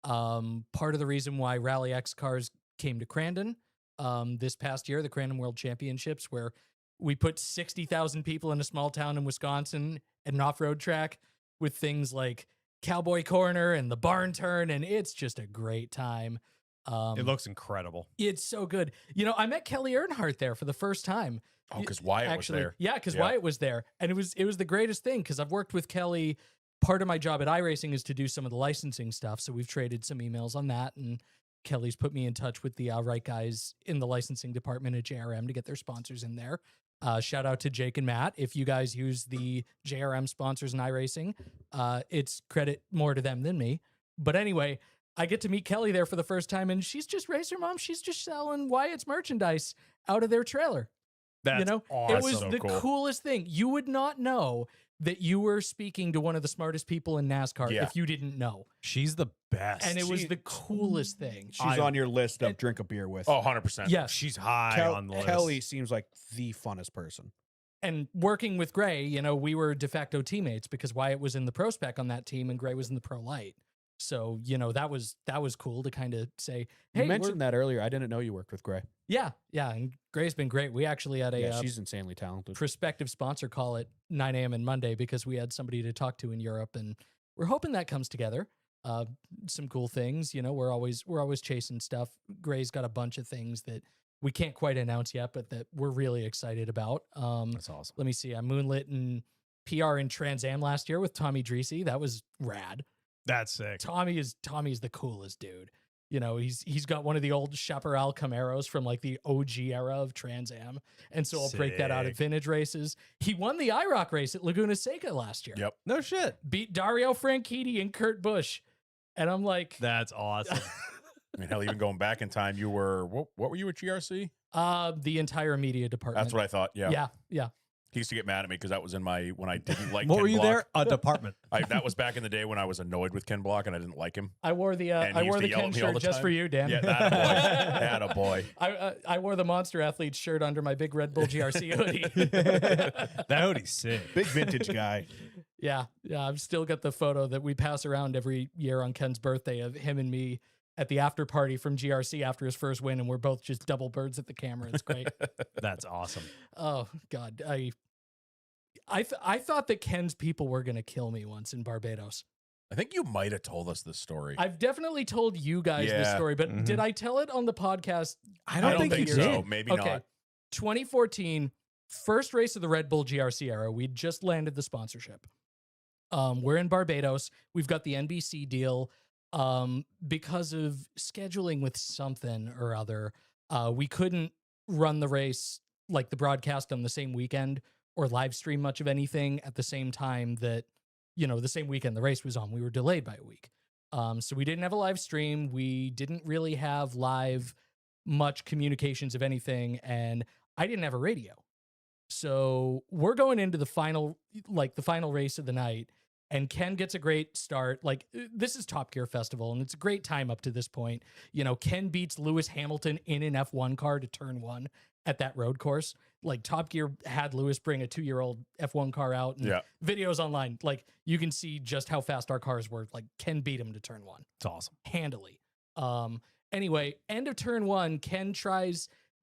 Part of the reason why Rally X cars came to Crandon this past year, the Crandon World Championships, where we put 60,000 people in a small town in Wisconsin at an off-road track with things like Cowboy Corner and the Barn Turn, and it's just a great time. It looks incredible. It's so good. You know, I met Kelly Earnhardt there for the first time. Oh, because Wyatt was there. Yeah, because Yeah. Wyatt was there, and it was the greatest thing because I've worked with Kelly. Part of my job at iRacing is to do some of the licensing stuff, so we've traded some emails on that, and Kelly's put me in touch with the right guys in the licensing department at JRM to get their sponsors in there. Shout out to Jake and Matt. If you guys use the JRM sponsors in iRacing, it's credit more to them than me. But anyway, I get to meet Kelly there for the first time, and she's just Racer Mom. She's just selling Wyatt's merchandise out of their trailer. That's you know, awesome. it was so the cool. coolest thing. You would not know that you were speaking to one of the smartest people in NASCAR Yeah. if you didn't know. She's the best. And it was the coolest thing. She's on your list of drink a beer with. Oh, 100%. Yes. She's high Kel- on the list. Kelly seems like the funnest person. And working with Gray, you know, we were de facto teammates because Wyatt was in the Pro Spec on that team and Gray was in the Pro Light. So, you know, that was cool to kind of say, hey, You mentioned that earlier. I didn't know you worked with Gray. yeah, and Gray's been great. We actually had a Yeah, she's insanely talented. prospective sponsor call at 9 a.m. on Monday because we had somebody to talk to in Europe, and we're hoping that comes together. Some cool things, you know. We're always chasing stuff. Gray's got a bunch of things that we can't quite announce yet, but that we're really excited about. That's awesome. Let me see. I moonlit in PR in Trans Am last year with Tommy Dreesy. That was rad. That's sick. Tommy's the coolest dude. You know, he's got one of the old Chaparral Camaros from like the OG era of Trans Am. And so I'll break that out at Sick. vintage races. He won the IROC race at Laguna Seca last year. Yep. No shit. Beat Dario Franchitti and Kurt Busch. And I'm like, That's awesome. I mean, hell, even going back in time, you were, what were you at GRC? the entire media department. That's what I thought. Yeah. Yeah. He used to get mad at me because that was in my, when I didn't like what Ken were you Block. there? A department. That was back in the day when I was annoyed with Ken Block and I didn't like him. I wore the And he I used wore to the yell Ken at me all shirt the just time. for you, Dan. Yeah, that a boy. I wore the Monster Athletes shirt under my big Red Bull GRC hoodie. That hoodie's sick. Big vintage guy. Yeah, I've still got the photo that we pass around every year on Ken's birthday of him and me at the after party from GRC after his first win, and we're both just double birds at the camera. It's great. That's awesome. Oh God, I thought that Ken's people were gonna kill me once in Barbados. I think you might have told us this story. I've definitely told you guys this Yeah. story, but Mhm. did I tell it on the podcast? I I don't, don't think, think you so. did. Maybe Okay. not. 2014, first race of the Red Bull GRC era. We'd just landed the sponsorship. We're in Barbados. We've got the NBC deal. Because of scheduling with something or other, we couldn't run the race, like the broadcast, on the same weekend or live stream much of anything at the same time that, you know, the same weekend the race was on. We were delayed by a week. So we didn't have a live stream. We didn't really have live much communications of anything, and I didn't have a radio. So we're going into the final race of the night, and Ken gets a great start. Like, this is Top Gear Festival, and it's a great time up to this point. You know, Ken beats Lewis Hamilton in an F1 car to turn one at that road course. Like, Top Gear had Lewis bring a 2-year-old F1 car out, and Yeah. videos online. Like, you can see just how fast our cars were. Like, Ken beat him to turn one It's awesome. handily. Anyway, end of turn one, Ken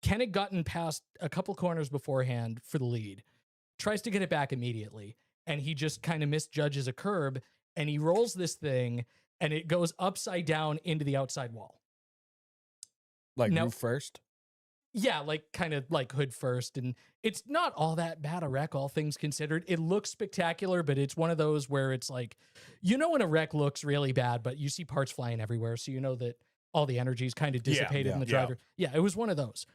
had gotten past a couple corners beforehand for the lead, tries to get it back immediately, and he just kind of misjudges a curb, and he rolls this thing, and it goes upside down into the outside wall. Like No. roof first. Yeah, like kind of like hood first, and it's not all that bad a wreck, all things considered. It looks spectacular, but it's one of those where it's like, you know, when a wreck looks really bad, but you see parts flying everywhere, so you know that all the energy is kind of dissipated in the yeah. driver. Yeah, it was one of those.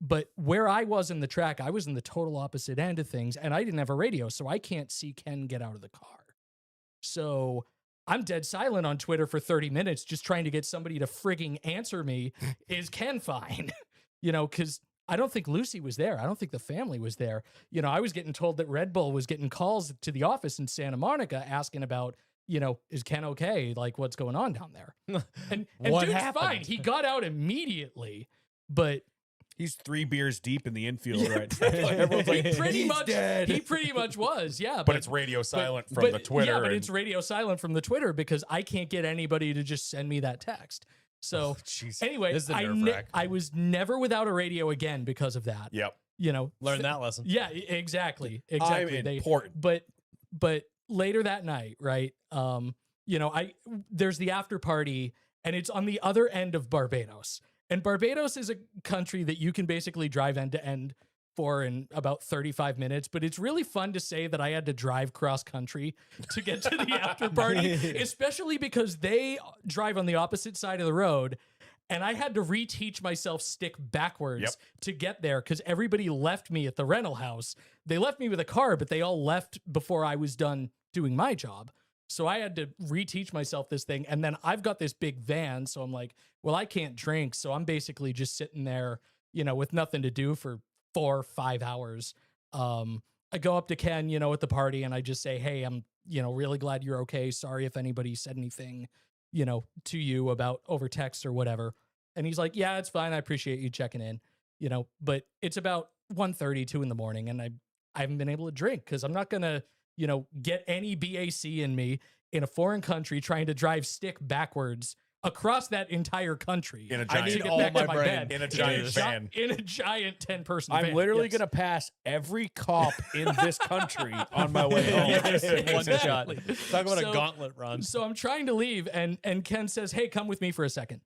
But where I was in the track, I was in the total opposite end of things, and I didn't have a radio, so I can't see Ken get out of the car. So I'm dead silent on Twitter for 30 minutes just trying to get somebody to frigging answer me, is Ken fine? You know, because I don't think Lucy was there. I don't think the family was there. You know, I was getting told that Red Bull was getting calls to the office in Santa Monica asking about, you know, is Ken okay? Like, what's going on down there? And What dude's happened? fine. He got out immediately, but He's 3 beers deep in the infield right pretty- now. Everyone's like, he pretty "He's much dead." he pretty much was, yeah. But it's radio silent from the Twitter. Yeah, but and- it's radio silent from the Twitter because I can't get anybody to just send me that text. So anyway, This is a I, nerve-wrack. I was never without a radio again because of that. Yep. You know, Learn that lesson. Yeah, exactly. I'm Exactly. important. But later that night, right? You know, there's the after party, and it's on the other end of Barbados. And Barbados is a country that you can basically drive end to end for in about 35 minutes, but it's really fun to say that I had to drive cross country to get to the after party, especially because they drive on the opposite side of the road. And I had to reteach myself stick backwards to get there because everybody left me at the rental house. They left me with a car, but they all left before I was done doing my job. So I had to reteach myself this thing. And then I've got this big van. So I'm like, well, I can't drink. So I'm basically just sitting there, you know, with nothing to do for 4 or 5 hours. I go up to Ken, you know, at the party and I just say, hey, I'm, you know, really glad you're okay. Sorry if anybody said anything, you know, to you about over text or whatever. And he's like, yeah, it's fine. I appreciate you checking in, you know, but it's about 1:30, 2 in the morning. And I haven't been able to drink because I'm not going to, you know, get any BAC in me in a foreign country trying to drive stick backwards across that entire country. In a I giant, need to get all back my to my brain bed. in a giant van. In a giant 10-person I'm van. literally Yes. going to pass every cop in this country on my way home. Yes, in one shot. Exactly. Talk about So- a gauntlet run. So I'm trying to leave, and Ken says, hey, come with me for a second.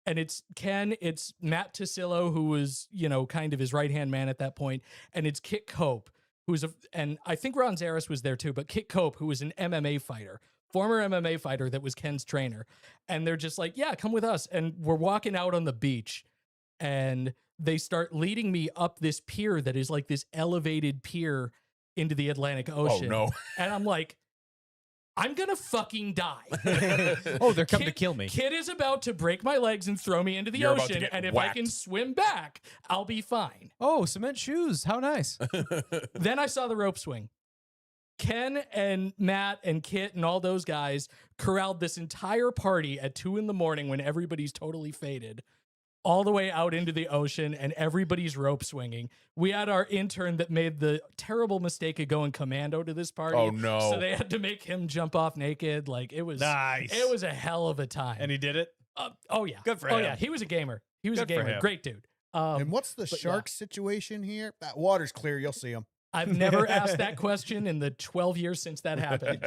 And it's Ken, it's Matt Tasillo, who was, you know, kind of his right-hand man at that point, and it's Kit Cope, who's and I think Ron Zaris was there too, but Kit Cope, who was an MMA fighter, former MMA fighter that was Ken's trainer. And they're just like, yeah, come with us. And we're walking out on the beach, and they start leading me up this pier that is like this elevated pier into the Atlantic Oh Ocean. no! And I'm like, I'm gonna fucking die. Oh, they're coming to Kid- kill me. Kid is about to break my legs and throw me into the You're about to ocean, get and if whacked. I can swim back, I'll be fine. Oh, cement shoes. How nice. Then I saw the rope swing. Ken and Matt and Kit and all those guys corralled this entire party at 2 in the morning when everybody's totally faded, all the way out into the ocean, and everybody's rope swinging. We had our intern that made the terrible mistake of going commando to this party. Oh no! So they had to make him jump off naked. Like it was Nice. It was a hell of a time. And he did it. Oh yeah. Good for Oh him. yeah, he was a gamer. He was Good a for gamer. him. Great dude. And what's the but yeah. shark situation here? That water's clear. You'll see them. I've never asked that question in the 12 years since that happened.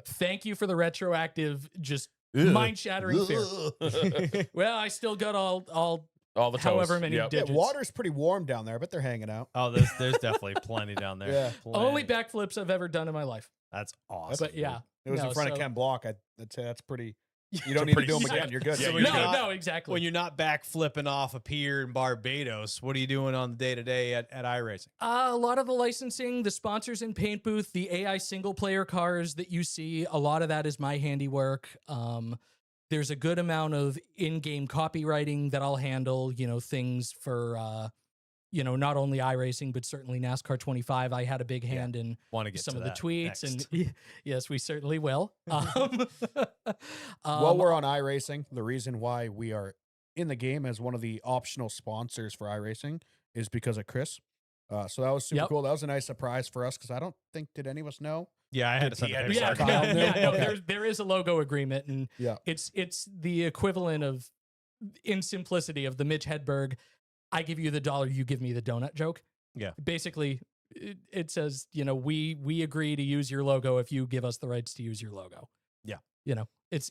Thank you for the retroactive, just mind-shattering fear. Well, I still got all All the toes. however many Yep. digits. Yeah, water's pretty warm down there, but they're hanging out. Oh, there's definitely plenty down there. Yeah. Only Plenty. backflips I've ever done in my life. That's awesome. But yeah, It was No, in front of so- Ken Block. I'd say that's pretty. You It's a don't need to pretty do them sick- again. You're good. Yeah, So you're no, good. no, exactly. When you're not back flipping off a pier in Barbados, what are you doing on the day to day at iRacing? A lot of the licensing, the sponsors in Paint Booth, the AI single player cars that you see, a lot of that is my handiwork. There's a good amount of in-game copywriting that I'll handle, you know, things for, you know, not only iRacing, but certainly NASCAR 25. I had a big hand in Want to get some to of the that tweets next. and yes, we certainly will. While we're on iRacing, the reason why we are in the game as one of the optional sponsors for iRacing is because of Chris. So that was super Yep. cool. That was a nice surprise for us because I don't think did any of us know. Yeah, I had to He send had a to picture. yeah, start no, Kyle knew? yeah, no, Okay. there is a logo agreement, and Yeah. it's the equivalent of, in simplicity, of the Mitch Hedberg, I give you the dollar, you give me the donut joke. Yeah. Basically, it says, you know, we agree to use your logo if you give us the rights to use your logo. Yeah. You know, it's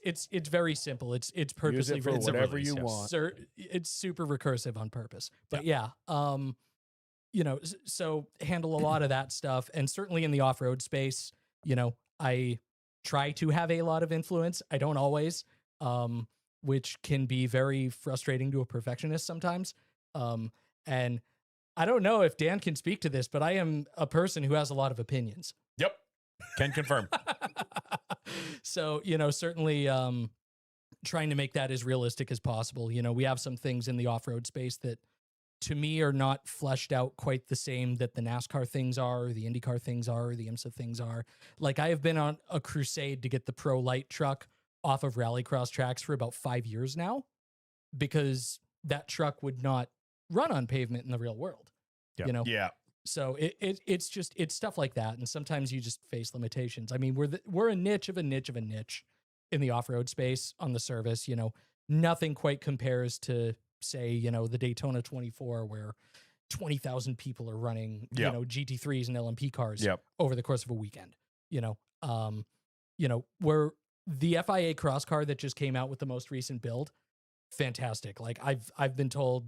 very simple. It's Use purposely it for written. whatever release, you yes. want. It's super recursive on purpose. But yeah, you know, so handle a lot of that stuff, and certainly in the off-road space, you know, I try to have a lot of influence. I don't always, which can be very frustrating to a perfectionist sometimes. And I don't know if Dan can speak to this, but I am a person who has a lot of opinions. Yep. Can confirm. So, you know, certainly trying to make that as realistic as possible. You know, we have some things in the off-road space that to me are not fleshed out quite the same that the NASCAR things are, or the IndyCar things are, or the IMSA things are. Like I have been on a crusade to get the Pro Light truck off of rallycross tracks for about 5 years now, because that truck would not run on pavement in the real world. Yep. You know, Yeah. so it's just it's stuff like that, and sometimes you just face limitations. I mean, we're a niche of a niche of a niche in the off-road space on the service. You know, nothing quite compares to, say, you know, the Daytona 24, where 20,000 people are running, Yep. you know, GT3s and LMP cars Yep. over the course of a weekend. You know, we're the FIA cross car that just came out with the most recent build, fantastic. Like I've been told,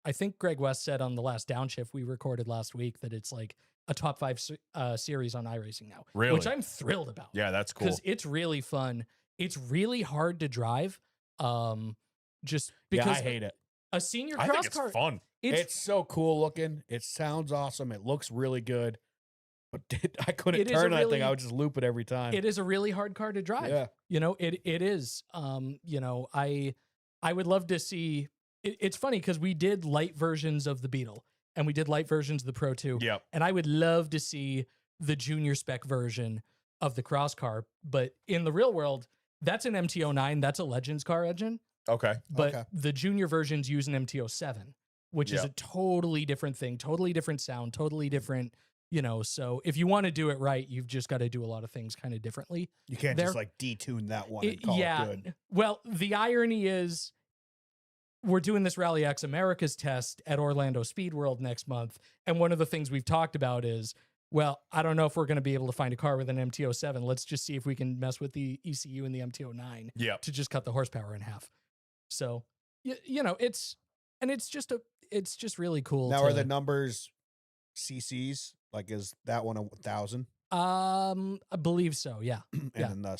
I think Greg West said on the last downshift we recorded last week that it's like a top 5 series on iRacing now, Really? which I'm thrilled about. Yeah, that's cool. Because it's really fun. It's really hard to drive. Just Yeah, because I hate it. a senior I cross think it's car, fun. It's so cool looking. It sounds awesome. It looks really good. But I couldn't It is turn a that thing. really- I would just loop it every time. it is a really hard car to drive. Yeah. You know, it is. You know, I would love to see. It's funny because we did light versions of the Beetle and we did light versions of the Pro 2. Yep. And I would love to see the junior spec version of the cross car. But in the real world, that's an MT-09. That's a Legends car engine. Okay. But Okay. the junior versions use an MT-07, which is Yep. a totally different thing, totally different sound, totally different, you know. So if you want to do it right, you've just got to do a lot of things kind of differently. You can't They're- just like detune that one and call yeah. it good. Well, the irony is we're doing this Rally X Americas test at Orlando Speed World next month. And one of the things we've talked about is, well, I don't know if we're going to be able to find a car with an MT-07. Let's just see if we can mess with the ECU and the MT-09 Yep. to just cut the horsepower in half. So, you know, it's just really cool. Now, to, are the numbers CCs? Like, is that one 1,000? I believe so. Yeah. And Yeah. then the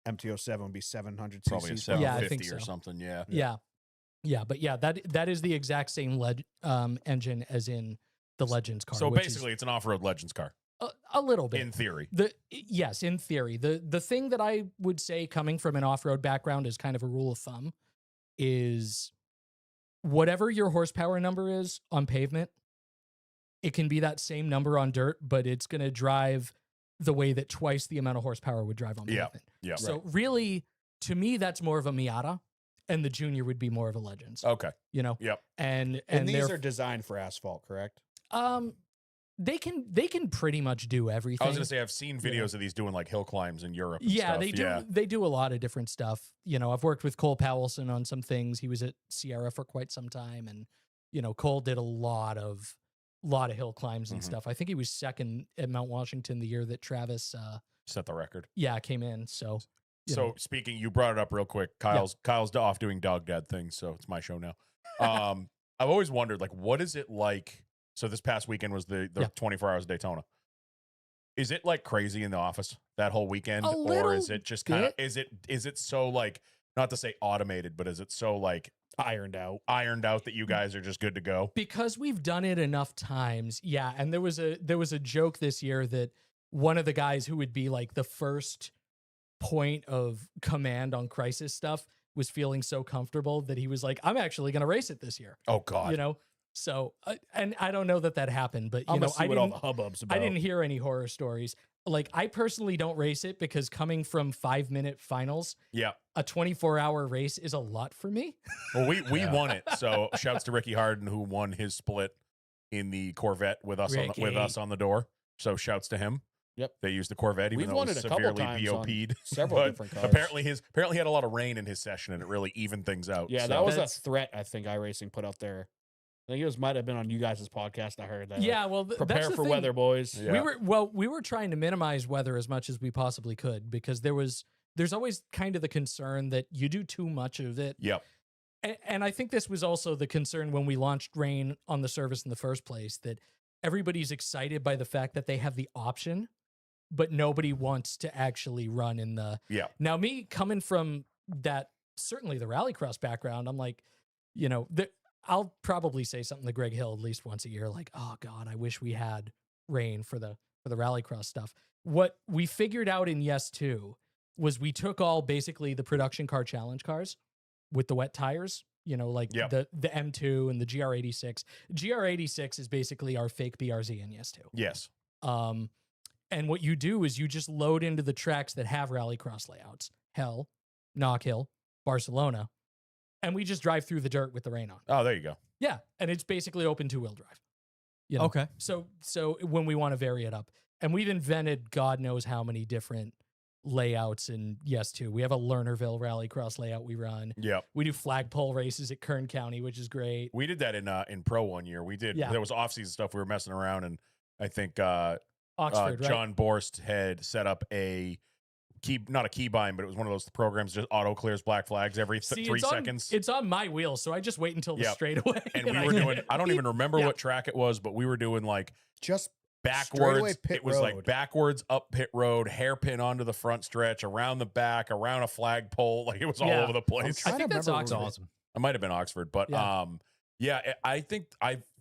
MT-07 would be 700 Probably a CCs. 750 Yeah, I think or so. something. Yeah. Yeah. Yeah. But yeah, that is the exact same engine as in the Legends car. So which is basically, it's an off-road Legends car a little bit. in theory. Yes, in theory. The thing that I would say coming from an off-road background is kind of a rule of thumb is whatever your horsepower number is on pavement, it can be that same number on dirt, but it's going to drive the way that twice the amount of horsepower would drive on Yeah, pavement. yeah. So really, to me, that's more of a Miata, and the Junior would be more of a Legends. Okay. You know, Yep. and And these they're- are designed for asphalt, correct? they can pretty much do everything. I was gonna say I've seen videos of these doing like hill climbs in Europe. And Yeah, stuff. they do. Yeah. They do a lot of different stuff. You know, I've worked with Cole Powelson on some things. He was at Sierra for quite some time, and you know, Cole did a lot of hill climbs and Mhm. stuff. I think he was second at Mount Washington the year that Travis, Set the record. came in. So, you So know. speaking, you brought it up real quick. Kyle's off doing dog dad things, so it's my show now. I've always wondered, like, what is it like? So this past weekend was the Yeah. 24 hours of Daytona. Is it like crazy in the office that whole weekend, A or is little it just kind of bit. is it so like, not to say automated, but is it so like Ironed out. that you guys are just good to go? Because we've done it enough times, yeah. And there was a joke this year that one of the guys who would be like the first point of command on crisis stuff was feeling so comfortable that he was like, I'm actually going to race it this year. Oh God. You know, so and I don't know that happened, but you I'm know, gonna see I what all didn't the hubbub's about. I didn't hear any horror stories. Like, I personally don't race it because coming from 5-minute finals, Yeah. a 24-hour race is a lot for me. Well, we won it. So shouts to Ricky Harden, who won his split in the Corvette with us Ricky. on the door. So shouts to him. Yep. They used the Corvette, even We've though won it was it a couple severely times on BOP'd. several But different cars. Apparently he had a lot of rain in his session, and it really evened things out. Yeah, So- that was a That's- threat I think iRacing put out there. I think it might have been on you guys' podcast. I heard that. Yeah, well, Prepare that's the for thing. weather, boys. Yeah. We were trying to minimize weather as much as we possibly could because there's always kind of the concern that you do too much of it. Yep. And I think this was also the concern when we launched Rain on the service in the first place, that everybody's excited by the fact that they have the option, but nobody wants to actually run in the. Yeah. Now, me coming from that, certainly the rallycross background, I'm like, you know, I'll probably say something to Greg Hill at least once a year, like, oh God, I wish we had Rain for the rallycross stuff. What we figured out in Yes 2 was we took all basically the production car challenge cars with the wet tires, you know, like Yep. the M2 and the GR86. GR86 is basically our fake BRZ in Yes 2. Yes. And what you do is you just load into the tracks that have rallycross layouts, Hell, Knock Hill, Barcelona, and we just drive through the dirt with the rain on. Oh, there you go. Yeah, and it's basically open two-wheel drive. You know? Okay. So when we want to vary it up, and we've invented God knows how many different layouts in Yes 2. We have a Lernerville rallycross layout we run. Yep. We do flagpole races at Kern County, which is great. We did that in Pro one year. We did. Yeah. There was off-season stuff. We were messing around, and I think Oxford, right? John Borst had set up a not a keybind, but it was one of those programs just auto clears black flags every See, 3 it's seconds. It's on my wheel, so I just wait until the Yep. straightaway. And we I were hit doing, it. I don't even remember Yeah. what track it was, but we were doing like Just backwards. pit It was like road. backwards up pit road, hairpin onto the front stretch, around the back, around a flagpole. Like it was all Yeah. over the place. I trying think to that's remember Oxford. what it was. Awesome. It might have been Oxford, but Yeah. I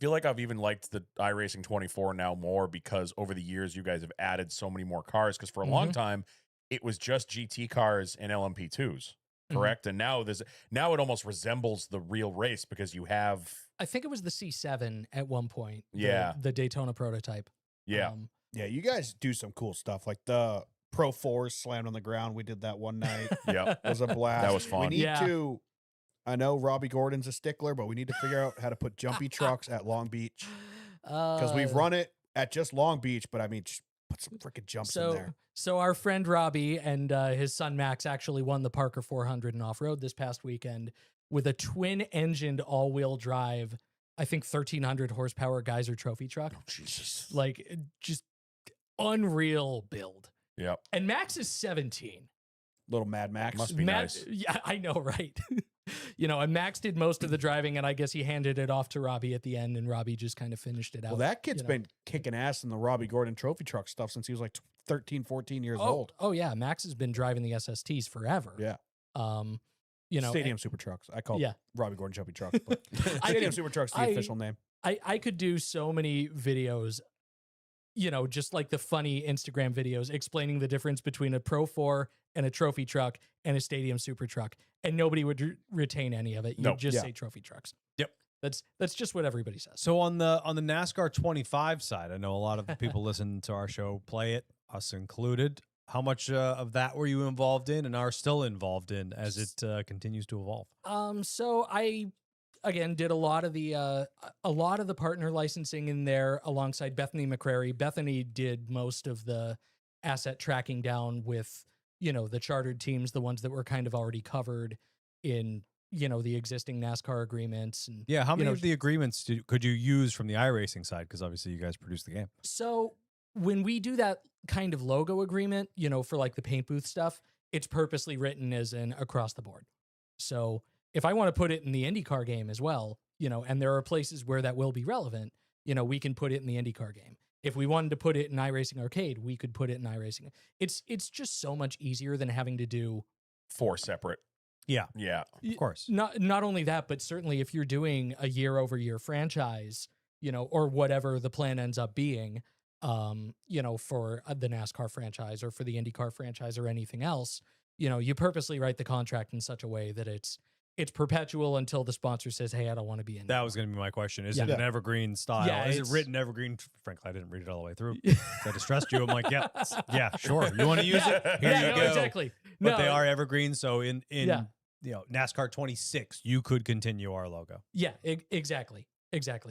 feel like I've even liked the iRacing 24 now more because over the years you guys have added so many more cars. Because for a long time it was just GT cars and LMP2s, correct? And now it almost resembles the real race because you have I think it was the C7 at one point. Yeah. the Daytona prototype. yeah. Yeah, you guys do some cool stuff like the Pro 4s slammed on the ground. We did that one night. Yeah. It was a blast. That was fun. We need Yeah. to. I know Robbie Gordon's a stickler, but we need to figure out how to put jumpy trucks at Long Beach because we've run it at just Long Beach. But I mean, just put some freaking jumps in there. So our friend Robbie and his son Max actually won the Parker 400 in off road this past weekend with a twin-engined all-wheel drive. I think 1,300 horsepower Geyser Trophy truck. Oh, Jesus. Like just unreal build. Yep. And Max is 17. Little Mad Max. Must be nice. Yeah, I know, right? And Max did most of the driving, and I guess he handed it off to Robbie at the end, and Robbie just kind of finished it out. Well, that kid's you know. been kicking ass in the Robbie Gordon trophy truck stuff since he was like 13, 14 years old. Oh yeah, Max has been driving the SSTs forever. Yeah. Stadium. Stadium Super Trucks. I call Yeah. Robbie Gordon Jumpy Trucks. But I Stadium could- Super Trucks the I- official name. I could do so many videos, just like the funny Instagram videos explaining the difference between a Pro 4 and a trophy truck and a Stadium Super Truck, and nobody would retain any of it. You No. would just Yeah. say trophy trucks. Yep. That's just what everybody says. So on the NASCAR 25 side, I know a lot of the people listening to our show play it, us included. How much of that were you involved in and are still involved in as it continues to evolve? So I again did a lot of the partner licensing in there alongside Bethany McCrary. Bethany did most of the asset tracking down with the chartered teams, the ones that were kind of already covered in the existing NASCAR agreements. And Yeah, how many know, of the agreements could you use from the iRacing side? Because obviously you guys produce the game. so when we do that kind of logo agreement, for like the paint booth stuff, it's purposely written as an across the board. So if I want to put it in the IndyCar game as well, and there are places where that will be relevant, we can put it in the IndyCar game. If we wanted to put it in iRacing Arcade, we could put it in iRacing. It's just so much easier than having to do 4 separate. Yeah, Yeah. of course. not only that, but certainly if you're doing a year-over-year franchise, or whatever the plan ends up being, for the NASCAR franchise or for the IndyCar franchise or anything else, you purposely write the contract in such a way that it's perpetual until the sponsor says, "Hey, I don't want to be in." That was going to be my question. Is Yeah. it an evergreen style? Yeah, Is it it's- written evergreen? Frankly, I didn't read it all the way through. I distressed you. I'm like, yeah, sure. You want to use it? Here Yeah, you no, go. exactly. But No, they are evergreen. So in Yeah. NASCAR 26, you could continue our logo. Yeah, exactly.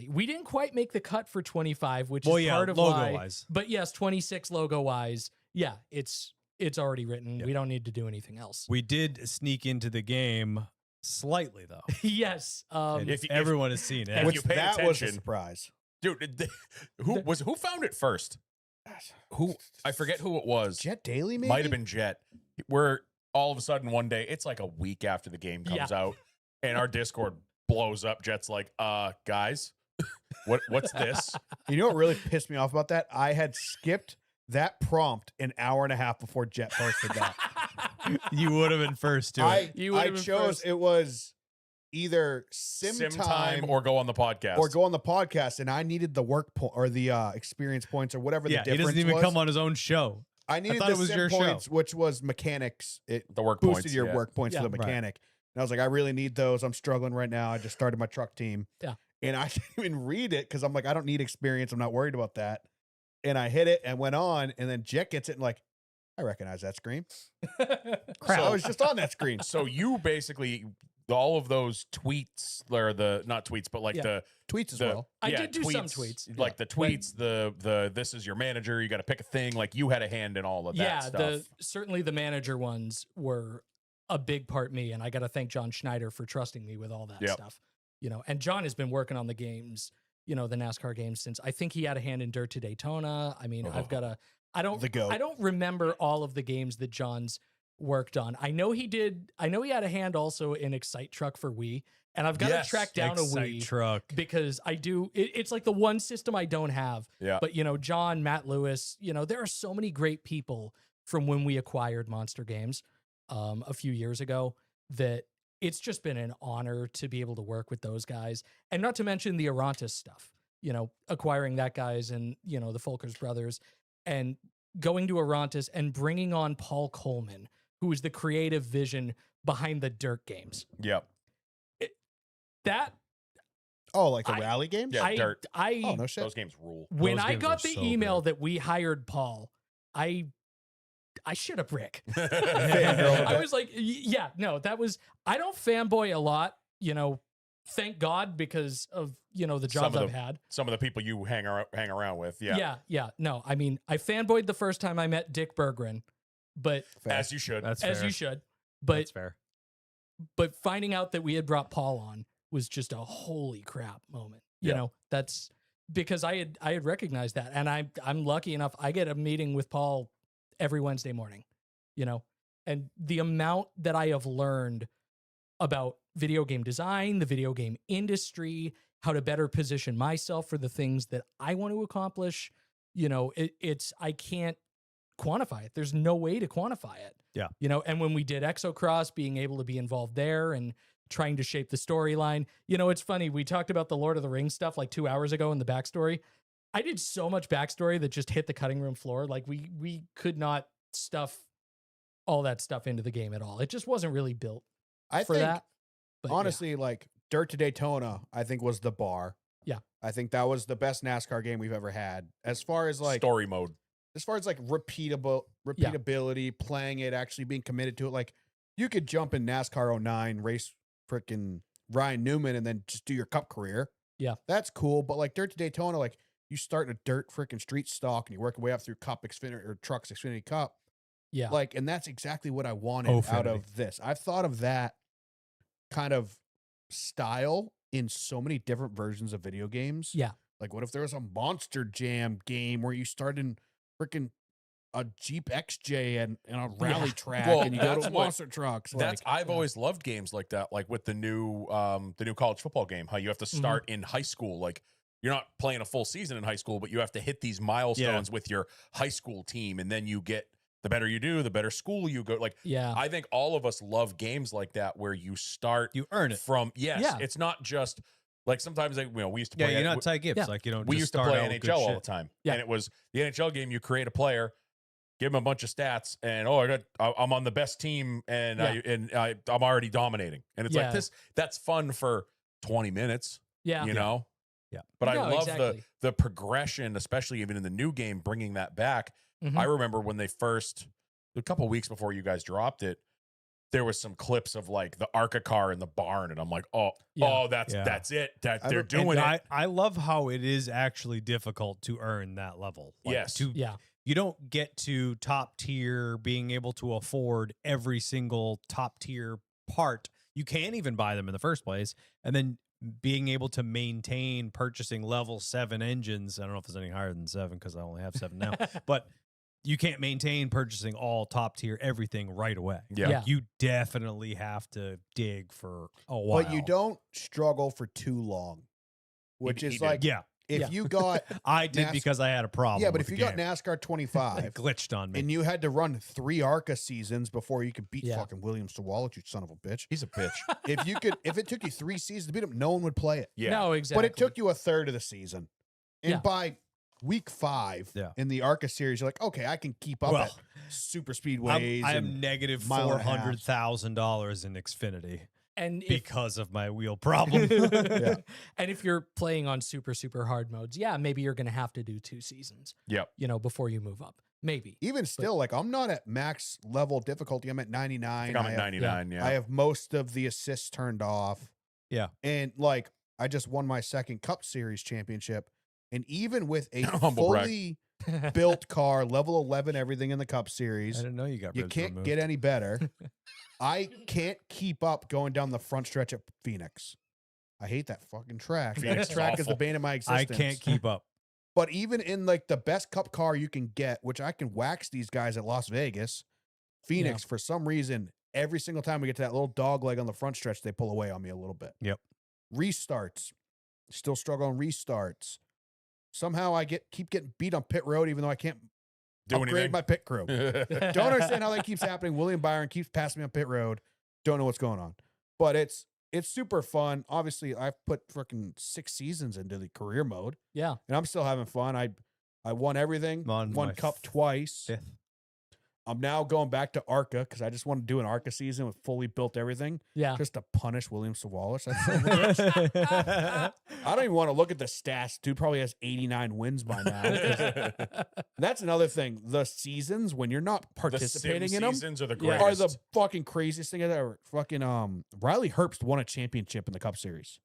We didn't quite make the cut for 25, which Well, is yeah, part of logo why. wise. But yes, 26 logo wise, yeah, it's already written. Yeah. We don't need to do anything else. We did sneak into the game slightly though. Yes. And if- everyone has seen it. if Which you pay that was a attention- surprise. Dude, who found it first? Who I forget who it was. Jet Daily, maybe? Might have been Jet. Where all of a sudden one day, it's like a week after the game comes Yeah. out, and our Discord blows up. Jet's like, guys, what's this? You know what really pissed me off about that? I had skipped that prompt an hour and a half before Jet posted that. You would have been first to it. You would I have been chose first. it was either sim time or go on the podcast. or go on the podcast, and I needed the work point or the experience points or whatever Yeah, the he difference doesn't even was. come on his own show. I needed thought the it was sim your show. points, which was mechanics. It the work boosted points. your yeah. work points Yeah. for the Right. mechanic. And I was like, I really need those. I'm struggling right now. I just started my truck team. Yeah. And I didn't even read it because I'm like, I don't need experience. I'm not worried about that. And I hit it and went on. And then Jet gets it and like, I recognize that screen. Crap. I was just on that screen. So you basically all of those tweets, or the not tweets, but like Yeah. the Tweets as the well. I did do some tweets. like the tweets, the this is your manager. You got to pick a thing. Like you had a hand in all of that Yeah, stuff. certainly the manager ones were a big part me, and I got to thank John Schneider for trusting me with all that Yep. stuff. And John has been working on the games the NASCAR games since. I think he had a hand in Dirt to Daytona. I mean, Oh. I don't remember all of the games that John's worked on. I know he had a hand also in Excite Truck for Wii, and I've got Yes, to track down a Excite Wii truck. because it's like the one system I don't have. Yeah. But John, Matt Lewis, there are so many great people from when we acquired Monster Games a few years ago that it's just been an honor to be able to work with those guys. And not to mention the Arantes stuff, acquiring that guys and, the Folkers brothers and going to Arantes and bringing on Paul Coleman, who is the creative vision behind the Dirt games. Yep. That Oh, like the I- rally games? Yeah, Dirt. Oh, no shit. Those games rule. When Those I games got are the so email good. that we hired Paul, I shit a brick. Fangirl a I bit. was like, yeah, no, I don't fanboy a lot, thank God because of, the Some jobs of I've the- had. Some of the people you hang around with. Yeah. Yeah. No, I mean, I fanboyed the first time I met Dick Berggren, but As you should. That's as fair. you should, but That's fair. but finding out that we had brought Paul on was just a holy crap moment. Yeah. That's because I had recognized that, and I'm lucky enough I get a meeting with Paul every Wednesday morning, and the amount that I have learned about video game design, the video game industry, how to better position myself for the things that I want to accomplish, I can't quantify it. There's no way to quantify it. Yeah. And when we did Exocross, being able to be involved there and trying to shape the storyline, it's funny. We talked about the Lord of the Rings stuff like 2 hours ago in the backstory. I did so much backstory that just hit the cutting room floor. Like we could not stuff all that stuff into the game at all. It just wasn't really built I for think, that. But yeah. honestly, like Dirt to Daytona, I think was the bar. Yeah. I think that was the best NASCAR game we've ever had. As far as like Story mode. repeatability, playing it, actually being committed to it. Like you could jump in NASCAR 09, race freaking Ryan Newman, and then just do your cup career. Yeah. That's cool. But like Dirt to Daytona, like you start in a dirt freaking street stock and you work your way up through Cup Xfinity or Trucks Xfinity Cup. Yeah. Like, and that's exactly what I wanted out Ofinity. of this. I've thought of that kind of style in so many different versions of video games. Yeah. Like, what if there was a Monster Jam game where you start in freaking a Jeep XJ and a rally track Well, and you go that's to what- monster trucks? That's Like, I've always loved games like that, like with the new college football game, how you have to start in high school. Like you're not playing a full season in high school, but you have to hit these milestones with your high school team, and then you get the better you do, the better school you go. Like yeah. I think all of us love games like that where you start You earn it. from Yeah. It's not just like sometimes like, we used to Yeah, play you're not Ty Gibbs. Yeah. Like you don't. we just used to start play out with good NHL all the shit. time. Yeah. And it was the NHL game, you create a player, give him a bunch of stats, and I'm on the best team, and I'm already dominating. And it's Yeah. like this, that's fun for 20 minutes, Yeah. you know? Yeah. But I No, love exactly. the progression, especially even in the new game, bringing that back. Mhm. I remember when they first, a couple weeks before you guys dropped it, there was some clips of like the ARCA car in the barn, and I'm like, that's Yeah. that's it. That I they're don't- doing And it. I love how it is actually difficult to earn that level. Like, Yes. To, Yeah. You don't get to top tier being able to afford every single top tier part. You can't even buy them in the first place. And then being able to maintain purchasing level 7 engines. I don't know if there's any higher than 7 because I only have 7 now. But you can't maintain purchasing all top tier everything right away. Yeah. Yeah. You definitely have to dig for a while. but you don't struggle for too long, which He is did. like Yeah, if Yeah. you got I did NAS- because I had a problem. yeah, but with if the you got game. NASCAR it 25 glitched on me. and you had to run 3 ARCA seasons before you could beat Yeah. fucking Williams to Wallet, you son of a bitch. He's a bitch. If it took you 3 seasons to beat him, no one would play it. Yeah. No, exactly. But it took you a third of the season. And Yeah. by week 5 Yeah. in the ARCA series, you're like, okay, I can keep up Well, at super speedways. I and am negative mile and a half. $400,000 in Xfinity and if, because of my wheel problem. Yeah. and if you're playing on super, super hard modes, yeah, maybe you're going to have to do 2 seasons, Yep. before you move up. Maybe. Even still, like I'm not at max level difficulty. I'm at 99. I think I'm I at have- 99. Yeah. I have most of the assists turned off. Yeah. And like I just won my second Cup Series championship. And even with a Humble brag. fully built car, level 11, everything in the Cup I Series, didn't know you got you ribs can't removed. get any better. I can't keep up going down the front stretch at Phoenix. I hate that fucking track. Phoenix That is track is the awful. bane of my I existence. can't keep up. But even in like the best cup car you can get, which I can wax these guys at Las Vegas, Phoenix, for some reason, every single time we get to that little dog leg on the front stretch, they pull away on me a little bit. Yep. Restarts, still struggle on restarts. Somehow I keep getting beat on pit road, even though I can't Do upgrade anything? my pit crew. Don't understand how that keeps happening. William Byron keeps passing me on pit road. Don't know what's going on. But it's super fun. Obviously, I've put freaking 6 seasons into the career mode, Yeah. and I'm still having fun. I won everything. I'm on Won my cup twice. 5th. I'm now going back to ARCA because I just want to do an ARCA season with fully built everything Yeah. just to punish William Savalas. I don't even want to look at the stats. Dude probably has 89 wins by now. That's another thing. The seasons, when you're not participating in them, seasons are the Yeah. greatest. are the fucking craziest thing ever. Fucking Riley Herbst won a championship in the Cup Series.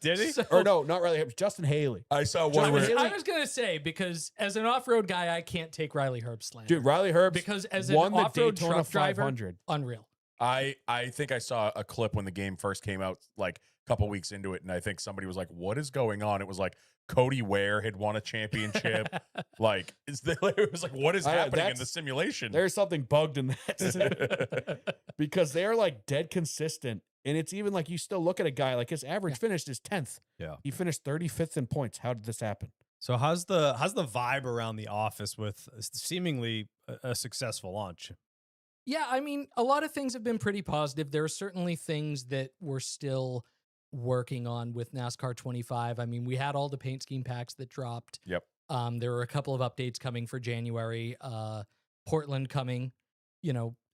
Did he? So- Or no, not Riley Herbst, Justin Haley. I saw John one where Haley- I was gonna say, because as an off-road guy, I can't take Riley Herbst slander. Dude, Riley Herbst because as an won the off-road Daytona truck driver, 500. unreal. I think I saw a clip when the game first came out, like a couple weeks into it, and I think somebody was like, "What is going on?" It was like Cody Ware had won a championship. Like, it was like, "What is I know, happening in that's- the simulation?" There's something bugged in that because they're like dead consistent. And it's even like you still look at a guy like his average finish is 10th. Yeah. He finished 35th in points. How did this happen? So how's the vibe around the office with seemingly a successful launch? Yeah, I mean, a lot of things have been pretty positive. There are certainly things that we're still working on with NASCAR 25. I mean, we had all the paint scheme packs that dropped. Yep. There were a couple of updates coming for January. Portland coming,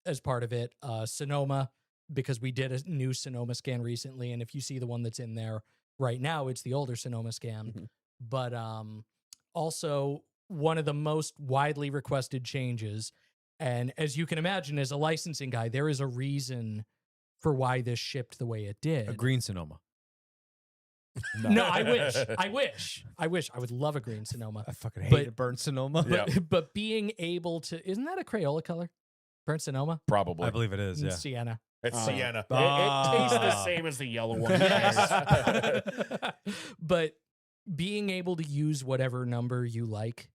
as part of it. Sonoma, because we did a new Sonoma scan recently, and if you see the one that's in there right now, it's the older Sonoma scan. Mhm. But also one of the most widely requested changes. And as you can imagine, as a licensing guy, there is a reason for why this shipped the way it did. A green Sonoma. No, I wish. I would love a green Sonoma. I fucking hate But- a burnt Sonoma. Yeah. But being able to, isn't that a Crayola color? Burnt Sonoma? Probably. I believe it is. Yeah. Sienna. It's Sienna. It tastes the Ah. same as the yellow one. Yes. But being able to use whatever number you like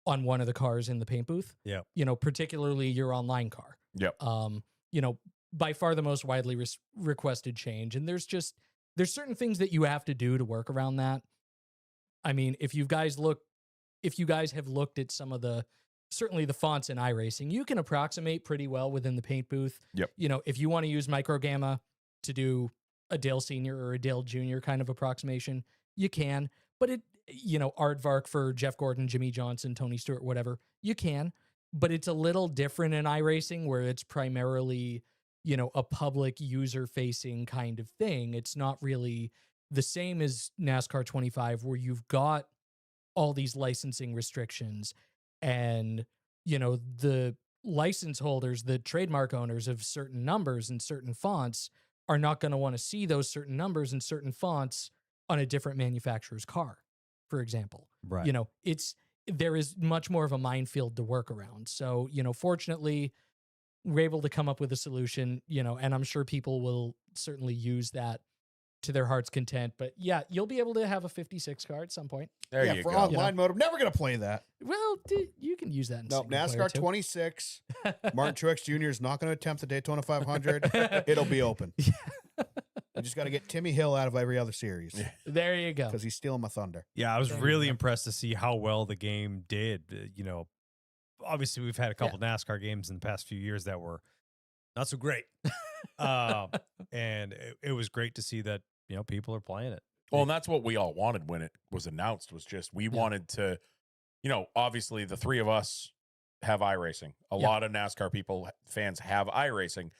on one of the cars in the paint booth. Yep. Particularly your online car. Yep. By far the most widely requested change. And there's certain things that you have to do to work around that. I mean, if you guys have looked at some of certainly the fonts in iRacing, you can approximate pretty well within the paint booth. Yep. If you want to use Micro Gamma to do a Dale Senior or a Dale Junior kind of approximation, you can. But Aardvark for Jeff Gordon, Jimmy Johnson, Tony Stewart, whatever, you can. But it's a little different in iRacing where it's primarily, a public user-facing kind of thing. It's not really the same as NASCAR 25 where you've got all these licensing restrictions and, the license holders, the trademark owners of certain numbers and certain fonts are not going to want to see those certain numbers and certain fonts on a different manufacturer's car, for example. Right. There is much more of a minefield to work around. So, fortunately, we're able to come up with a solution, and I'm sure people will certainly use that to their heart's content. But yeah, you'll be able to have a 56 car at some point. There yeah, you for go. online mode, I'm never going to play that. Well, you can use that in No, single player, NASCAR too. 26. Martin Truex Jr. is not going to attempt the Daytona 500. It'll be open. I just got to get Timmy Hill out of every other series There you go. because he's stealing my thunder. Yeah, I was There you really go. impressed to see how well the game did. Obviously we've had a couple NASCAR games in the past few years that were not so great, and it was great to see that people are playing it. Well, and that's what we all wanted when it was announced, was just we wanted to, obviously the three of us have iRacing. A Yeah. lot of NASCAR fans have iRacing.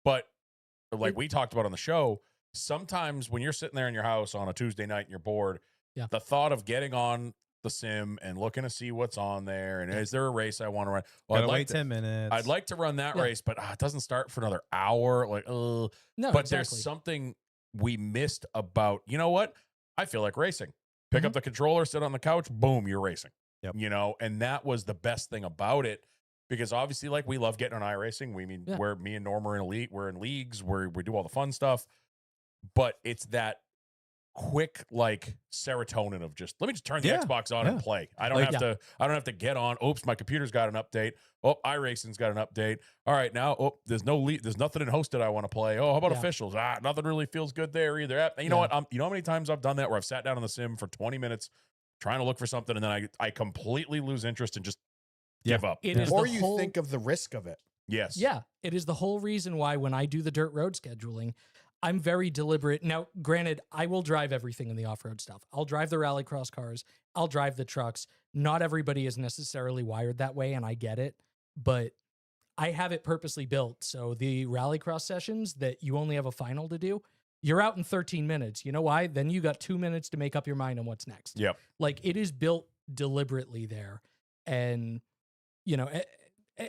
But like we talked about on the show, sometimes when you're sitting there in your house on a Tuesday night and you're bored, Yeah. the thought of getting on the sim and looking to see what's on there and is there a race I want to run? Well, Gotta wait 10 minutes. I'd like to run that Yeah. race, but it doesn't start for another hour. Like, No, but exactly. there's something we missed about, you know what? I feel like racing. Pick up the controller, sit on the couch, boom, you're racing. Yep. And that was the best thing about it, because obviously, like, we love getting on iRacing. Yeah. Where me and Norm are in elite, we're in leagues where we do all the fun stuff. But it's that quick like serotonin of just let me just turn the Yeah, Xbox on and yeah. play. I don't Like- have to get on. Oops, my computer's got an update. Oh, iRacing's got an update. All right, now there's nothing in hosted I want to play. Oh, how about Yeah. officials? Nothing really feels good there either. You know Yeah. what? You know how many times I've done that where I've sat down on the sim for 20 minutes trying to look for something and then I completely lose interest and just give up. It is Or the you whole, think of the risk of it. Yes. Yeah, it is the whole reason why when I do the dirt road scheduling, I'm very deliberate. Now, granted, I will drive everything in the off-road stuff. I'll drive the rallycross cars. I'll drive the trucks. Not everybody is necessarily wired that way, and I get it, but I have it purposely built. So the rallycross sessions that you only have a final to do, you're out in 13 minutes. You know why? Then you got 2 minutes to make up your mind on what's next. Yep. Like it is built deliberately there. And, you know,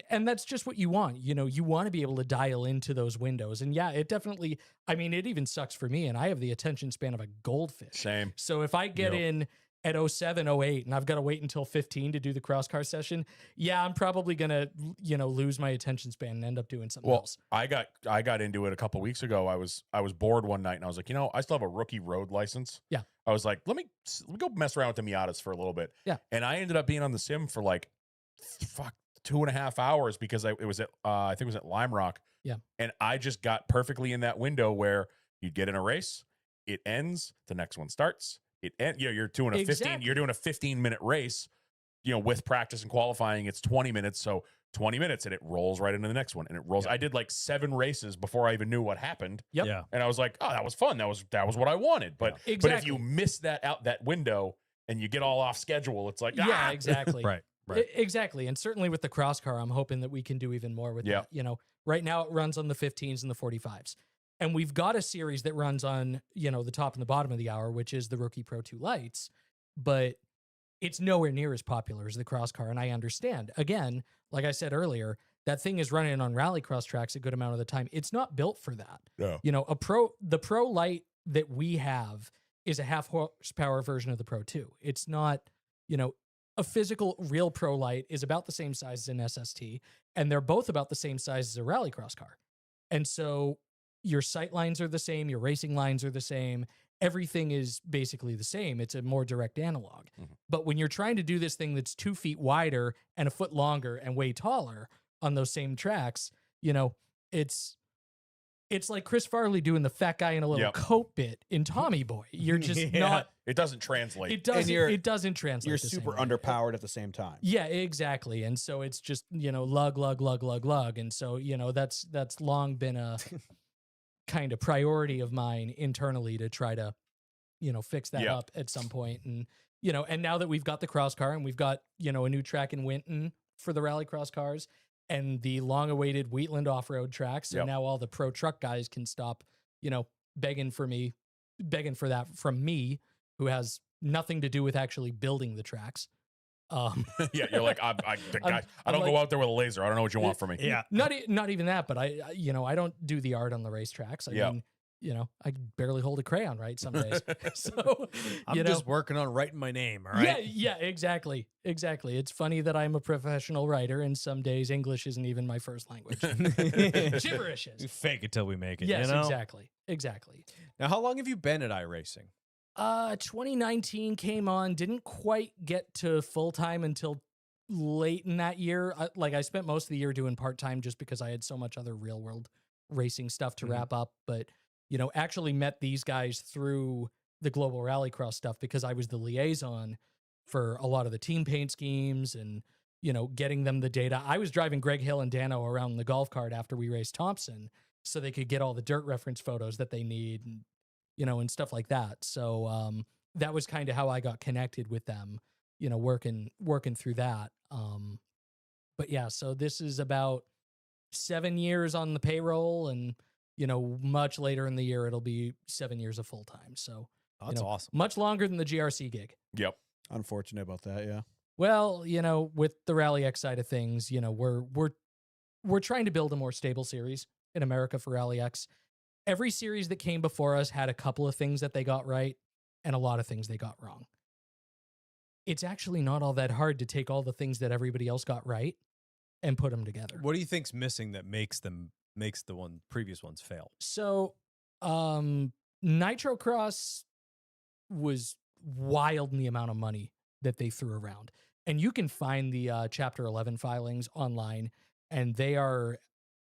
and that's just what you want. You know, you want to be able to dial into those windows. And yeah, it definitely, I mean, it even sucks for me. And I have the attention span of a goldfish. Same. So if I get Yep. in at 07, 08, and I've got to wait until 15 to do the cross car session, yeah, I'm probably going to, you know, lose my attention span and end up doing something Well, else. I got into it a couple weeks ago. I was bored one night and I was like, you know, I still have a rookie road license. Yeah. I was like, let me go mess around with the Miatas for a little bit. Yeah. And I ended up being on the sim for like 2.5 hours because I think it was at Lime Rock. Yeah. And I just got perfectly in that window where you'd get in a race, it ends, the next one starts. You're doing a 15, Exactly. you're doing a 15-minute race, you know, with practice and qualifying, it's 20 minutes. So 20 minutes and it rolls right into the next one. And it rolls. Yeah. I did like 7 races before I even knew what happened. Yep. Yeah. And I was like, oh, that was fun. That was what I wanted. But but if Exactly. you miss that window and you get all off schedule, it's like, Yeah, exactly. Right. Right. Exactly. And certainly with the cross car, I'm hoping that we can do even more with Yeah. that. You know, right now it runs on the 15s and the 45s. And we've got a series that runs on, you know, the top and the bottom of the hour, which is the Rookie Pro 2 Lights, but it's nowhere near as popular as the cross car. And I understand. Again, like I said earlier, that thing is running on rallycross tracks a good amount of the time. It's not built for that. No. You know, the Pro Light that we have is a half horsepower version of the Pro 2. It's not, you know, a physical real Pro Light is about the same size as an SST, and they're both about the same size as a rallycross car. And so your sight lines are the same, your racing lines are the same, everything is basically the same. It's a more direct analog. Mhm. But when you're trying to do this thing that's 2 feet wider and a foot longer and way taller on those same tracks, you know, it's like Chris Farley doing the fat guy in a little Yep. coat bit in Tommy Boy. You're just Yeah. not. It doesn't translate. It doesn't. you're- It doesn't translate. You're the same super way. underpowered at the same time. Yeah, exactly. And so it's just, you know, lug. And so, you know, that's long been a kind of priority of mine internally to try to, you know, fix that Yeah. up at some point. And, you know, and now that we've got the cross car and we've got, you know, a new track in Winton for the rallycross cars and the long awaited Wheatland off-road track. So Yep. now all the pro truck guys can stop, you know, begging for that from me, who has nothing to do with actually building the tracks. Yeah, you're like, I I'm don't go like- out there with a laser. I don't know what you want from me. Yeah. Not even that, but you know, I don't do the art on the racetracks. I Yep. mean, you know, I barely hold a crayon right some days. So, I'm you know, just working on writing my name. All right. yeah, exactly. It's funny that I'm a professional writer and some days English isn't even my first language. Gibberish We is. fake it till we make it. Yes, you know? exactly. Now, how long have you been at iRacing? 2019 came on, didn't quite get to full time until late in that year. I spent most of the year doing part time just because I had so much other real world racing stuff to Mhm. wrap up. But, you know, actually met these guys through the global rallycross stuff because I was the liaison for a lot of the team paint schemes and, you know, getting them the data. I was driving Greg Hill and Dano around the golf cart after we raced Thompson so they could get all the dirt reference photos that they need and, you know, and stuff like that. So that was kind of how I got connected with them, you know, working through that. But yeah, so this is about 7 years on the payroll, and, you know, much later in the year, it'll be 7 years of full time. So That's know, awesome. much longer than the GRC gig. Yep. Unfortunate about that, yeah. Well, you know, with the Rally X side of things, you know, we're trying to build a more stable series in America for Rally X. Every series that came before us had a couple of things that they got right and a lot of things they got wrong. It's actually not all that hard to take all the things that everybody else got right and put them together. What do you think's missing that makes the previous ones fail? So, Nitro Cross was wild in the amount of money that they threw around. And you can find the Chapter 11 filings online, and they are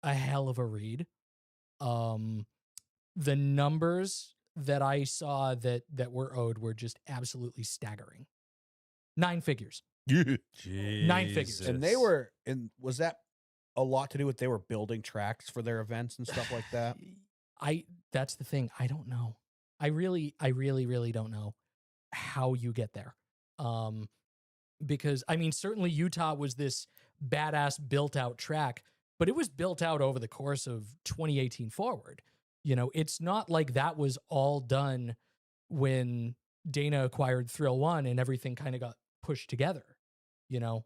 a hell of a read. The numbers that I saw that were owed were just absolutely staggering. 9 figures. 9 figures. And they were, and was that a lot to do with they were building tracks for their events and stuff like that? That's the thing. I don't know. I really don't know how you get there. Because I mean, certainly Utah was this badass built out track, but it was built out over the course of 2018 forward. You know, it's not like that was all done when Dana acquired Thrill One and everything kind of got pushed together. You know,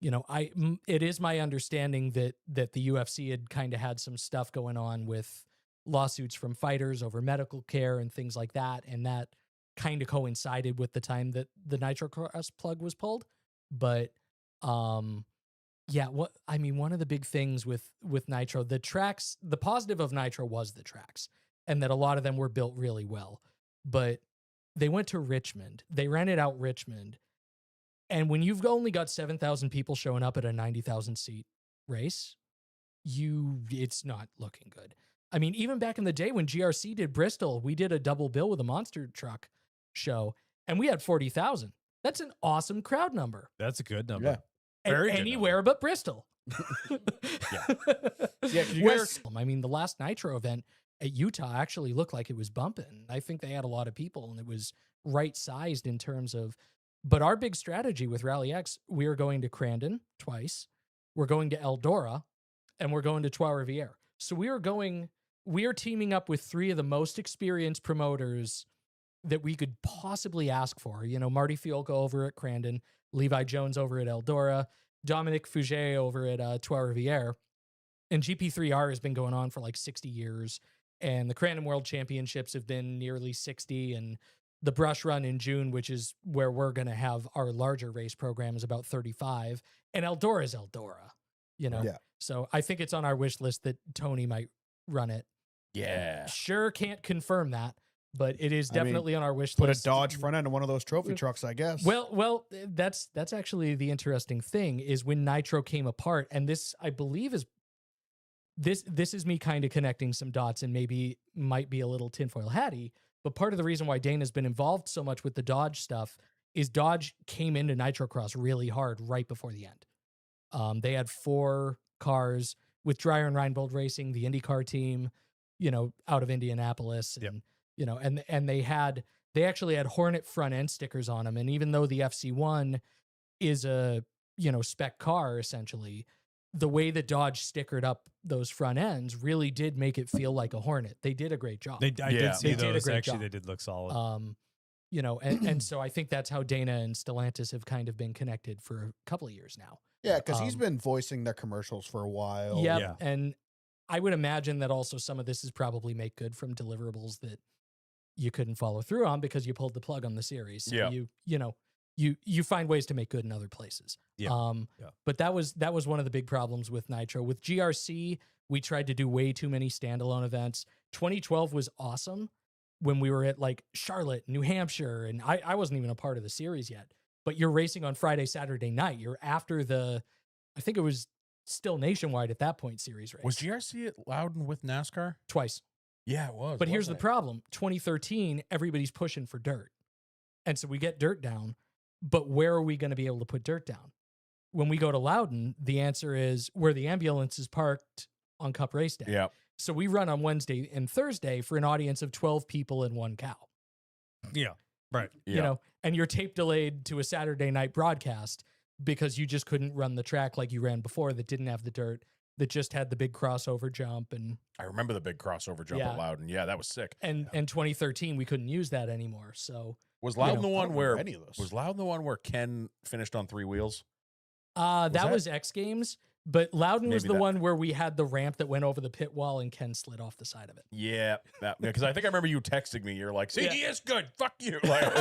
it is my understanding that the UFC had kind of had some stuff going on with lawsuits from fighters over medical care and things like that, and that kind of coincided with the time that the Nitro Cross plug was pulled. But yeah, one of the big things with Nitro, the tracks, the positive of Nitro was the tracks, and that a lot of them were built really well. But they went to Richmond, they rented out Richmond, and when you've only got 7,000 people showing up at a 90,000 seat race, it's not looking good. I mean, even back in the day when GRC did Bristol, we did a double bill with a monster truck show, and we had 40,000. That's an awesome crowd number. That's a good number. Yeah. Very good anywhere but Bristol. Yeah, 'cause you Where, guys- I mean, the last Nitro event at Utah actually looked like it was bumping. I think they had a lot of people, and it was right sized in terms of. But our big strategy with Rally X, we are going to Crandon twice, we're going to Eldora, and we're going to Trois Rivières. So we are teaming up with 3 of the most experienced promoters that we could possibly ask for. You know, Marty Fiolko over at Crandon, Levi Jones over at Eldora, Dominic Fouget over at Trois Rivières. And GP3R has been going on for like 60 years. And the Crandon World Championships have been nearly 60. And the Brush Run in June, which is where we're going to have our larger race program, is about 35. And Eldora is Eldora, you know? Yeah. So I think it's on our wish list that Tony might run it. Yeah. Sure can't confirm that, but it is I mean, definitely on our wish Put a list. Dodge front end on one of those trophy trucks, I guess. Well, that's actually the interesting thing is when Nitro came apart, and this I believe is this is me kind of connecting some dots and maybe might be a little tinfoil hatty, but part of the reason why Dana's been involved so much with the Dodge stuff is Dodge came into Nitrocross really hard right before the end. They had 4 cars with Dreyer and Reinbold Racing, the IndyCar team, you know, out of Indianapolis, and Yep. you know, and they actually had Hornet front end stickers on them, and even though the FC1 is a, you know, spec car essentially, the way that Dodge stickered up those front ends really did make it feel like a Hornet. They did a great job. I Yeah. did see They did a those. great Actually, job. they did look solid. You know, and so I think that's how Dana and Stellantis have kind of been connected for a couple of years now. yeah, because he's um, been voicing their commercials for a while. Yep. yeah. And I would imagine that also some of this is probably make good from deliverables that you couldn't follow through on because you pulled the plug on the series. So Yeah. you find ways to make good in other places. Yeah. But that was one of the big problems with Nitro. With GRC, we tried to do way too many standalone events. 2012 was awesome when we were at like Charlotte, New Hampshire, and I wasn't even a part of the series yet. But you're racing on Friday, Saturday night. You're after I think it was still nationwide at that point series race. Was GRC at Loudon with NASCAR? Twice. Yeah, it was. But here's the wasn't it? problem. 2013, everybody's pushing for dirt. And so we get dirt down, but where are we going to be able to put dirt down? When we go to Loudon, the answer is where the ambulance is parked on Cup Race Day. Yeah. So we run on Wednesday and Thursday for an audience of 12 people and 1 cow. Yeah. Right. You know, and you're tape delayed to a Saturday night broadcast because you just couldn't run the track like you ran before that didn't have the dirt, that just had the big crossover jump. And I remember the big crossover jump Yeah. at Loudon. Yeah, that was sick. and 2013 we couldn't use that anymore. So Was You Loudon know, the I one don't where remember any of those. was Loudon the one where Ken finished on 3 wheels? that that- was X Games, but Loudon was Maybe the that- one where we had the ramp that went over the pit wall and Ken slid off the side of it. Yeah, because I think I remember you texting me. You're like, "See, Yeah. he is good. Fuck you." Like,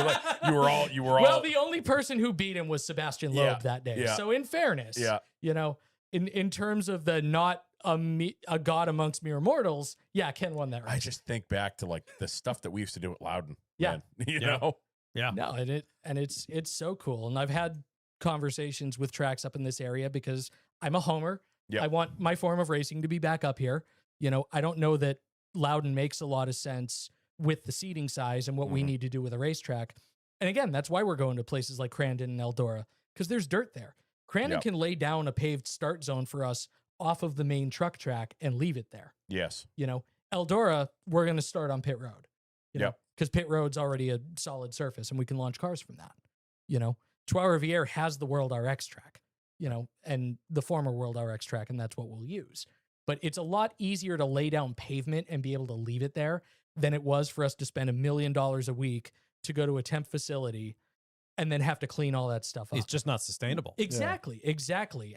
you were all. Well, the only person who beat him was Sebastian Loeb Yeah, that day. yeah. So in fairness, Yeah. you know, in terms of the not a god amongst mere mortals, yeah, Ken won that race. I just think back to like the stuff that we used to do at Loudon. Yeah. man. you Yeah. know. Yeah. No, and it's so cool. And I've had conversations with tracks up in this area because I'm a homer. Yep. I want my form of racing to be back up here. You know, I don't know that Loudon makes a lot of sense with the seating size and what we Mhm. need to do with a racetrack. And again, that's why we're going to places like Crandon and Eldora, because there's dirt there. Crandon Yep. can lay down a paved start zone for us off of the main truck track and leave it there. Yes. You know, Eldora, we're going to start on pit road. You know, Yep. because pit road's already a solid surface and we can launch cars from that. You know, Trois Rivières has the World RX track, you know, and the former World RX track, and that's what we'll use. But it's a lot easier to lay down pavement and be able to leave it there than it was for us to spend $1 million a week to go to a temp facility and then have to clean all that stuff up. It's just not sustainable. Exactly.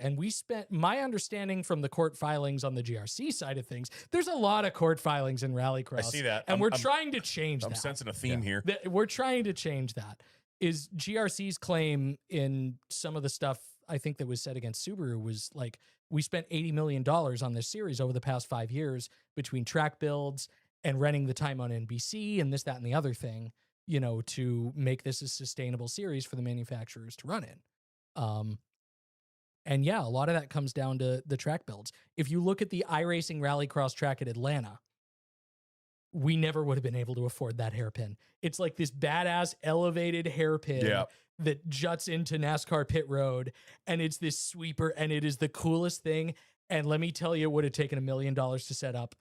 And we spent, my understanding from the court filings on the GRC side of things, there's a lot of court filings in Rallycross. I see that. And I'm- we're trying to change I'm that. sensing a theme here. We're trying to change that. Is GRC's claim in some of the stuff I think that was said against Subaru was like, we spent $80 million on this series over the past 5 years between track builds and renting the time on NBC and this, that, and the other thing, you know, to make this a sustainable series for the manufacturers to run in. And yeah, a lot of that comes down to the track builds. If you look at the iRacing Rallycross track at Atlanta, we never would have been able to afford that hairpin. It's like this badass elevated hairpin Yeah. that juts into NASCAR pit road, and it's this sweeper, and it is the coolest thing. And let me tell you, it would have taken $1 million to set up.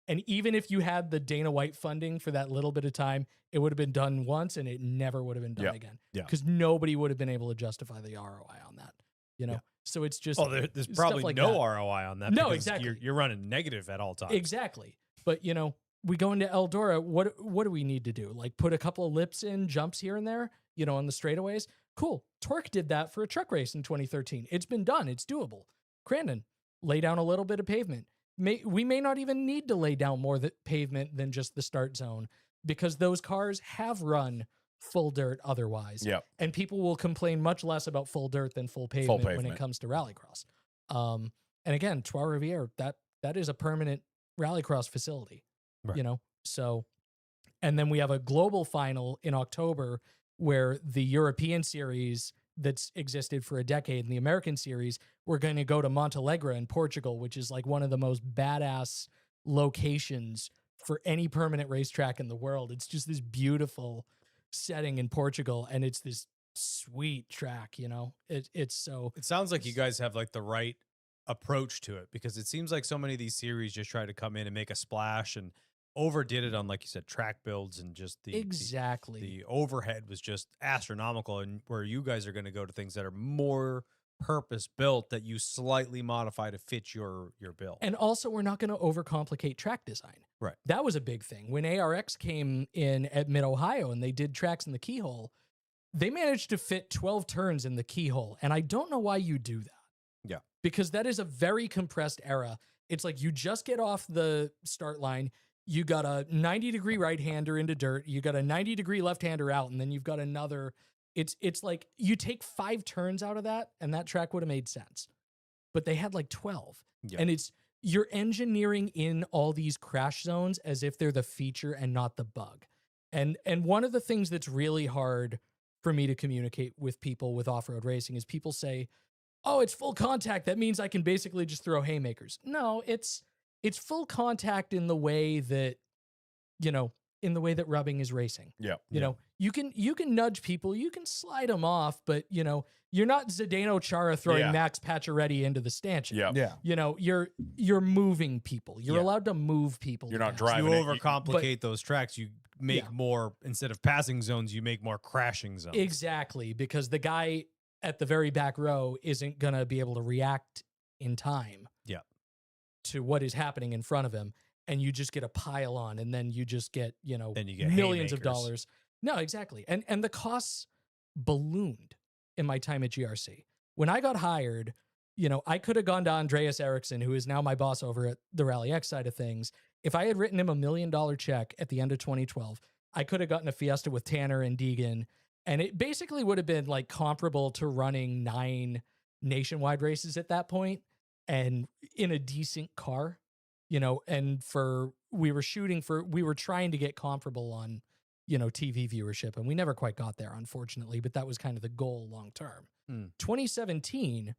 And even if you had the Dana White funding for that little bit of time, it would have been done once and it never would have been done Yeah. again. Yeah. Because nobody would have been able to justify the ROI on that. You know? Yeah. So it's just Oh, there's stuff probably like no that. ROI on that. No, because exactly. You're running negative at all times. Exactly. But you know, we go into Eldora, what do we need to do? Like put a couple of lips in, jumps here and there, you know, on the straightaways. Cool. Torque did that for a truck race in 2013. It's been done. It's doable. Crandon, lay down a little bit of pavement. We may not even need to lay down more pavement than just the start zone because those cars have run full dirt otherwise. Yep. And people will complain much less about full dirt than full pavement, when it pavement. comes to Rallycross. And again, Trois Rivières, that is a permanent Rallycross facility. Right. You know, so, and then we have a global final in October where the European series that's existed for a decade and the American series, we're going to go to Montalegre in Portugal, which is like one of the most badass locations for any permanent racetrack in the world. It's just this beautiful setting in Portugal, and it's this sweet track, you know. It's so It sounds like you guys have like the right approach to it because it seems like so many of these series just try to come in and make a splash and overdid it on, like you said, track builds and just exactly. the overhead was just astronomical. And where you guys are going to go to things that are more purpose built that you slightly modify to fit your bill. And also, we're not going to overcomplicate track design. Right. That was a big thing. When ARX came in at Mid-Ohio and they did tracks in the keyhole, they managed to fit 12 turns in the keyhole. And I don't know why you do that. Yeah. Because that is a very compressed era. It's like you just get off the start line, you got a 90-degree right-hander into dirt, you got a 90-degree left-hander out, and then you've got another. It's like you take 5 turns out of that, and that track would have made sense. But they had like 12. Yeah. And you're engineering in all these crash zones as if they're the feature and not the bug. And one of the things that's really hard for me to communicate with people with off-road racing is people say, oh, it's full contact. That means I can basically just throw haymakers. No, it's full contact in the way that, you know, in the way that rubbing is racing. Yeah. You know, you can nudge people, you can slide them off, but you know, you're not Zdeno Chara throwing Yeah. Max Pacioretty into the stanchion. Yeah. Yeah. You know, you're moving people. You're Yeah. allowed to move people. You're to not pass. driving. You it, overcomplicate those tracks. You make Yeah. more, instead of passing zones, you make more crashing zones. Exactly, because the guy at the very back row isn't going to be able to react in time Yeah. to what is happening in front of him. And you just get a pile on, and then you just get, you know, Then you get millions of haymakers. dollars. No, exactly. And the costs ballooned in my time at GRC. When I got hired, you know, I could have gone to Andreas Eriksson, who is now my boss over at the Rally X side of things. If I had written him $1 million check at the end of 2012, I could have gotten a Fiesta with Tanner and Deegan, and it basically would have been like comparable to running 9 nationwide races at that point. and in a decent car, you know, and we were trying to get comparable on, you know, TV viewership, and we never quite got there, unfortunately, but that was kind of the goal long term. 2017,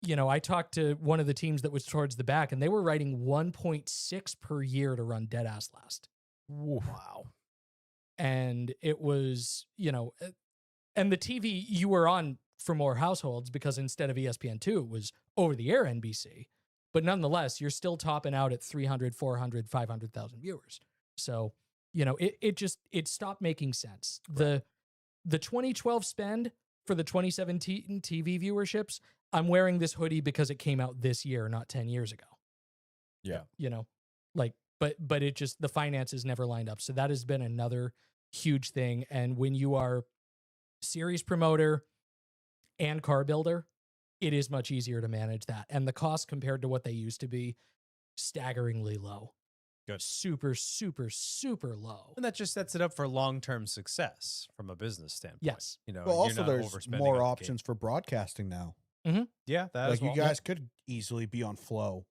you know, I talked to one of the teams that was towards the back, and they were writing 1.6 per year to run Deadass Last. Wow. And it was, you know, and the TV you were on for more households because instead of ESPN2, it was over the air NBC. But nonetheless, you're still topping out at 300, 400, 500,000 viewers. So, you know, it stopped making sense. Right. The 2012 spend for the 2017 TV viewerships, I'm wearing this hoodie because it came out this year, not 10 years ago. Yeah. You know, like, but it just, the finances never lined up. So that has been another huge thing. And when you are series promoter and car builder, it is much easier to manage that. And the cost compared to what they used to be, staggeringly low. Good. Super, super, super low. And that just sets it up for long-term success from a business standpoint. Yes. You know, Well, and you're also not there's overspending more on the options for broadcasting now. game. Yeah, that Like as well. you guys could easily be on Flow,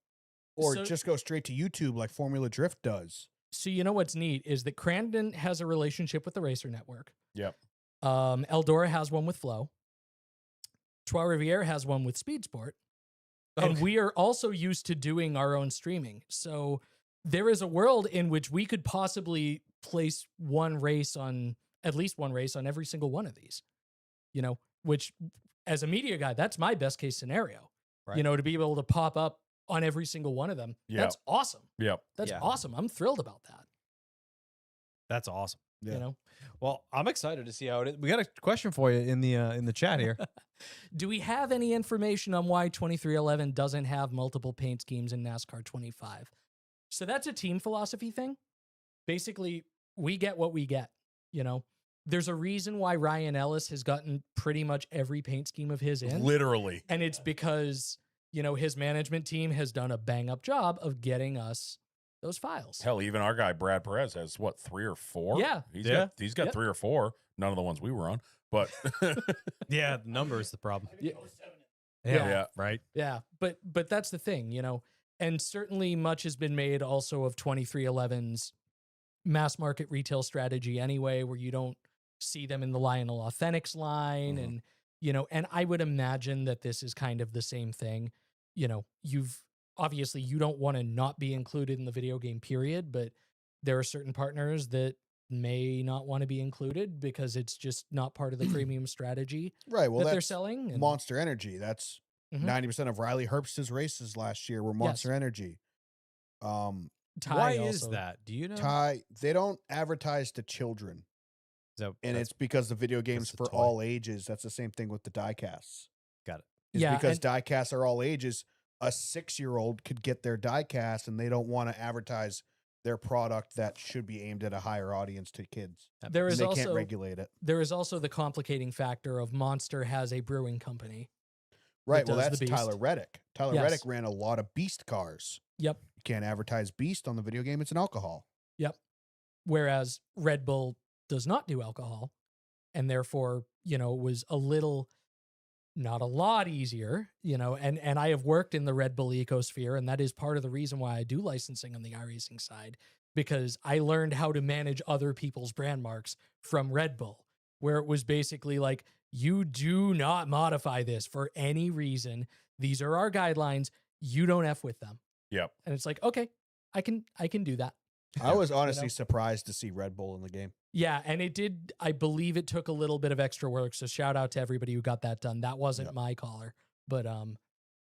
or So- just go straight to YouTube like Formula Drift does. So you know what's neat is that Crandon has a relationship with the Racer Network. Yep. Eldora has one with Flow. Trois Rivières has one with Speed Sport. And Okay. we are also used to doing our own streaming. So there is a world in which we could possibly place at least one race on every single one of these, you know, which as a media guy, that's my best case scenario, Right. you know, to be able to pop up on every single one of them. Yeah. That's awesome. Yep. That's Yeah. awesome. I'm thrilled about that, That's awesome. Yeah. you know? Well, I'm excited to see how it is. We got a question for you in the chat here. Do we have any information on why 2311 doesn't have multiple paint schemes in NASCAR 25? So that's a team philosophy thing. Basically, we get what we get, you know. There's a reason why Ryan Ellis has gotten pretty much every paint scheme of his in. Literally. And it's because, you know, his management team has done a bang up job of getting us those files. Hell, even our guy Brad Perez has what, 3 or 4? Yeah. He's Yeah. got Yep. 3 or 4. None of the ones we were on, but Yeah, the number is the problem. Yeah. Yeah. Right. Yeah, but that's the thing, you know, and certainly much has been made also of 2311's mass market retail strategy anyway, where you don't see them in the Lionel Authentics line, Mhm. and you know, and I would imagine that this is kind of the same thing. You know, obviously you don't want to not be included in the video game period, but there are certain partners that may not want to be included because it's just not part of the premium strategy Right. Well, that they're that's selling. And, Monster Energy. That's Mhm. 90% of Riley Herbst's races last year were Monster Energy. Ty Why is also- that? Do you know? Ty, they don't advertise to children, Is that- and that's- it's because the video games the for toy. all ages. That's the same thing with the diecasts. Got it. It's Yeah, because and- diecasts are all ages. A 6-year-old could get their diecast, and they don't want to advertise their product that should be aimed at a higher audience to kids. There And is they also can't regulate it. there is also the complicating factor of Monster has a brewing company. Right. Well, does the that's Tyler Beast. Reddick. Tyler Yes. Reddick ran a lot of Beast cars. Yep. You can't advertise Beast on the video game. It's an alcohol. Whereas Red Bull does not do alcohol, and therefore, you know, it was a little, not a lot easier, you know, and I have worked in the Red Bull ecosphere, and that is part of the reason why I do licensing on the iRacing side, because I learned how to manage other people's brand marks from Red Bull, where it was basically like, you do not modify this for any reason. These are our guidelines. You don't F with them. Yep. And it's like, okay, I can do that. I was honestly know? surprised to see Red Bull in the game. Yeah, and it did. I believe it took a little bit of extra work. So shout out to everybody who got that done. That wasn't Yep. my caller, but I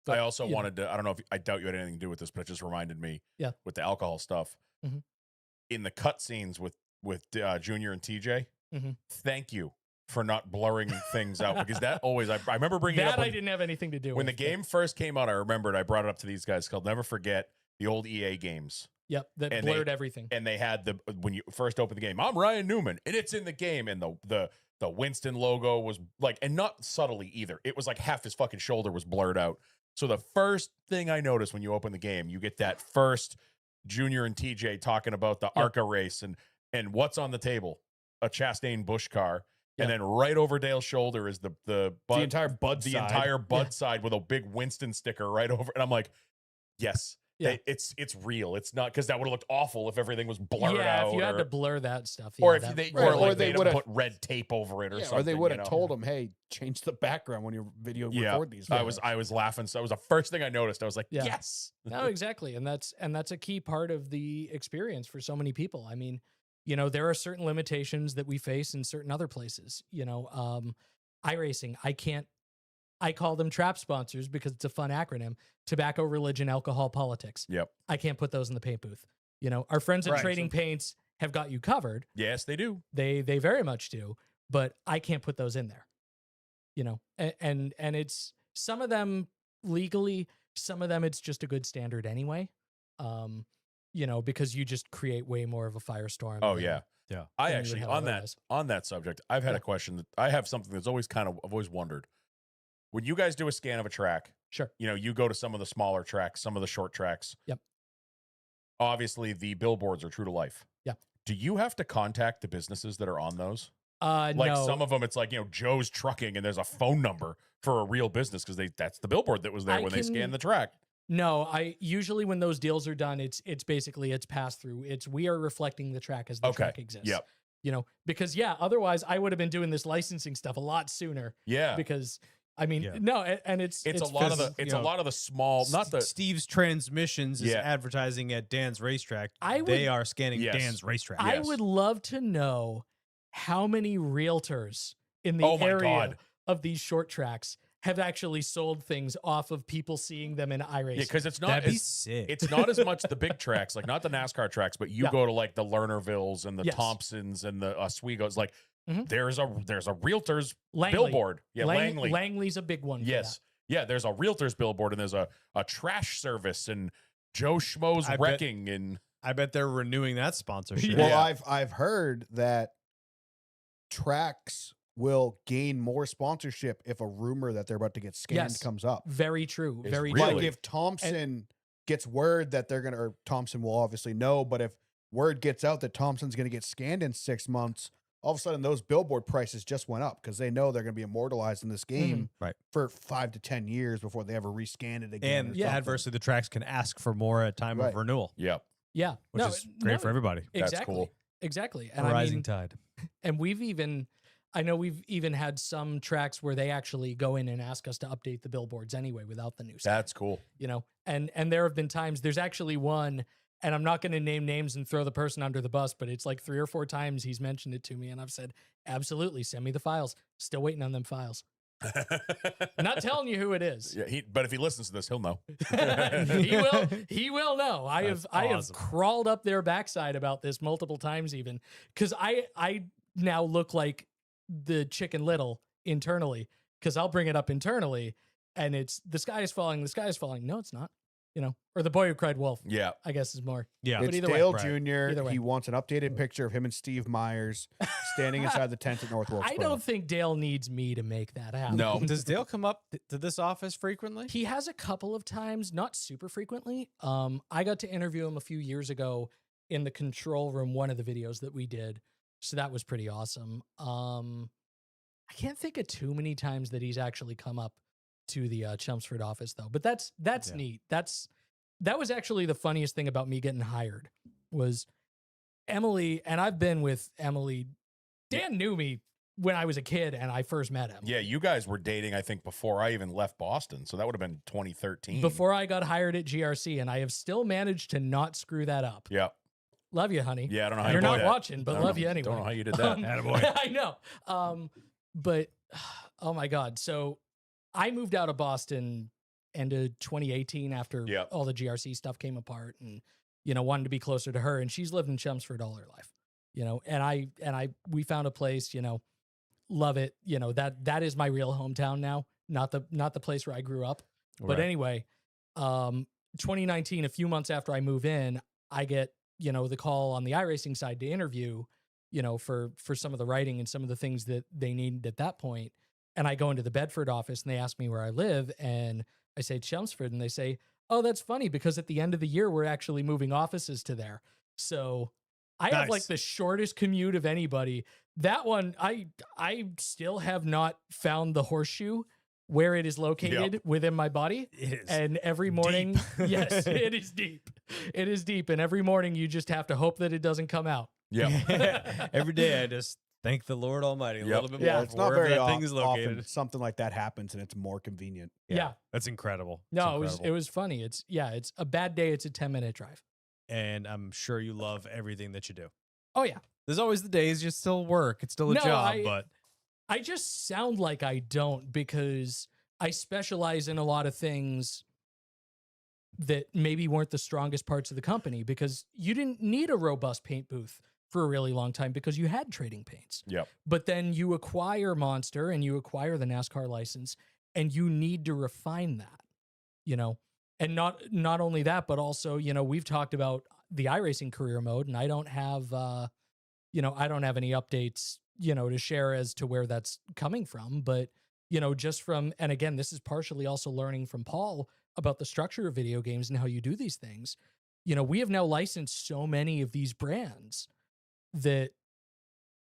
but, also you know. wanted to, I don't know if, I doubt you had anything to do with this, but it just reminded me Yeah. with the alcohol stuff. Mhm. In the cutscenes with Junior and TJ, Mhm. thank you for not blurring things out, because that always, I remember bringing it that up I when, didn't have anything to do when the with. game first came out. I remembered I brought it up to these guys called Never Forget the old EA games. Yep, that and blurred everything. And they had when you first open the game, I'm Ryan Newman, and it's in the game, and the Winston logo was like, and not subtly either. It was like half his fucking shoulder was blurred out. So the first thing I noticed when you open the game, you get that first Junior and TJ talking about the Yep. ARCA race and what's on the table, a Chastain Busch car. And then right over Dale's shoulder is the The butt, entire bud the side. entire bud side with a big Winston sticker right over. And I'm like, yes, Yeah. it's real. It's not, because that would have looked awful if everything was blurred yeah, out. if you had or, to blur that stuff. or yeah, if that- they, right, or or like they they would would've- have put red tape over it or Yeah, something. or they would have you know? told him, "Hey, change the background when you video record these." I videos." was laughing. So that was the first thing I noticed. I was like, Yeah. yes. No, exactly. And that's a key part of the experience for so many people. I mean, you know, there are certain limitations that we face in certain other places. You know, iRacing, I call them trap sponsors because it's a fun acronym: tobacco, religion, alcohol, politics. Yep. I can't put those in the paint booth. You know, our friends at Right, Trading Paints have got you covered. Yes, they do. They very much do, but I can't put those in there. You know, and it's some of them legally, some of them it's just a good standard anyway. You know, because you just create way more of a firestorm. Oh than- yeah. Yeah. I than you would actually have on otherwise. that subject, I've had Yeah. a question that I have something that's always I've always wondered. When you guys do a scan of a track, Sure. you know, you go to some of the smaller tracks, some of the short tracks. Yep. Obviously, the billboards are true to life. Yeah. Do you have to contact the businesses that are on those? Like Like no, some of them, it's like, you know, Joe's Trucking, and there's a phone number for a real business because that's the billboard that was there I when they can- scanned the track. no. I usually when those deals are done, it's basically it's passed through. It's we are reflecting the track as the Okay. track exists. Yep. You know, because otherwise I would have been doing this licensing stuff a lot sooner. Yeah. Because I mean, Yeah. no, and it's It's a lot of the phys- it's you a know, lot of the small, not the Steve's Transmissions is Yeah. advertising at Dan's Racetrack. I They would- are scanning Yes. Dan's Racetrack. I Yes. would love to know how many realtors in the Oh my area God. of these short tracks have actually sold things off of people seeing them in iRacing. yeah, because it's not That'd be as, sick. it's not as much the big tracks, like not the NASCAR tracks, but you Yeah. go to like the Lernervilles and the Yes. Thompsons and the Oswego's. Like Mhm. there's a realtor's Langley. billboard. Yeah, Langley. Langley's a big one. for Yes. Yeah, there's a realtor's billboard, and there's a trash service and Joe Schmo's I bet- wrecking and I bet they're renewing that sponsorship. Well, Yeah. I've heard that tracks will gain more sponsorship if a rumor that they're about to get scanned Yes. comes up. that. Very true. Is Very really- true. Like if Thompson gets word that they're gonna, or Thompson will obviously know, but if word gets out that Thompson's gonna get scanned in 6 months, all of a sudden those billboard prices just went up because they know they're gonna be immortalized in this game Right. for 5 to 10 years before they ever rescan it again. And or something. adversely, the tracks can ask for more at time Right. of renewal, yeah, Yeah. which is great for everybody. That's Exactly. cool. Exactly. And A I rising mean, tide. and I know we've even had some tracks where they actually go in and ask us to update the billboards anyway without the new stuff. That's cool. You know, and there have been times. There's actually one, and I'm not going to name names and throw the person under the bus, but it's like 3 or 4 times he's mentioned it to me, and I've said, absolutely, send me the files. Still waiting on them files. I'm not telling you who it is. Yeah, but if he listens to this, he'll know. He will know. I have awesome. crawled up their backside about this multiple times even because I now look like the Chicken Little internally because I'll bring it up internally and it's the sky is falling. No, it's not. You know, or the boy who cried wolf. Yeah. I guess is more. Yeah. But It's either way, Dale right. Jr. Either way. He wants an updated picture of him and Steve Myers standing inside the tent at North Wilkes. I don't think Dale needs me to make that happen. No. Does Dale come up to this office frequently? He has a couple of times, not super frequently. I got to interview him a few years ago in the control room, one of the videos that we did. So that was pretty awesome. I can't think of too many times that he's actually come up to the Chelmsford office though. But that's Yeah. neat. That was actually the funniest thing about me getting hired was Emily, and I've been with Emily. Dan knew me when I was a kid and I first met him. Yeah, you guys were dating, I think, before I even left Boston. So that would have been 2013. Before I got hired at GRC, and I have still managed to not screw that up. Yeah. Love you, honey. Yeah, I don't know how You're you did not that. watching, but I don't love know- you anyway. Don't know how you did that. Attaboy. I know. But oh my God. So I moved out of Boston end of 2018 after Yep. all the GRC stuff came apart and, you know, wanted to be closer to her. And she's lived in Chelmsford all her life, you know, we found a place, you know, love it. You know, that is my real hometown now, not the place where I grew up. But Right. anyway, 2019, a few months after I move in, I get, you know, the call on the iRacing side to interview, you know, for some of the writing and some of the things that they needed at that point. And I go into the Bedford office and they ask me where I live. And I say Chelmsford. And they say, oh, that's funny because at the end of the year, we're actually moving offices to there. So I have like Nice. the shortest commute of anybody. That one, I still have not found the horseshoe where it is located within my body. It is. And every morning, yes, it is deep. It is deep. And every morning you just have to hope that it doesn't come out. Yeah. Every day I just thank the Lord Almighty a Yep. little bit Yeah, more It's for not wherever very that thing is located. often something like that happens, and it's more convenient. Yeah. That's incredible. It's No, incredible. it was funny. It's a bad day. It's a 10-minute drive. And I'm sure you love everything that you do. Oh yeah. There's always the days you still work. It's still a No, job, but I just sound like I don't because I specialize in a lot of things that maybe weren't the strongest parts of the company because you didn't need a robust paint booth for a really long time because you had trading paints. Yep. But then you acquire Monster and you acquire the NASCAR license and you need to refine that, you know. And not only that, but also, you know, we've talked about the iRacing career mode and I don't have I don't have any updates, you know, to share as to where that's coming from, but you know, just from, and again, this is partially also learning from Paul about the structure of video games and how you do these things. You know, we have now licensed so many of these brands that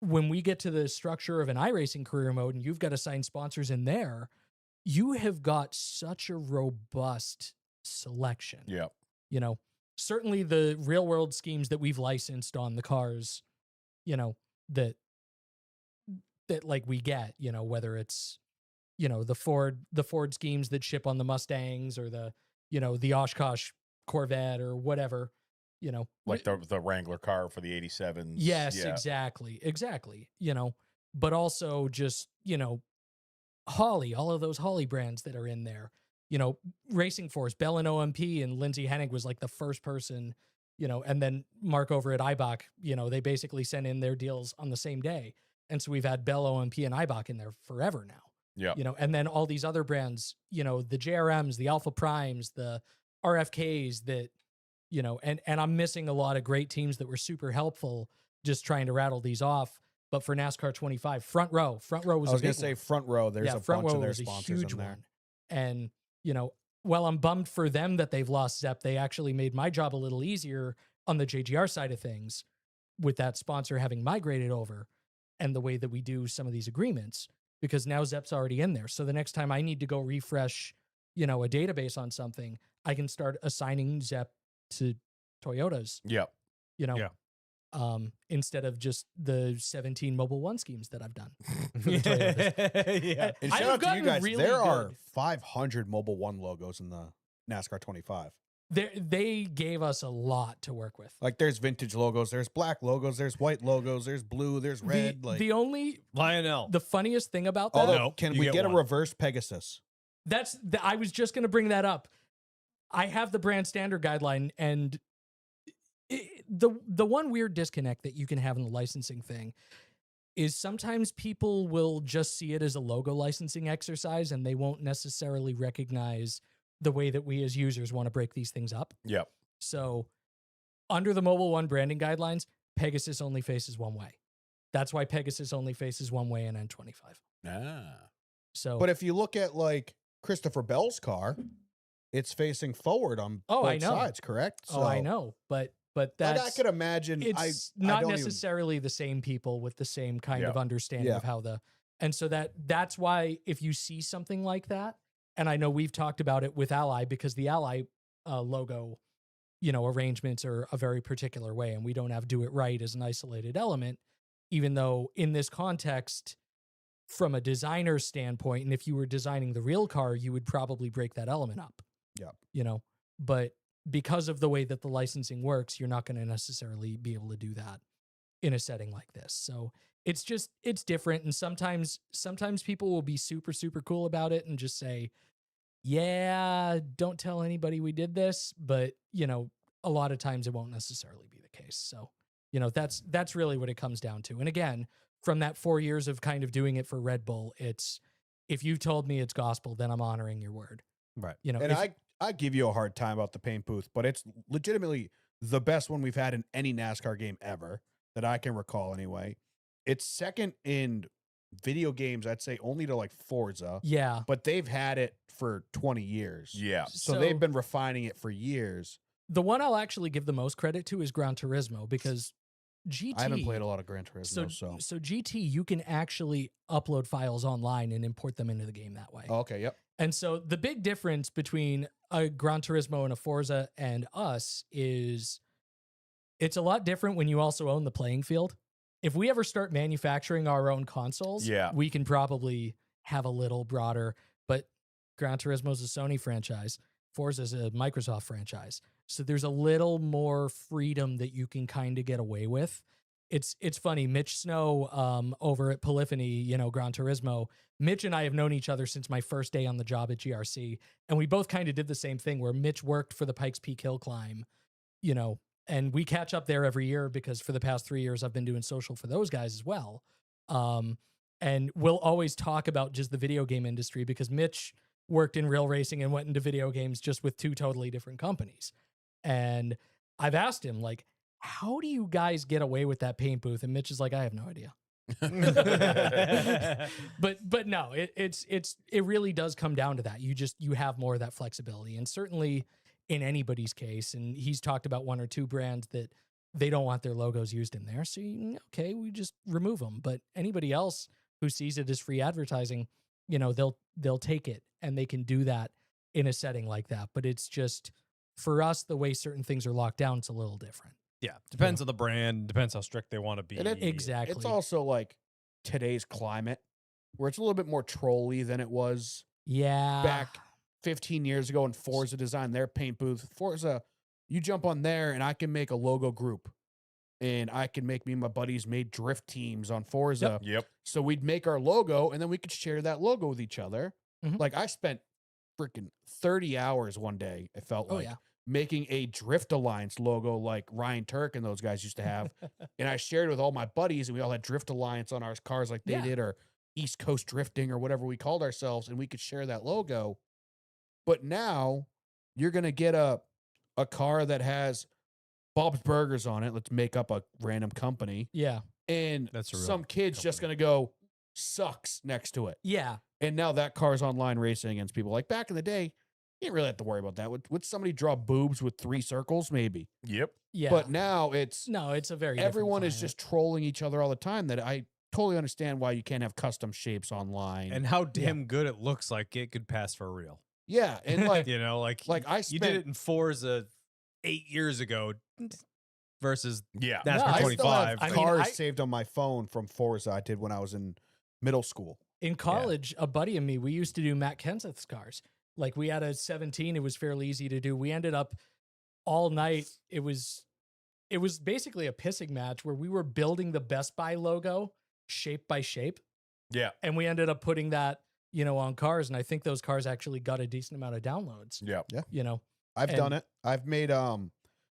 when we get to the structure of an iRacing career mode and you've got assigned sponsors in there, you have got such a robust selection. Yeah. You know, certainly the real world schemes that we've licensed on the cars, you know, that like we get, you know, whether it's, you know, the Ford schemes that ship on the Mustangs or the, you know, the Oshkosh Corvette or whatever, you know, Like the Wrangler car for the 87s. yes, Yeah. exactly, you know, but also just, you know, Holly, all of those Holly brands that are in there, you know, Racing Force, Bell and OMP and Lindsay Hennig was like the first person, you know, and then Mark over at IBOC, you know, they basically sent in their deals on the same day. And so we've had Bell, OMP and IBOC in there forever now. Yeah. You know, and then all these other brands, you know, the JRMs, the Alpha Primes, the RFKs that, you know, and I'm missing a lot of great teams that were super helpful just trying to rattle these off. But for NASCAR 25, Front Row was I was a going big to say one. front row. There's a Front bunch Row of their was a sponsors huge in there. one. And, you know, while I'm bummed for them that they've lost Zep, they actually made my job a little easier on the JGR side of things with that sponsor having migrated over and the way that we do some of these agreements, because now Zep's already in there. So the next time I need to go refresh, you know, a database on something, I can start assigning Zep to Toyotas, Yeah. you know, Yeah. instead of just the 17 Mobile One schemes that I've done. For the Toyotas. Yeah. And I've shout out to you gotten guys. really There are good. 500 Mobile One logos in the NASCAR 25. They gave us a lot to work with. Like there's vintage logos, there's black logos, there's white logos, there's blue, there's red. The funniest thing about that, although, No, can you we get get a one. reverse Pegasus? I was just going to bring that up. I have the brand standard guideline, and the one weird disconnect that you can have in the licensing thing is sometimes people will just see it as a logo licensing exercise, and they won't necessarily recognize the way that we as users want to break these things up. Yeah. So under the Mobile One branding guidelines, Pegasus only faces one way. That's why Pegasus only faces one way in N25. Ah. So, But if you look at like Christopher Bell's car, it's facing forward on Oh, both I know. sides, correct? oh, I know, but Like, that's I could imagine. it's I not don't even- necessarily the same people with the same kind Yeah. of understanding Yeah. of how and so that's why if you see something like that, and I know we've talked about it with Ally because the Ally logo, you know, arrangements are a very particular way, and we don't have Do It Right as an isolated element, even though in this context, from a designer standpoint, and if you were designing the real car, you would probably break that element up. Yep. You know, but because of the way that the licensing works, you're not going to necessarily be able to do that in a setting like this. So it's different. And sometimes people will be super, super cool about it and just say, yeah, don't tell anybody we did this. But, you know, a lot of times it won't necessarily be the case. So, you know, that's really what it comes down to. And again, from that 4 years of kind of doing it for Red Bull, it's, if you've told me it's gospel, then I'm honoring your word. Right. You know, And if- I give you a hard time about the paint booth, but it's legitimately the best one we've had in any NASCAR game ever that I can recall anyway. It's second in video games, I'd say only to like Forza, yeah. but they've had it for 20 years. Yeah. So they've been refining it for years. The one I'll actually give the most credit to is Gran Turismo, because GT. I haven't played a lot of Gran Turismo, So GT, you can actually upload files online and import them into the game that way. Oh, okay, yep. And so the big difference between a Gran Turismo and a Forza and us is it's a lot different when you also own the playing field. If we ever start manufacturing our own consoles, Yeah. we can probably have a little broader, but Gran Turismo is a Sony franchise. Forza is a Microsoft franchise. So there's a little more freedom that you can kind of get away with. It's funny. Mitch Snow over at Polyphony, Gran Turismo, Mitch and I have known each other since my first day on the job at GRC. And we both kind of did the same thing where Mitch worked for the Pikes Peak Hill Climb, and we catch up there every year because for the past 3 years, I've been doing social for those guys as well. And we'll always talk about just the video game industry because Mitch worked in real racing and went into video games just with 2 totally different companies. And I've asked him, like, how do you guys get away with that paint booth? And Mitch is like, I have no idea. but no, it really does come down to that. You have more of that flexibility, and certainly in anybody's case. And he's talked about 1 or 2 brands that they don't want their logos used in there. So okay, we just remove them. But anybody else who sees it as free advertising, they'll take it, and they can do that in a setting like that. But it's just for us, the way certain things are locked down, it's a little different. Yeah, depends on the brand, depends how strict they want to be. And Exactly. It's also like today's climate where it's a little bit more trolly than it was Yeah. back 15 years ago when Forza designed their paint booth. Forza, you jump on there and I can make a logo group, and I can make me and my buddies made drift teams on Forza. Yep. So we'd make our logo and then we could share that logo with each other. Mhm. Like I spent freaking 30 hours one day, it felt Oh, like, yeah. making a Drift Alliance logo like Ryan Turk and those guys used to have. And I shared it with all my buddies, and we all had Drift Alliance on our cars like they Yeah. did, or East Coast Drifting or whatever we called ourselves, and we could share that logo. But now you're going to get a car that has Bob's Burgers on it. Let's make up a random company. Yeah. And That's a real some kid's just going company. to go, sucks next to it. Yeah. And now that car's online racing against people. Like back in the day, you didn't really have to worry about that. Would somebody draw boobs with 3 circles? Maybe. Yep. Yeah. But now it's no, it's a very different everyone is climate. just trolling each other all the time. That I totally understand why you can't have custom shapes online. And how damn good it looks like it could pass for real. yeah, and like Like I you spent did it in Forza 8 years ago versus Yeah. NASCAR I still 25. have I mean, cars I- saved on my phone from Forza I did when I was in middle school. in college, a buddy of me, we used to do Matt Kenseth's cars. Like we had a 17, it was fairly easy to do. We ended up all night. It was basically a pissing match where we were building the Best Buy logo shape by shape. Yeah. And we ended up putting that, on cars. And I think those cars actually got a decent amount of downloads, Yeah. I've And- done it. I've made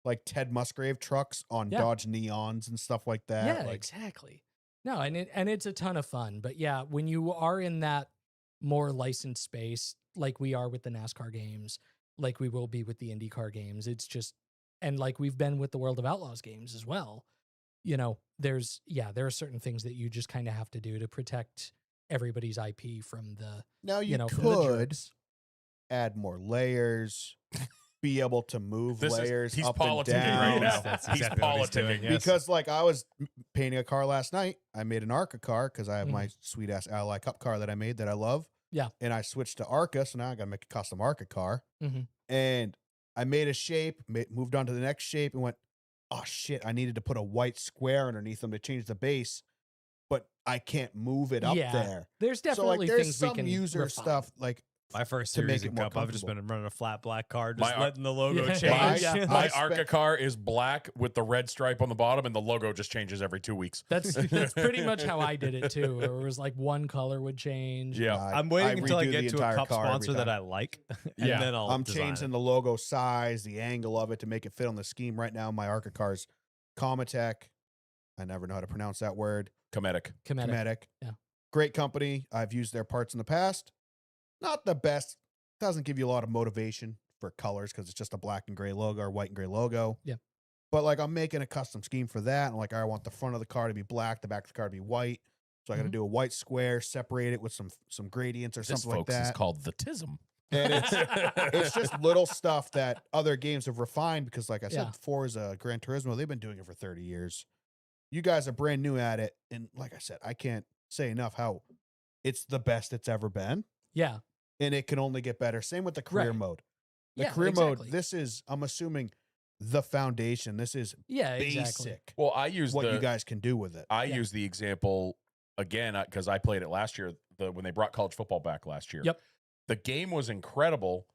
like Ted Musgrave trucks on Yeah. Dodge Neons and stuff like that. Yeah, like, exactly. No, and it's a ton of fun. But yeah, when you are in that more licensed space, like we are with the NASCAR games, like we will be with the IndyCar games, it's just, and like we've been with the World of Outlaws games as well. There are certain things that you just kind of have to do to protect everybody's IP from the, now you from the could jerks. add more layers, be able to move layers he's up and politicking down. right now. That's He's exactly what he's doing, politicking. yes. Because like I was painting a car last night. I made an ARCA car because I have Mhm. my sweet ass Ally Cup car that I made that I love. Yeah. And I switched to ARCA, so now I got to make a custom ARCA car. Mhm. And I made a shape, moved on to the next shape, and went, oh shit! I needed to put a white square underneath them to change the base, but I can't move it up Yeah, there. there's So definitely like, there's things some we can user refine. stuff like. My first to make series it in more Cup, I've just comfortable. been running a flat black car, My just Ar- letting the logo Yeah. change. Yeah. My I spent- ARCA car is black with the red stripe on the bottom, and the logo just changes every 2 weeks. That's pretty much how I did it too. It was like one color would change. Yeah. I'm waiting until I redo get the to a entire Cup car every sponsor that time. I like, and Yeah. then I'll I'm design changing it. the logo size, the angle of it to make it fit on the scheme. Right now, my ARCA car's Comatech. I never know how to pronounce that word. Cometic. Cometic. Cometic. Yeah. Great company. I've used their parts in the past. Not the best. Doesn't give you a lot of motivation for colors because it's just a black and gray logo or white and gray logo. Yeah. But like I'm making a custom scheme for that. And like I want the front of the car to be black, the back of the car to be white. So I got to Mhm. do a white square, separate it with some gradients or This, something like folks, is that. called the TISM. And it's just little stuff that other games have refined because, like I said, Yeah. Forza, Gran Turismo, they've been doing it for 30 years. you guys are brand new at it, and like I said, I can't say enough how it's the best it's ever been, Yeah. and it can only get better. Same with the career Right. mode. The Yeah, career exactly. mode. This is, I'm assuming, the foundation. This is Yeah, basic. exactly. Well, I use What you guys can do with it. I Yeah. use the example again because I played it last year. When they brought college football back last year. Yep. The game was incredible,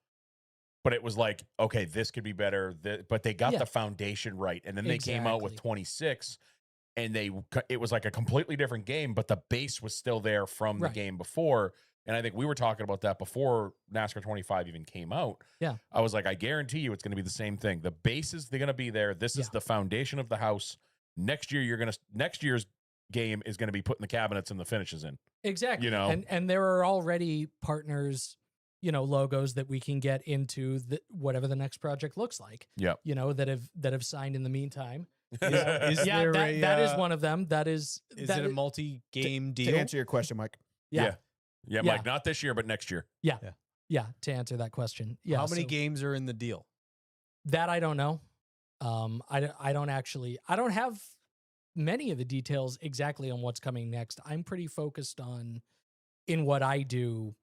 but it was like, okay, this could be better. But they got Yeah. the foundation right, and then they came out with Exactly. 26, and it was like a completely different game, but the base was still there from the Right. game before. And I think we were talking about that before NASCAR 25 even came out. Yeah. I was like, I guarantee you, it's going to be the same thing. The bases they're going to be there. This is Yeah. the foundation of the house. Next year's game is going to be putting the cabinets and the finishes in. Exactly. You know? And there are already partners, logos that we can get into whatever the next project looks like. Yep. That have signed in the meantime. Is Yeah, there that is a, one of them. That is Is that it a is- multi-game To deal? answer your question, Mike, yeah. Yeah, Mike, not this year, but next year. Yeah, to answer that question. Yeah. How many so games are in the deal? that I don't know. I don't have many of the details exactly on what's coming next. I'm pretty focused on in what I do,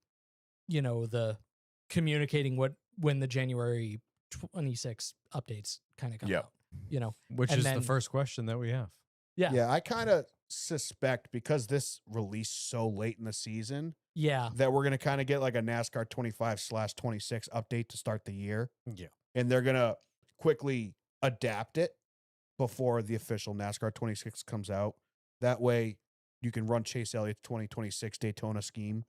the communicating when the January 26 updates kind of come Yep. out. Which And is then- the first question that we have. Yeah. yeah, I kind of suspect because this released so late in the season Yeah. that we're going to kind of get like a NASCAR 25/26 update to start the year. Yeah. And they're going to quickly adapt it before the official NASCAR 26 comes out. That way you can run Chase Elliott's 2026 Daytona scheme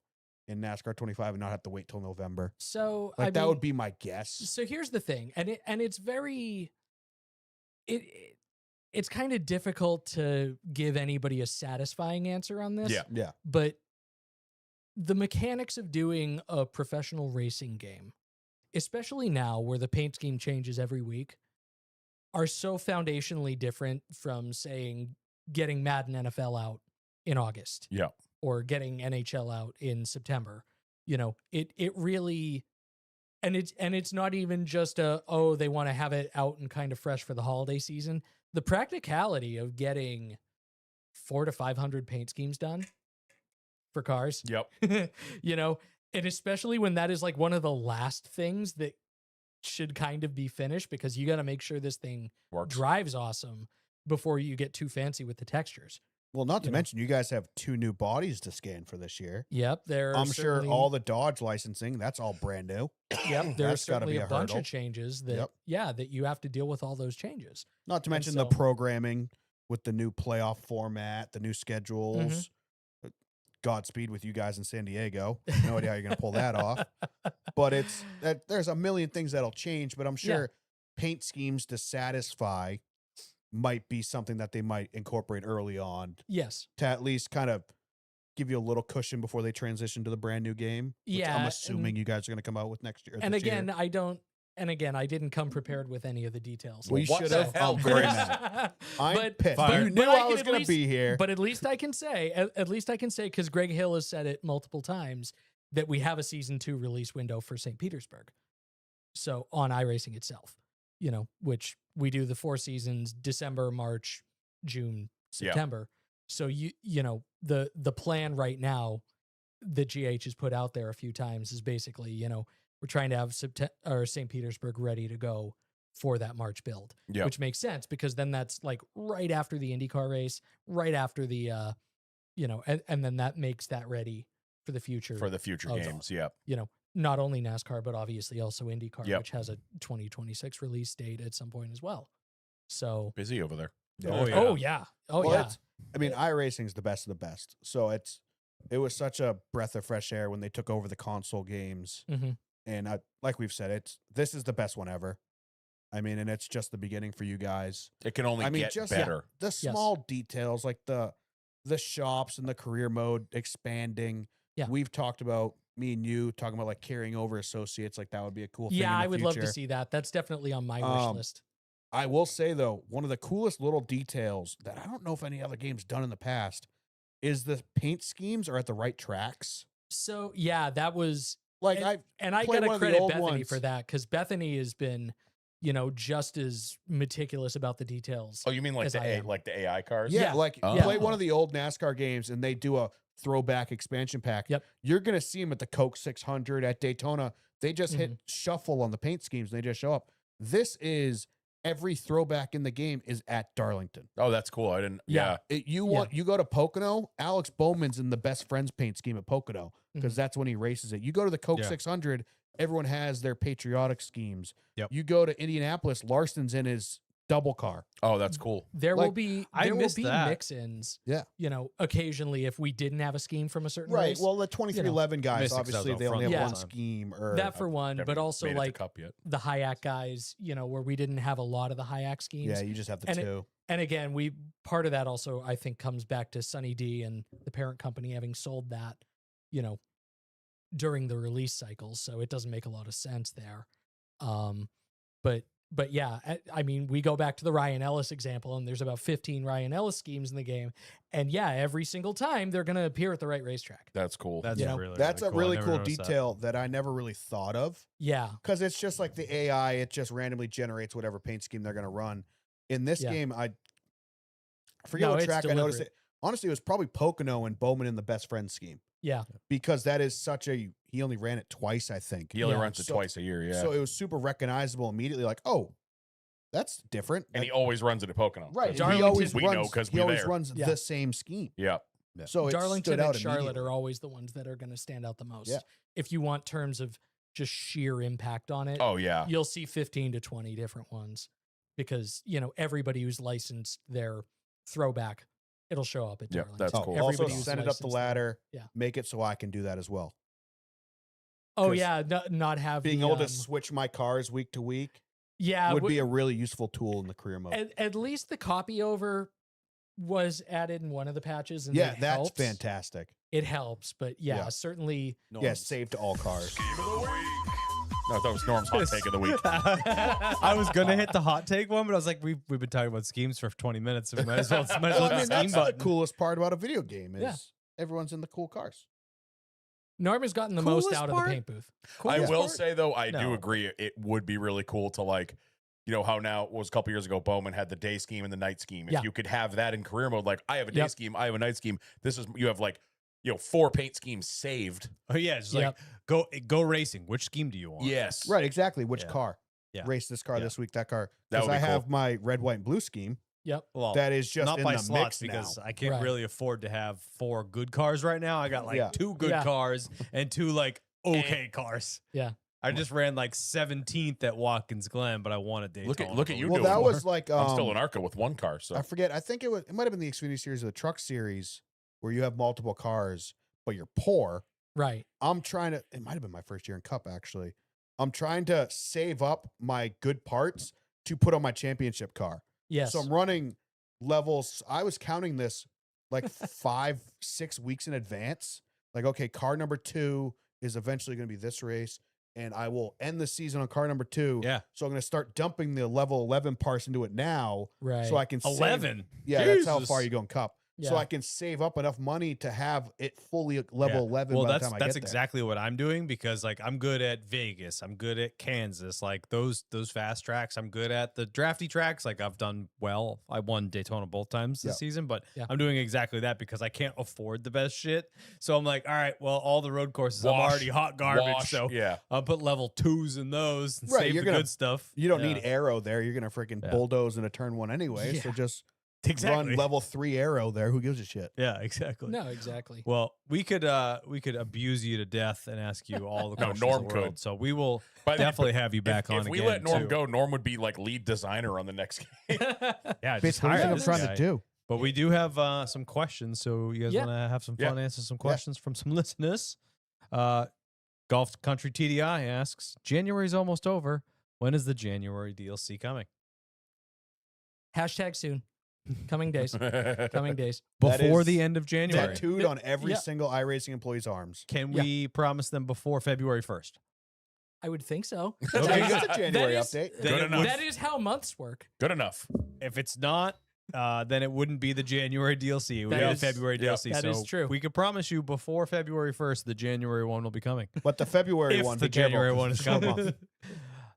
in NASCAR 25 and not have to wait till November. So Like I that mean, would be my guess. So here's the thing, and it's very it's kind of difficult to give anybody a satisfying answer on this. Yeah. Yeah. But the mechanics of doing a professional racing game, especially now where the paint scheme changes every week, are so foundationally different from saying getting Madden NFL out in August. Yeah. Or getting NHL out in September. It really and it's not even just they want to have it out and kind of fresh for the holiday season. The practicality of getting 400 to 500 paint schemes done for cars, Yep. and especially when that is like one of the last things that should kind of be finished because you got to make sure this thing Works. drives awesome before you get too fancy with the textures. Well, not to You know. mention you guys have 2 new bodies to scan for this year. Yep, there. I'm sure all the Dodge licensing, that's all brand new. Yep, there's That's gotta certainly be a a bunch hurdle. of changes that Yep. that you have to deal with all those changes. Not to And mention the so- programming with the new playoff format, the new schedules. Mm-hmm. Godspeed with you guys in San Diego. No idea how you're going to pull that off. But it's that there's a million things that'll change, but I'm Yeah. sure paint schemes to satisfy might be something that they might incorporate early on Yes. to at least kind of give you a little cushion before they transition to the brand new game. Which Yeah, I'm and- assuming you guys are going to come out with next year. And this year. again, I didn't come prepared with any of the details. Well, you What should the have. hell, I'm very Chris? mad. I'm But- pissed. but- You but knew I I can was at going to least- be here. But at least I can say, because Greg Hill has said it multiple times that we have a season 2 release window for St. Petersburg. So on iRacing itself, which we do the 4 seasons, December, March, June, Yeah. September. So the plan right now that GH has put out there a few times is basically, we're trying to have St. Petersburg ready to go for that March build. Yep. Which makes sense because then that's like right after the IndyCar race, right after the, and then that makes that ready for the future. For the future Oh, games. Yep. Not only NASCAR, but obviously also IndyCar, Yep. which has a 2026 release date at some point as well. So, Busy over there. Oh, yeah. oh yeah. Oh Well, yeah. it's- I mean, iRacing is the best of the best. So it was such a breath of fresh air when they took over the console games. Mhm. And like we've said, this is the best one ever. I mean, and it's just the beginning for you guys. It can only I mean, get just better. the small details like the shops and the career mode expanding. Yeah. We've talked about me and you talking about like carrying over associates. Like that would be a cool thing. Yeah, in the I would love to future. see that. That's definitely on my wish Um, list. I will say though, one of the coolest little details that I don't know if any other game's done in the past is the paint schemes are at the right tracks. So yeah, that was Like and, I and I played gotta one of the credit old Bethany ones. for that because Bethany has been just as meticulous about the details. Oh, you mean like As I am. the AI cars? Yeah, Yeah. like Oh. play one of the old NASCAR games and they do a throwback expansion pack. Yep. You're gonna see them at the Coke 600 at Daytona. They just hit Mm-hmm. shuffle on the paint schemes and they just show up. This is every throwback in the game is at Darlington. Oh, that's cool. I didn't. Yeah. Yeah. You go to Pocono, Alex Bowman's in the best friends paint scheme at Pocono because Mhm. that's when he races it. You go to the Coke Yeah. 600, everyone has their patriotic schemes. Yep. You go to Indianapolis, Larson's in his double car. Oh, that's cool. There will Like, be I there will missed be that. mix-ins. Yeah. Occasionally if we didn't have a scheme from a certain race. Well, the 2311 guys, Missed it 'cause I was obviously, out they only front have the one whole time. scheme. Or that for one, Never but also made it to like Cup yet. the Hayek guys, where we didn't have a lot of the Hayek schemes. yeah, you just have the And two. And again, part of that also I think comes back to Sunny D and the parent company having sold that, during the release cycle, so it doesn't make a lot of sense there. But yeah, I mean, we go back to the Ryan Ellis example, and there's about 15 Ryan Ellis schemes in the game, and yeah, every single time they're going to appear at the right racetrack. That's cool. That's really, That's a I really never cool noticed that. detail that I never really thought of Yeah, because it's just like the AI. It just randomly generates whatever paint scheme they're going to run. In this Yeah. game, I forget No, what it's track I noticed deliberate. it. Honestly, it was probably Pocono and Bowman in the best friend scheme yeah, because that is such a. He only ran it twice, I think. He only Yeah. runs it So- twice a year. Yeah. So it was super recognizable immediately. Like, oh, that's different. and That- he always runs it at Pocono. right. That's He Darlington- always we runs. know because he we're always there. runs Yeah. the same scheme. Yeah. So it Darlington stood out and Charlotte immediately. are always the ones that are going to stand out the most. Yeah. If you want terms of just sheer impact on it, Oh yeah. you'll see 15 to 20 different ones because everybody who's licensed their throwback, it'll show up at Yeah, Darlington. that's Oh, cool. Also, Everybody who's send it up the licensed ladder. Yeah. Make it so I can do that as well. Oh 'cause yeah, not have Being the, able to switch my cars week to week yeah would be a really useful tool in the career mode. at least the copy over was added in one of the patches, and Yeah, it that's helps. fantastic. It helps, but yeah, Yeah. certainly. Yeah, save to all cars. No, that was Norm's hot take of the week. I was gonna hit the hot take one, but I was like, we've been talking about schemes for 20 minutes, so we might as well Well, hit I the mean, scheme that's the button. coolest part about a video game is Yeah. everyone's in the cool cars. Norm has gotten the most Coolest out of part? the paint booth. I Yeah. will say though, I do No. agree. It would be really cool to like, how now it was a couple years ago, Bowman had the day scheme and the night scheme. If Yeah. you could have that in career mode, like I have a day Yep. scheme, I have a night scheme. This is you have like, 4 paint schemes saved. Oh yeah, it's Yep. like go racing. Which scheme do you want? Yes. Right, exactly. Which Yeah. car? Yeah. Race this car Yeah. this week, that car. That Because would I be cool. have my red, white, and blue scheme. Yep. Well, That is just not in by the slots mix because now. I can't Right. really afford to have 4 good cars right now. I got like Yeah. 2 good Yeah. cars and 2 like okay cars. Yeah. I just ran like 17th at Watkins Glen, but I won a Daytona. Look at you Well, doing that more. was like I'm still an ARCA with 1 car, so I forget. I think it might have been the Xfinity series or the Truck series where you have multiple cars, but you're poor. Right. It might have been my first year in Cup, actually. I'm trying to save up my good parts to put on my championship car. Yes. So I'm running levels. I was counting this like 5-6 weeks in advance. Like, okay, car number 2 is eventually going to be this race, and I will end the season on car number 2. Yeah. So I'm going to start dumping the level 11 parts into it now, right. so I can save- 11. Yeah, that's how Jesus. far you go in Cup. So Yeah. I can save up enough money to have it fully level Yeah. 11 Well, by that's the time I get there. exactly what I'm doing because like I'm good at Vegas, I'm good at Kansas, like those fast tracks. I'm good at the drafty tracks. Like I've done well. I won Daytona both times this Yep. season, but Yeah. I'm doing exactly that because I can't afford the best shit. So I'm like, all right, well, all the road courses I'm Wash, already hot garbage, wash, so yeah. I'll put level 2s in those and Right, save you're the gonna- good stuff. You don't Yeah. need arrow there. You're going to freaking Yeah. bulldoze into turn 1 anyway. So Yeah. just exactly. run level 3 arrow there. Who gives a shit? Yeah, exactly. No, exactly. Well, we could abuse you to death and ask you all the No, questions Norm in the world. could. So we will By the- definitely have you back on if we again. let Norm too. go, Norm would be like lead designer on the next game. Yeah, Bitch, just what do you hire think I'm this trying guy. to do? But we do have some questions, so you guys Yeah. want to have some Yeah. fun, answer some questions from some listeners. Golf Country TDI asks, January's almost over. When is the January DLC coming? Hashtag soon. Coming days. Coming days. That Before is the end of January. Tattooed on every Yeah. single iRacing employee's arms. Can Yeah. we promise them before February 1st? I would think so. That's Okay. a January That is- update. Then Good it enough. would- That is how months work. Good enough. if it's not, then it wouldn't be the January DLC. It would That be the is- February yeah, DLC. that so is true. we could promise you before February 1st, the January one will be coming. But the February If one, the be careful, January 'cause one is it's a coming. month.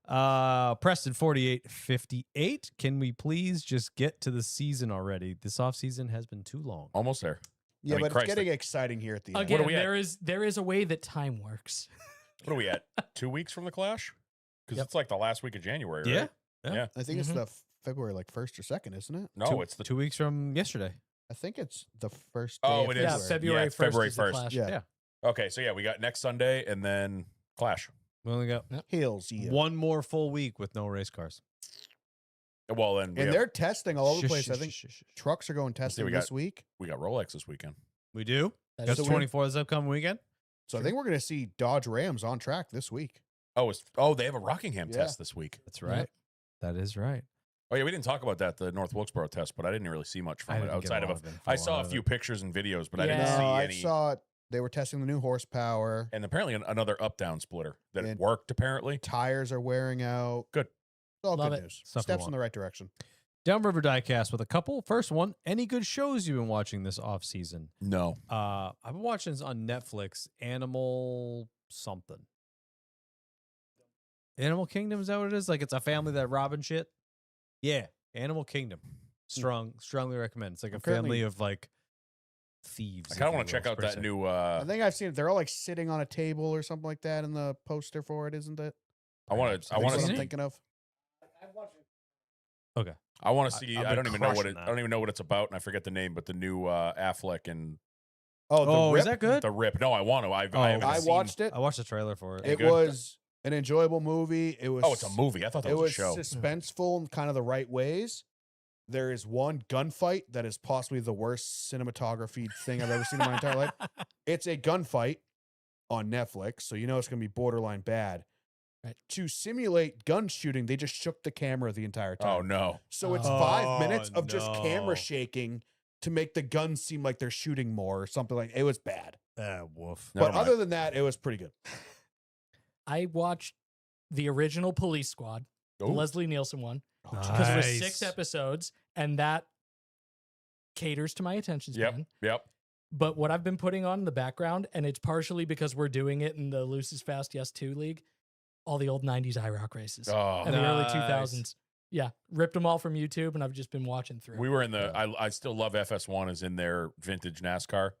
Preston 4858. Can we please just get to the season already? This offseason has been too long. Almost there. Yeah, mean, but Christ, it's getting exciting here at the end. Again, are we at? there is a way that time works. What are we at? 2 weeks from the Clash? Because Yep. it's like the last week of January, right? Yeah. Yeah. I think it's the February like 1st or 2nd, isn't it? No, it's the 2 weeks from yesterday. I think it's the first day. Oh, of it is. Yeah, February. February Yeah, 1st. February is the 1st. Clash. Yeah. Okay, so yeah, we got next Sunday and then Clash. We only got Hills, yeah. one more full week with no race cars. Well, then And they're testing all over the place. I think Shush. trucks are going testing we got- this week. we got Rolex this weekend. We do. That That's is so true. 24 this upcoming weekend. So I think we're going to see Dodge Rams on track this week. Oh, they have a Rockingham Yeah. test this week. That's right. That is right. Oh yeah, we didn't talk about that, the North Wilkesboro test, but I didn't really see much from it didn't get outside of lot a. info I saw out a of few it. pictures and videos, but I Yeah. didn't see No, I any. saw they were testing the new horsepower. And apparently another up-down splitter that And- worked. Apparently, Tires are wearing out. Good. It's all Love good it. news. Stuff we Steps in want. the right direction. Downriver Diecast with a couple. First one, any good shows you've been watching this off season? no. I've been watching this on Netflix. Animal something. Animal Kingdom, is that what it is? Like it's a family that robbing shit. Yeah, Animal Kingdom. Strongly recommend. It's like a I'm currently- family of like thieves. I kind of want to check out that new. I think I've seen it. They're all like sitting on a table or something like that in the poster for it, isn't it? I want to. I That's want what to. I'm see. thinking of. I want to see. I've I been don't even know what crushing it. that. I don't even know what it's about, and I forget the name. But the new Affleck and Oh, the Oh, Rip. is that good? the Rip. No, I want to. I haven't I seen- watched it. I watched the trailer for it. It good? was an enjoyable movie. It was. Oh, it's a movie. I thought that It was, was a show. suspenseful in kind of the right ways. There is one gunfight that is possibly the worst cinematography thing I've ever seen in my entire life. It's a gunfight on Netflix, so you know it's going to be borderline bad. Right. To simulate gun shooting, they just shook the camera the entire time. Oh no. So it's Oh, 5 minutes of just no. camera shaking to make the guns seem like they're shooting more or something like. It was bad, Woof. Never but mind. other than that, it was pretty good. I watched the original Police Squad, the Ooh. Leslie Nielsen one, Oh, because it was 6 Nice. episodes, and that caters to my attention Yep. span. Yep. But what I've been putting on in the background, and it's partially because we're doing it in the Loose is Fast Yes 2 League, all the old 90s IROC races Oh. and the early Nice. 2000s. Yeah, ripped them all from YouTube, and I've just been watching through. We were in the. I still love FS1 is in their vintage NASCAR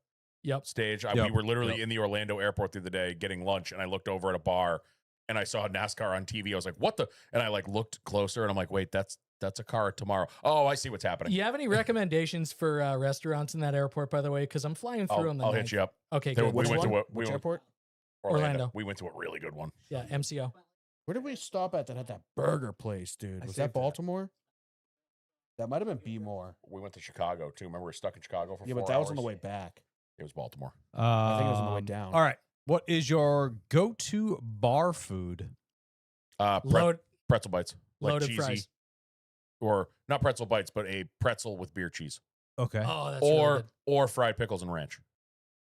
Yep. stage. Yep. We were literally Yep. in the Orlando airport the other day getting lunch, and I looked over at a bar, and I saw NASCAR on TV. I was like, "What the?" And I like looked closer, and I'm like, "Wait, that's a car tomorrow." Oh, I see what's happening. You have any recommendations for restaurants in that airport, by the way? Because I'm flying through on the I'll 9th. hit you up. Okay, There- good. we Which went one? to a, Which airport? Orlando. We went to a really good one. Yeah, MCO. Where did we stop at that had that burger place, dude? I Was saved that that. Baltimore? That might have been B-more. We went to Chicago too. Remember, we were stuck in Chicago for Yeah, 4 but that was on the hours? way back. It was Baltimore. I think it was on the way down. All right. What is your go-to bar food? Load Pretzel bites, like loaded cheesy, fries. or not pretzel bites, but a pretzel with beer cheese, Okay, Oh, that's really or good. or fried pickles and ranch.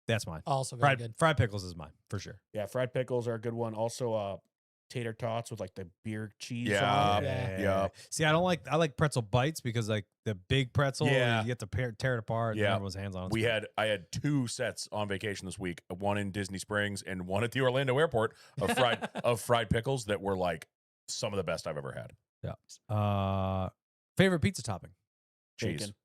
that's mine. Also very Fried good. fried pickles is mine for sure. Yeah, fried pickles are a good one. Also, tater tots with like the beer cheese. Yeah, on it. yeah. See, I like pretzel bites because like the big pretzel, Yeah. you get to tear it apart. Yeah. And everyone's hands on it. I had 2 sets on vacation this week, one in Disney Springs and one at the Orlando airport of fried pickles that were like some of the best I've ever had. Favorite pizza topping? Cheese. Bacon.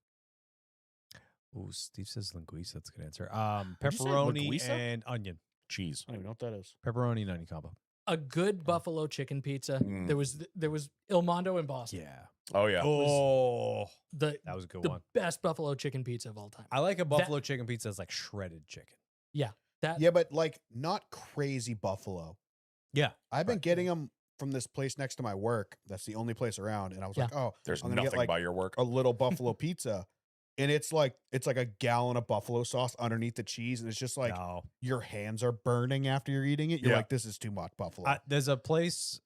Ooh, Steve says linguiça. That's a good answer. Did you say Pepperoni linguiça? and onion. Cheese. I don't even know what that is. Pepperoni and onion combo. A good buffalo chicken pizza. Mm. There was Il Mondo in Boston. Yeah. Oh yeah. Oh, The that was a good the one. best buffalo chicken pizza of all time. I like a buffalo chicken pizza that's like shredded chicken. That Yeah, but like not crazy buffalo. Yeah. I've been Right. getting them from this place next to my work. That's the only place around. And I was Yeah. like, oh, There's I'm gonna nothing get like by your work. a little buffalo pizza. And it's like a gallon of buffalo sauce underneath the cheese. And it's just like No. your hands are burning after you're eating it. You're Yeah. like, this is too much buffalo. There's a place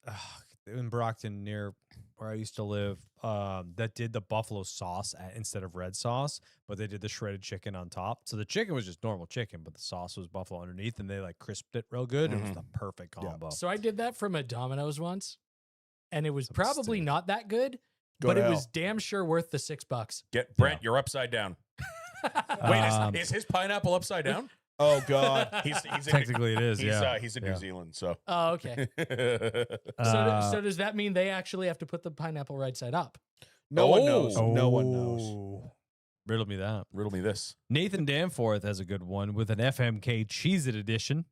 in Brockton near where I used to live that did the buffalo sauce instead of red sauce, but they did the shredded chicken on top. So the chicken was just normal chicken, but the sauce was buffalo underneath, and they like crisped it real good. It was Mhm. the perfect Yeah. combo. So I did that from a Domino's once, and it was That probably stink. not that good, Go but to it hell. was damn sure worth the $6. Get Brent, you're upside down. Wait, is his pineapple upside down? Oh God. He's Technically, it is. he's Yeah. he's in Yeah. New Zealand, so. Oh, okay. So does that mean they actually have to put the pineapple right side up? No one knows. Oh. No one knows. Oh. Riddle me that. Riddle me this. Nathan Danforth has a good one with an FMK Cheez-It edition.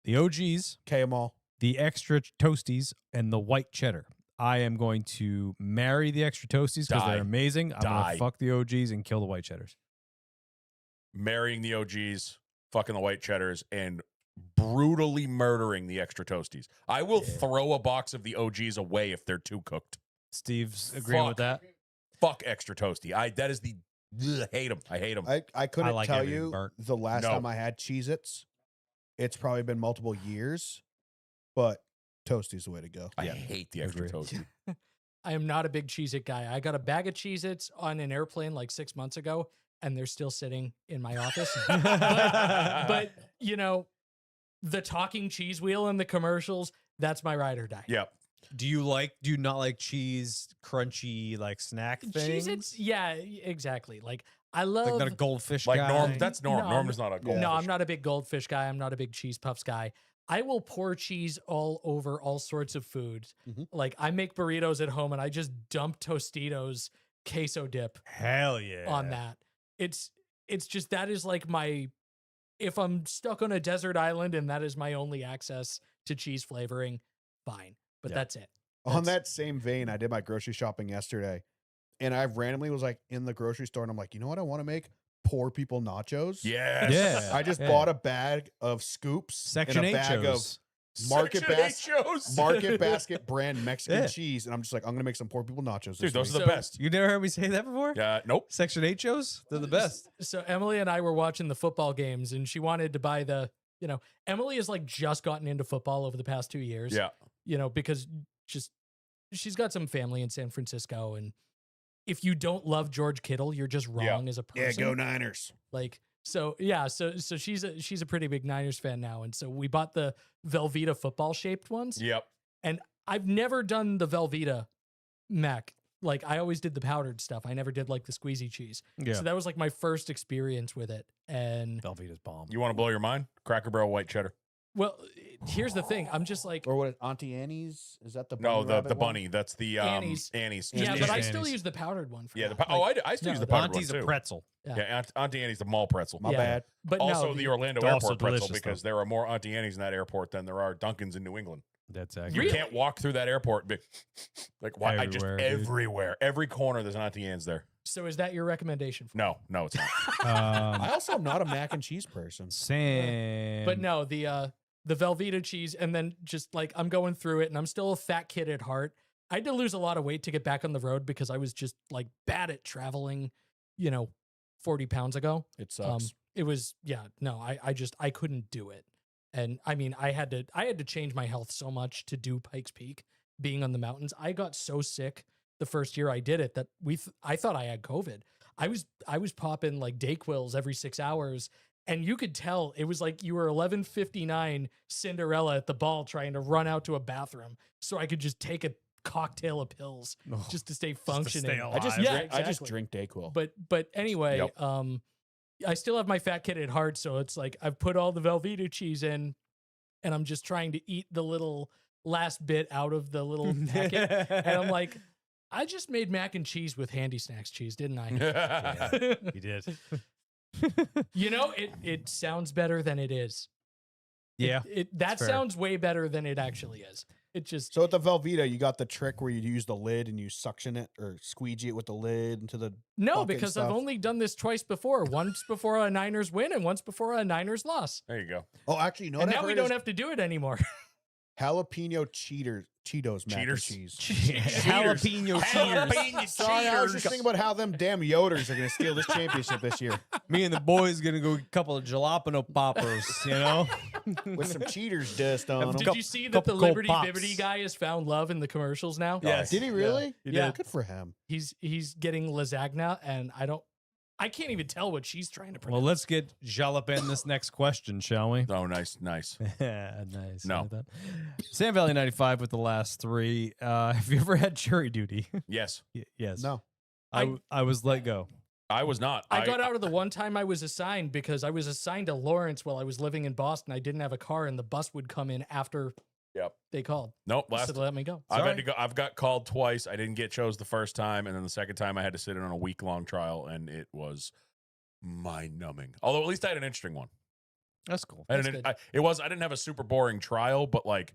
The OGs, KMall. the extra toasties, and the white cheddar. I am going to marry the extra toasties because Die. they're amazing. I'm going Die. to fuck the OGs and kill the white cheddars. Marrying the OGs, fucking the white cheddars, and brutally murdering the extra toasties. I will throw a box of the OGs away if they're too cooked. Steve's agreeing with that. Fuck extra toasty. That is the hate them. I hate them. I couldn't like tell everything you burnt. the last No. time I had Cheez-Its. It's probably been multiple years, but Toasty's the way to go. I Yeah. hate the extra Agree. toasty. I am not a big Cheez-It guy. I got a bag of Cheez-Its on an airplane like 6 months ago, and they're still sitting in my office. but you know, the talking cheese wheel in the commercials, that's my ride or die. Yep. Do you not like cheese crunchy like snack things? Cheez-Its, yeah, exactly. Like I love Like not a goldfish Like guy. Norm. That's Norm. No, Norm is not a goldfish. No, I'm not a big goldfish guy. I'm not a big cheese puffs guy. I will pour cheese all over all sorts of food. Mhm. Like I make burritos at home and I just dump Tostitos queso dip Hell yeah. on that. It's just that is like my if I'm stuck on a desert island and that is my only access to cheese flavoring, fine. But Yeah. that's it. On That's- that same vein, I did my grocery shopping yesterday, and I randomly was like in the grocery store, and I'm like, you know what I want to make? Poor people nachos. Yes. Yeah. I just Yeah. bought a bag of scoops Section and a 8 bag shows. of Market Section 8 Bas- shows. Market Basket brand Mexican Yeah. cheese, and I'm just like, I'm gonna make some poor people nachos. Dude, this those are week. the So- best. You never heard me say that before? Yeah. Nope. Section 8 shows? They're the best. So Emily and I were watching the football games and she wanted to buy Emily has like just gotten into football over the past 2 years. Yeah. Because just she's got some family in San Francisco, and if you don't love George Kittle, you're just Yeah. wrong as a Yeah, person. go Niners. Like so she's a pretty big Niners fan now, and so we bought the Velveeta football shaped ones. Yep. I've never done the Velveeta mac. Like I always did the powdered stuff. I never did like the squeezy cheese. Yeah. So that was like my first experience with it. And Velveeta's bomb. You want to blow your mind? Cracker Barrel white cheddar. well, here's the thing. I'm just like Or what? Auntie Annie's? Is that the No, bunny the rabbit one? bunny. That's the Annie's. Annie's. yeah, Just but I Annie's. still use the powdered one. For Yeah. that. I used to no, use the the powdered one Auntie's a too. pretzel. Yeah. Yeah. Auntie Annie's the mall pretzel. My Yeah. bad. But Also, no, the Orlando It's also Airport pretzel delicious, because there are more Auntie Annie's in that airport than there are Dunkins in New England. That's You accurate. Really? can't walk through that airport. Like why? I just Everywhere, dude. everywhere, every corner. There's an Auntie Anne's there. So is that your recommendation? For No, it's not. I also am not a mac and cheese person. Sam. But no, the Velveeta cheese, and then just like I'm going through it, and I'm still a fat kid at heart. I had to lose a lot of weight to get back on the road because I was just like bad at traveling. 40 pounds ago. It sucks. It was I couldn't do it. And I mean, I had to change my health so much to do Pikes Peak, being on the mountains. I got so sick the first year I did it that I thought I had COVID. I was popping like Dayquils every 6 hours, and you could tell it was like you were 11:59 Cinderella at the ball trying to run out to a bathroom so I could just take a cocktail of pills Oh, just to stay stay functioning. alive. I just exactly. drink Dayquil. But anyway, Yep. I still have my fat kid at heart, so it's like I've put all the Velveeta cheese in, and I'm just trying to eat the little last bit out of the little packet, and I'm like, I just made mac and cheese with Handy Snacks cheese, didn't I? You did. It sounds better than it is. Yeah. That fair. sounds way better than it actually is. It just So at the Velveeta, you got the trick where you use the lid and you suction it or squeegee it with the lid into the. no, bucket because I've stuff. only done this twice before. Once before a Niners win, and once before a Niners loss. There you go. Oh, actually, you know And what? now I've we heard don't is have to do it anymore. jalapeno Cheetos mac and Cheaters? cheese. Jalapeno cheaters. Sorry, I was just thinking about how them damn Yoders are going to steal this championship this year Me and the boys gonna go get a couple of jalapeno poppers, with some cheaters dust on them. Did you see that the couple cold Liberty pops. Bibbity guy has found love in the commercials now? Yes. Did he really? Yeah. Good for him. He's getting lasagna, and I can't even tell what she's trying to Well, pronounce. let's get jalapeno this next question, shall we? Oh, nice. Nice. No. Like that. Sam Valley 95 with the last three. Have you ever had jury duty? Yes. Yes. No. I was let go. I was not. I got out of the one time I was assigned because I was assigned to Lawrence while I was living in Boston. I didn't have a car, and the bus would come in after Yep. they called. Nope. So they let me go. I've had Sorry. to go. I've got called twice. I didn't get chose the first time, and then the second time I had to sit in on a week-long trial, and it was mind-numbing. Although at least I had an interesting one. That's cool. I That's didn't, good. I didn't have a super boring trial, but like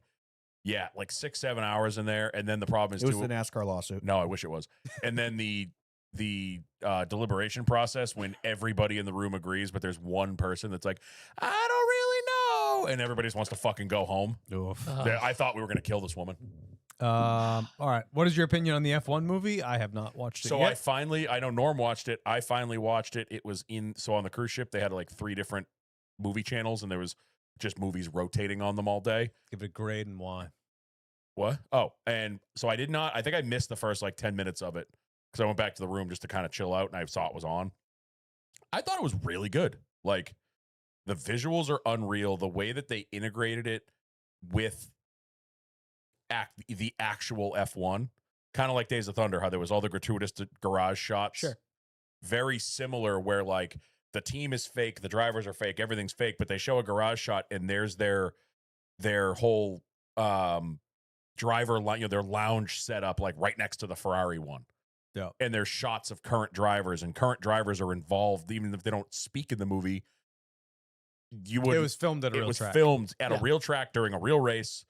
6-7 hours in there, and then the problem is It was too. the NASCAR lawsuit. No, I wish it was. And then the deliberation process when everybody in the room agrees, but there's one person that's like, I don't really know, and everybody just wants to fucking go home. Oof. I thought we were gonna kill this woman. All right. What is your opinion on the F1 movie? I have not watched it So yet. I know Norm watched it. I finally watched it. It was on the cruise ship. They had like 3 different movie channels, and there was just movies rotating on them all day. Give it a grade and why. What? Oh, and so I did not. I think I missed the first like 10 minutes of it because I went back to the room just to kind of chill out, and I saw it was on. I thought it was really good. Like the visuals are unreal. The way that they integrated it with the actual F1, kind of like Days of Thunder, how there was all the gratuitous garage shots. Sure. Very similar, where like the team is fake, the drivers are fake, everything's fake, but they show a garage shot and there's their whole driver line, their lounge set up like right next to the Ferrari one. Yeah. And there's shots of current drivers, and current drivers are involved, even if they don't speak in the movie. You would. It was filmed at a It real was track. filmed at a Yeah. real track during a real race.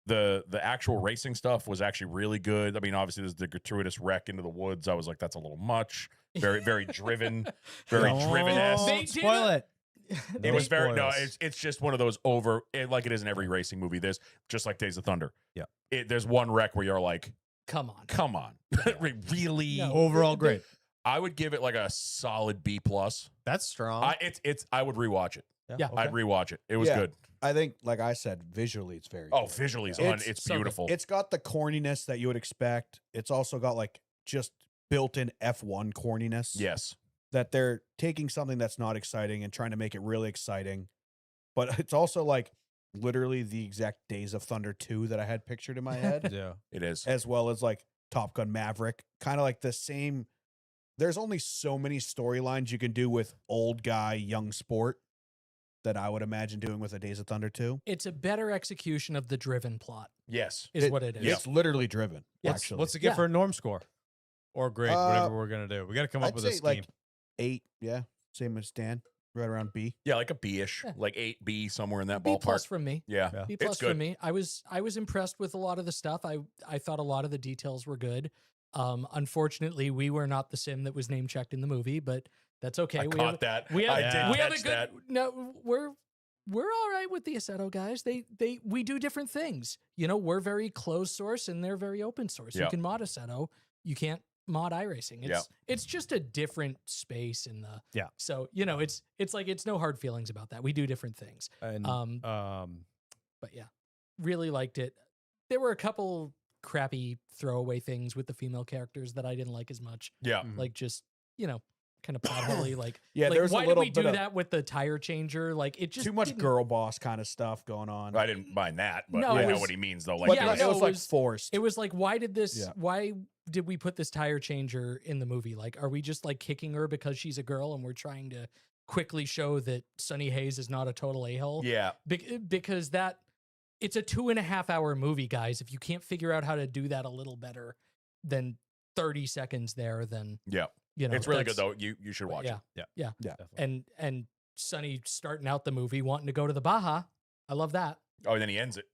The actual racing stuff was actually really good. I mean, obviously, there's the gratuitous wreck into the woods. I was like, that's a little much. Very, very driven. Very driven-esque. They did spoil it. it. It was very spoilers. it's just one of those like it is in every racing movie. There's just like Days of Thunder. Yeah. There's one wreck where you're like, Come on. come on, really? No. Overall They- grade. I would give it like a solid B+. That's strong. I would rewatch it. Yeah. I'd rewatch it. It was Yeah. good. I think, like I said, visually it's very Oh, good. visually, it's so good. beautiful. It's got the corniness that you would expect. It's also got like just built-in F1 corniness. Yes. That they're taking something that's not exciting and trying to make it really exciting. But it's also like literally the exact Days of Thunder 2 that I had pictured in my head, yeah. It is. as well as like Top Gun Maverick. Kind of like the same. There's only so many storylines you can do with old guy, young sport that I would imagine doing with a Days of Thunder 2. It's a better execution of the driven plot, Yes. is what it is. It's literally driven, Yes. actually. What's the gift Yeah. for a norm score? Or grade, Uh, whatever we're going to do. We got to come up I'd with a say scheme. like 8, yeah. Same as Dan, right around B. Yeah, like a B-ish, Yeah. like 8B, somewhere in that B ballpark. plus from me. Yeah. Yeah. B It's plus good. from me. I was impressed with a lot of the stuff. I thought a lot of the details were good. Unfortunately, we were not the sim that was name checked in the movie, but that's okay. I caught that. We have, I did we have a catch good. that. No, we're all right with the Assetto guys. We do different things. You know, we're very closed source and they're very open source. Yeah. You can mod Assetto. You can't mod iRacing. Yeah. It's just a different space in the. Yeah. So you know, it's like it's no hard feelings about that. We do different things. And, But yeah, really liked it. There were a couple crappy throwaway things with the female characters that I didn't like as much. Yeah. Mhm. Like just, you know, kind of potholy. Like, Yeah, like, there's why a did little we do bit of that with the tire changer? Like it just too much didn't- girl boss kind of stuff going on. I didn't mind that, but No, I it know was- what he means though. But Like, Yeah, it no, was it like was- forced. It was like, why did this? Yeah. Why did we put this tire changer in the movie? Like, are we just like kicking her because she's a girl and we're trying to quickly show that Sunny Hayes is not a total a-hole? yeah. Because it's a 2.5 hour movie, guys. If you can't figure out how to do that a little better than 30 seconds there, then Yeah. you know It's really good that's- though. You should watch yeah, it. yeah. definitely. And Sonny starting out the movie wanting to go to the Baja. I love that. Oh, and then he ends it.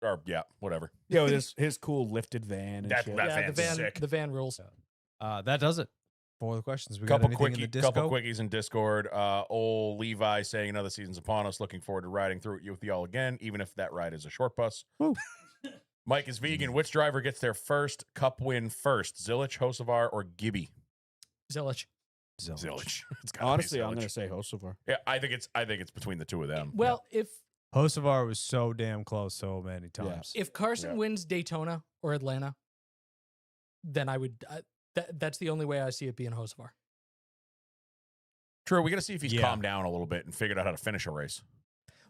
Or yeah, whatever. Yeah, with his cool lifted van and That- shit. that- Yeah, van's sick. the van rules. that does it for the questions. We Couple got anything in the couple disco? quickies in Discord. Old Levi saying another season's upon us. Looking forward to riding through it with y'all again, even if that ride is a short bus. Woo. Mike is vegan. Which driver gets their first cup win first? Zilich, Hocevar, or Gibby? Zillich. Zilich. It's gotta be Honestly, I'm Zilich. going to say Hocevar. Yeah, I think it's between the two of them. Well, if Hocevar was so damn close so many times. if Carson Yeah. wins Daytona or Atlanta, then I would. That's the only way I see it being Hocevar. True. We got to see if he's Yeah. calmed down a little bit and figured out how to finish a race.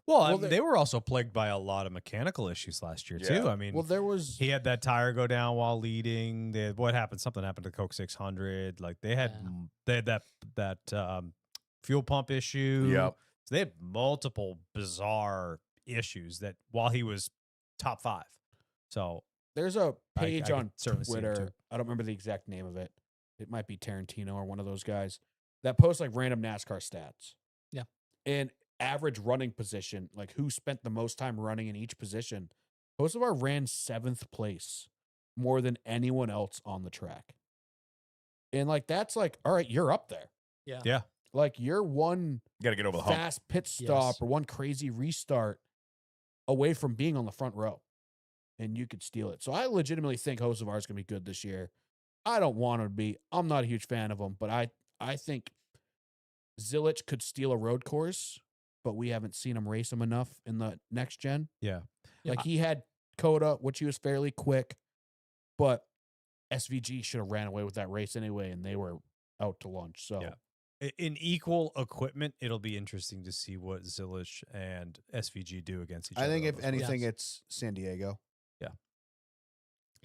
Well, Well, they were also plagued by a lot of mechanical issues last year Yeah. too. I mean, Well, there was he had that tire go down while leading. What happened? Something happened to Coke 600. Like they had that fuel pump issue. Yep. So they had multiple bizarre issues that while he was top 5. So there's a I page could on certainly see it, Twitter. too. I don't remember the exact name of it. It might be Tarantino or one of those guys that posts like random NASCAR stats. Yeah. And average running position, like who spent the most time running in each position. Hocevar ran 7th place more than anyone else on the track. And like that's like, all right, you're up there. Yeah. Yeah. Like you're one You got to get over the hump. fast pit stop Yes. or one crazy restart away from being on the front row. And you could steal it. So I legitimately think Hocevar is going to be good this year. I don't want him to be. I'm not a huge fan of him, but I think Zilich could steal a road course, but we haven't seen him race him enough in the next gen. yeah. Like he had Coda, which he was fairly quick, but SVG should have ran away with that race anyway, and they were out to lunch. So Yeah. In equal equipment, it'll be interesting to see what Zilich and SVG do against each other. I think on if those anything, Yes. it's San Diego.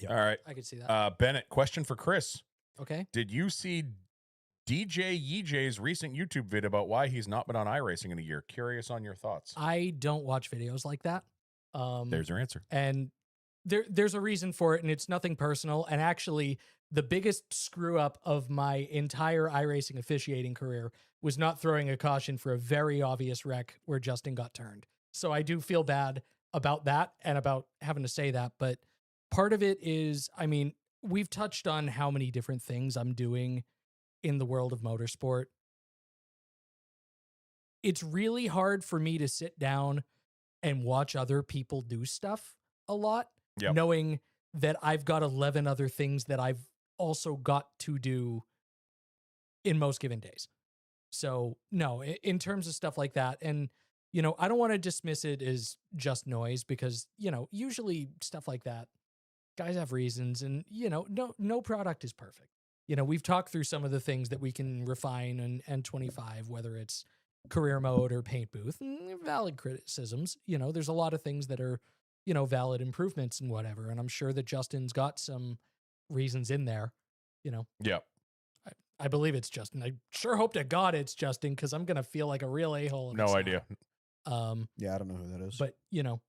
All right. I could see that. Bennett, question for Chris. Okay. Did you see DJ Yeejay's recent YouTube vid about why he's not been on iRacing in a year? Curious on your thoughts. I don't watch videos like that. There's your answer. And there's a reason for it, and it's nothing personal. And actually, the biggest screw up of my entire iRacing officiating career was not throwing a caution for a very obvious wreck where Justin got turned. So I do feel bad about that and about having to say that. But part of it is, I mean, we've touched on how many different things I'm doing in the world of motorsport. It's really hard for me to sit down and watch other people do stuff a lot, Yep. knowing that I've got 11 other things that I've also got to do in most given days. So no, in terms of stuff like that, and you know, I don't want to dismiss it as just noise because, you know, usually stuff like that, guys have reasons, and you know, no product is perfect. You know, we've talked through some of the things that we can refine and 25, whether it's career mode or paint booth, valid criticisms. You know, there's a lot of things that are, you know, valid improvements and whatever. And I'm sure that Justin's got some reasons in there, you know. Yep. I believe it's Justin. I sure hope to God it's Justin, because I'm gonna feel like a real a-hole. if No it's idea. not. Yeah, I don't know who that is. But you know,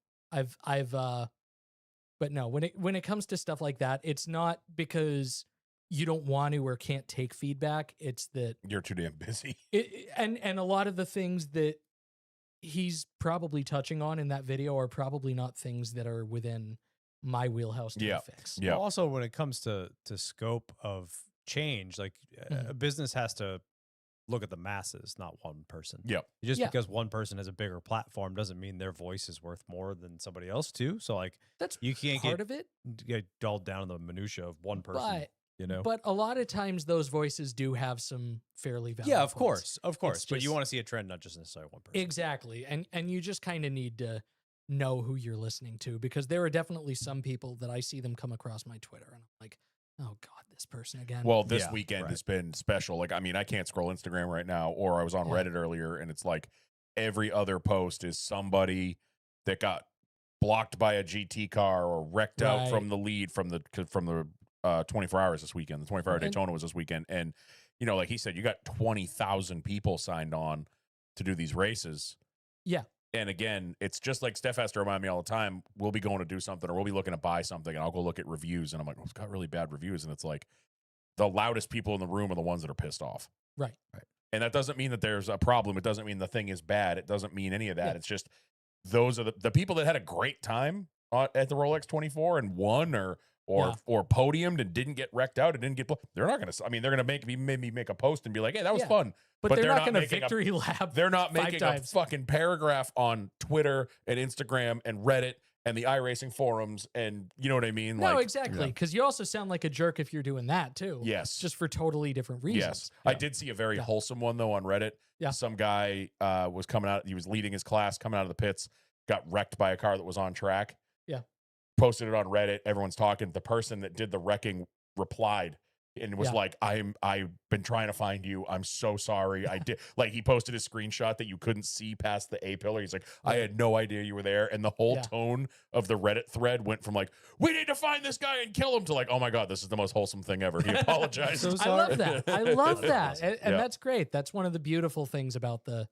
but no, when it comes to stuff like that, it's not because you don't want to or can't take feedback. It's that You're too damn busy. and a lot of the things that he's probably touching on in that video are probably not things that are within my wheelhouse to Yeah. fix. Yeah. Well, also, when it comes to scope of change, like a business has to look at the masses, not one person. Yep. Just Yeah. because one person has a bigger platform doesn't mean their voice is worth more than somebody else too. So like That's you can't part of it. get dulled down in the minutia of one person. But You know. but a lot of times those voices do have some fairly valid Yeah, of points. course. But you just- want to see a trend, not just necessarily one person. Exactly. And you just kind of need to know who you're listening to, because there are definitely some people that I see them come across my Twitter and I'm like, oh God, this person again. Well, this Yeah, weekend right. has been special. Like, I mean, I can't scroll Instagram right now, or I was on Yeah. Reddit earlier, and it's like every other post is somebody that got blocked by a GT car or wrecked out from Right. the lead from the 24 hours this weekend. The 24-hour And- Daytona was this weekend, and you know, like he said, you got 20,000 people signed on to do these races. Yeah. And again, it's just like Steph has to remind me all the time. We'll be going to do something, or we'll be looking to buy something, and I'll go look at reviews, and I'm like, oh, it's got really bad reviews, and it's like the loudest people in the room are the ones that are pissed off. Right. And that doesn't mean that there's a problem. It doesn't mean the thing is bad. It doesn't mean any of that. Yeah. It's just those are the people that had a great time at the Rolex 24 and won or podiumed and didn't get wrecked out and didn't get. They're not going to. I mean, they're going to maybe make a post and be like, "Hey, that was Yeah. fun." But, But they're, they're not not going to making a- victory lap. They're not 5 making a times. fucking paragraph on Twitter and Instagram and Reddit and the iRacing forums, and you know what I mean? No, Like, exactly. Because you also sound like a jerk if you're doing that too. yes, Just for totally different reasons. yes. I did see a very Yeah. wholesome one though on Reddit. Yeah. Some guy was coming out. He was leading his class, coming out of the pits, got wrecked by a car that was on track. Yeah. Posted it on Reddit. Everyone's talking. The person that did the wrecking replied and was Yeah. like, I've been trying to find you. I'm so sorry. I did like he posted a screenshot that you couldn't see past the A pillar. He's like, I had no idea you were there. And the whole Yeah. tone of the Reddit thread went from like, we need to find this guy and kill him to like, oh my God, this is the most wholesome thing ever. He apologized. So I love that. I love that. Awesome. And Yeah. that's great. That's one of the beautiful things about the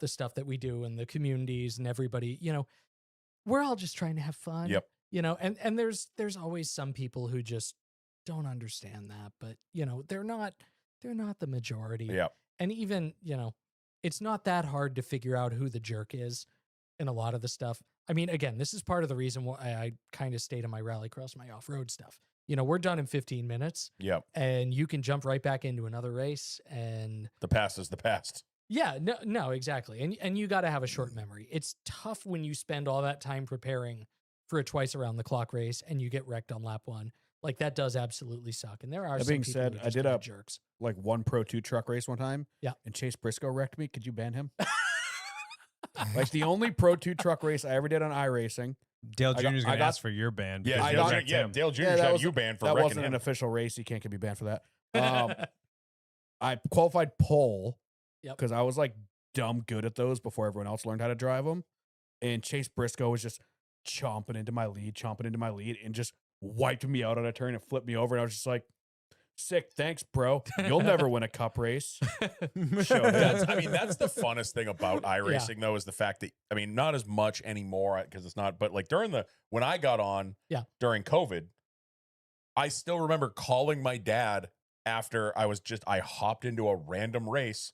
stuff that we do and the communities and everybody, we're all just trying to have fun. Yep. And there's always some people who just don't understand that, but they're not the majority. Yeah. And even, it's not that hard to figure out who the jerk is in a lot of the stuff. I mean, again, this is part of the reason why I kind of stayed on my rallycross, my off-road stuff. We're done in 15 minutes Yep. and you can jump right back into another race. And The past is the past. yeah, no, exactly. And you got to have a short memory. It's tough when you spend all that time preparing for a twice around the clock race and you get wrecked on lap 1. Like that does absolutely suck. And there are That some being people said, who I just did are a- jerks. Like one Pro 2 truck race one time. Yeah. And Chase Briscoe wrecked me. Could you ban him? Like the only Pro 2 truck race I ever did on iRacing. Dale I got- Jr.'s I going to got- ask for your ban. Yeah, because I you Dale, got- wrecked yeah, him. Dale Jr. Yeah, got was- you banned for That wrecking wasn't him. an official race. You can't get me banned for that. I qualified pole Yep. because I was like dumb good at those before everyone else learned how to drive them. And Chase Briscoe was just chomping into my lead, and just wiped me out on a turn and flipped me over. And I was just like, sick, thanks, bro. You'll never win a cup race. Show That's the funnest thing about iRacing though, is the fact that, not as much anymore because it's not, but like when I got on during COVID, I still remember calling my dad after I hopped into a random race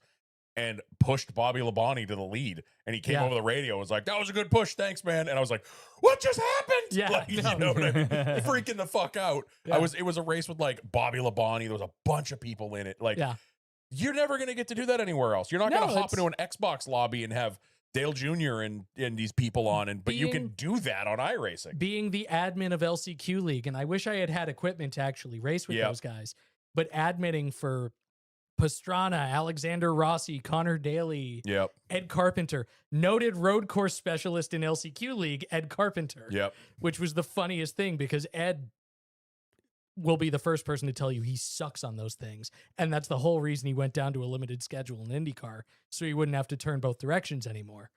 and pushed Bobby Labonte to the lead. And he came Yeah. over the radio and was like, that was a good push. Thanks, man. And I was like, what just happened? Yeah, Like, no. you know what I mean? Freaking the fuck out. Yeah. It was a race with like Bobby Labonte. There was a bunch of people in it. Like, Yeah. you're never going to get to do that anywhere else. You're not going No, to hop it's- into an Xbox lobby and have Dale Jr. and these people on, but you can Being- do that on iRacing. Being the admin of LCQ League, and I wish I had equipment to actually race with Yep. those guys, but admitting for Pastrana, Alexander Rossi, Connor Daly, Yep. Ed Carpenter, noted road course specialist in LCQ League, Ed Carpenter, Yep. which was the funniest thing because Ed will be the first person to tell you he sucks on those things. And that's the whole reason he went down to a limited schedule in IndyCar, so he wouldn't have to turn both directions anymore,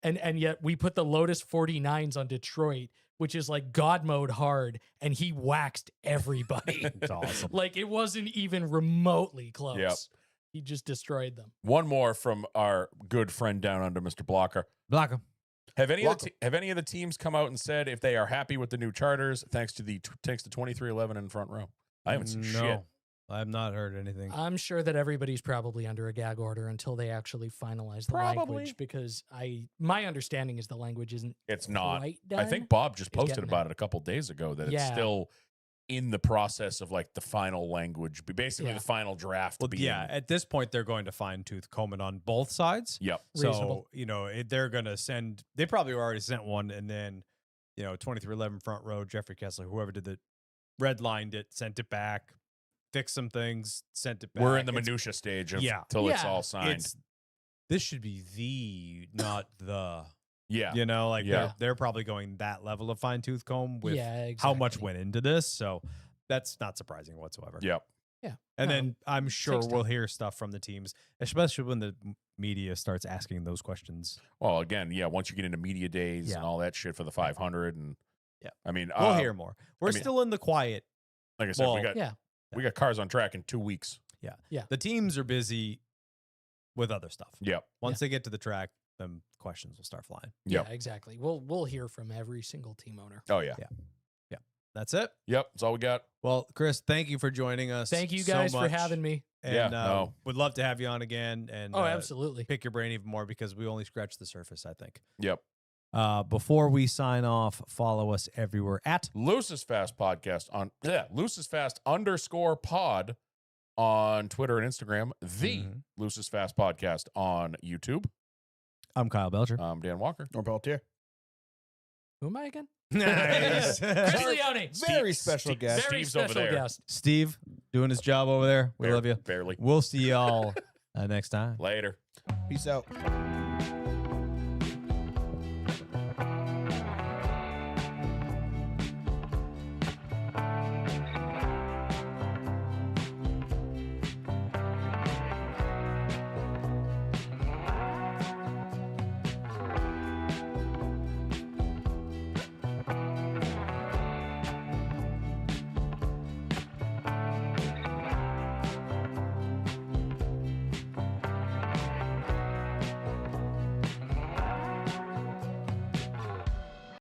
And yet we put the Lotus 49s on Detroit, which is like God mode hard, and he waxed everybody. It's awesome. Like it wasn't even remotely close. Yep. He just destroyed them. One more from our good friend down under, Mr. Blocker. Block him. Have any of the teams come out and said if they are happy with the new charters, thanks to 2311 in front row? I haven't seen shit. No, I have not heard anything. I'm sure that everybody's probably under a gag order until they actually finalize the Probably. language, because my understanding is the language isn't It's not. quite I done. think Bob just It's posted getting about it a couple days ago that it's Yeah. still in the process of like the final language, basically Yeah. the final draft. Well, to be yeah, in. at this point, they're going to fine tooth comb it on both sides. Yep. Reasonable. So, they're going to send, they probably already sent one. And then, 2311 front row, Jeffrey Kessler, whoever did the redlined it, sent it back, fixed some things, sent it back. We're in the It's- minutia stage of Yeah. till it's Yeah. all signed. This should be not the, Yeah. they're probably going that level of fine tooth comb with yeah, exactly. how much went into this. So that's not surprising whatsoever. Yep. Yeah. And No, then I'm sure takes we'll time. hear stuff from the teams, especially when the media starts asking those questions. Well, again, yeah, once you get into media days Yeah. and all that shit for the 500 and Yeah. I mean, We'll hear more. We're mean- still in the quiet. like I said, well, Yeah. we got cars on track in 2 weeks. The teams are busy with other stuff. Yep. Once they get to the track, then questions will start flying. Yep. Yeah, exactly. We'll hear from every single team owner. Oh yeah. Yeah. That's it. Yep. That's all we got. Well, Chris, thank you for joining us. Thank you so guys for much. having me. And Yeah, no. would love to have you on again and Oh, absolutely. pick your brain even more because we only scratched the surface, I think. Yep. Before we sign off, follow us everywhere at Lucis Fast podcast on Lucis Fast _pod on Twitter and Instagram. The Mhm. Lucis Fast podcast on YouTube. I'm Kyle Belcher. I'm Dan Walker. Norm Pelletier. Who am I again? Nice. Chris Leone. Very special guest. Very Steve's over special there. guest. Steve doing his job over there. We love you. Barely. We'll see y'all next time. Later. Peace out.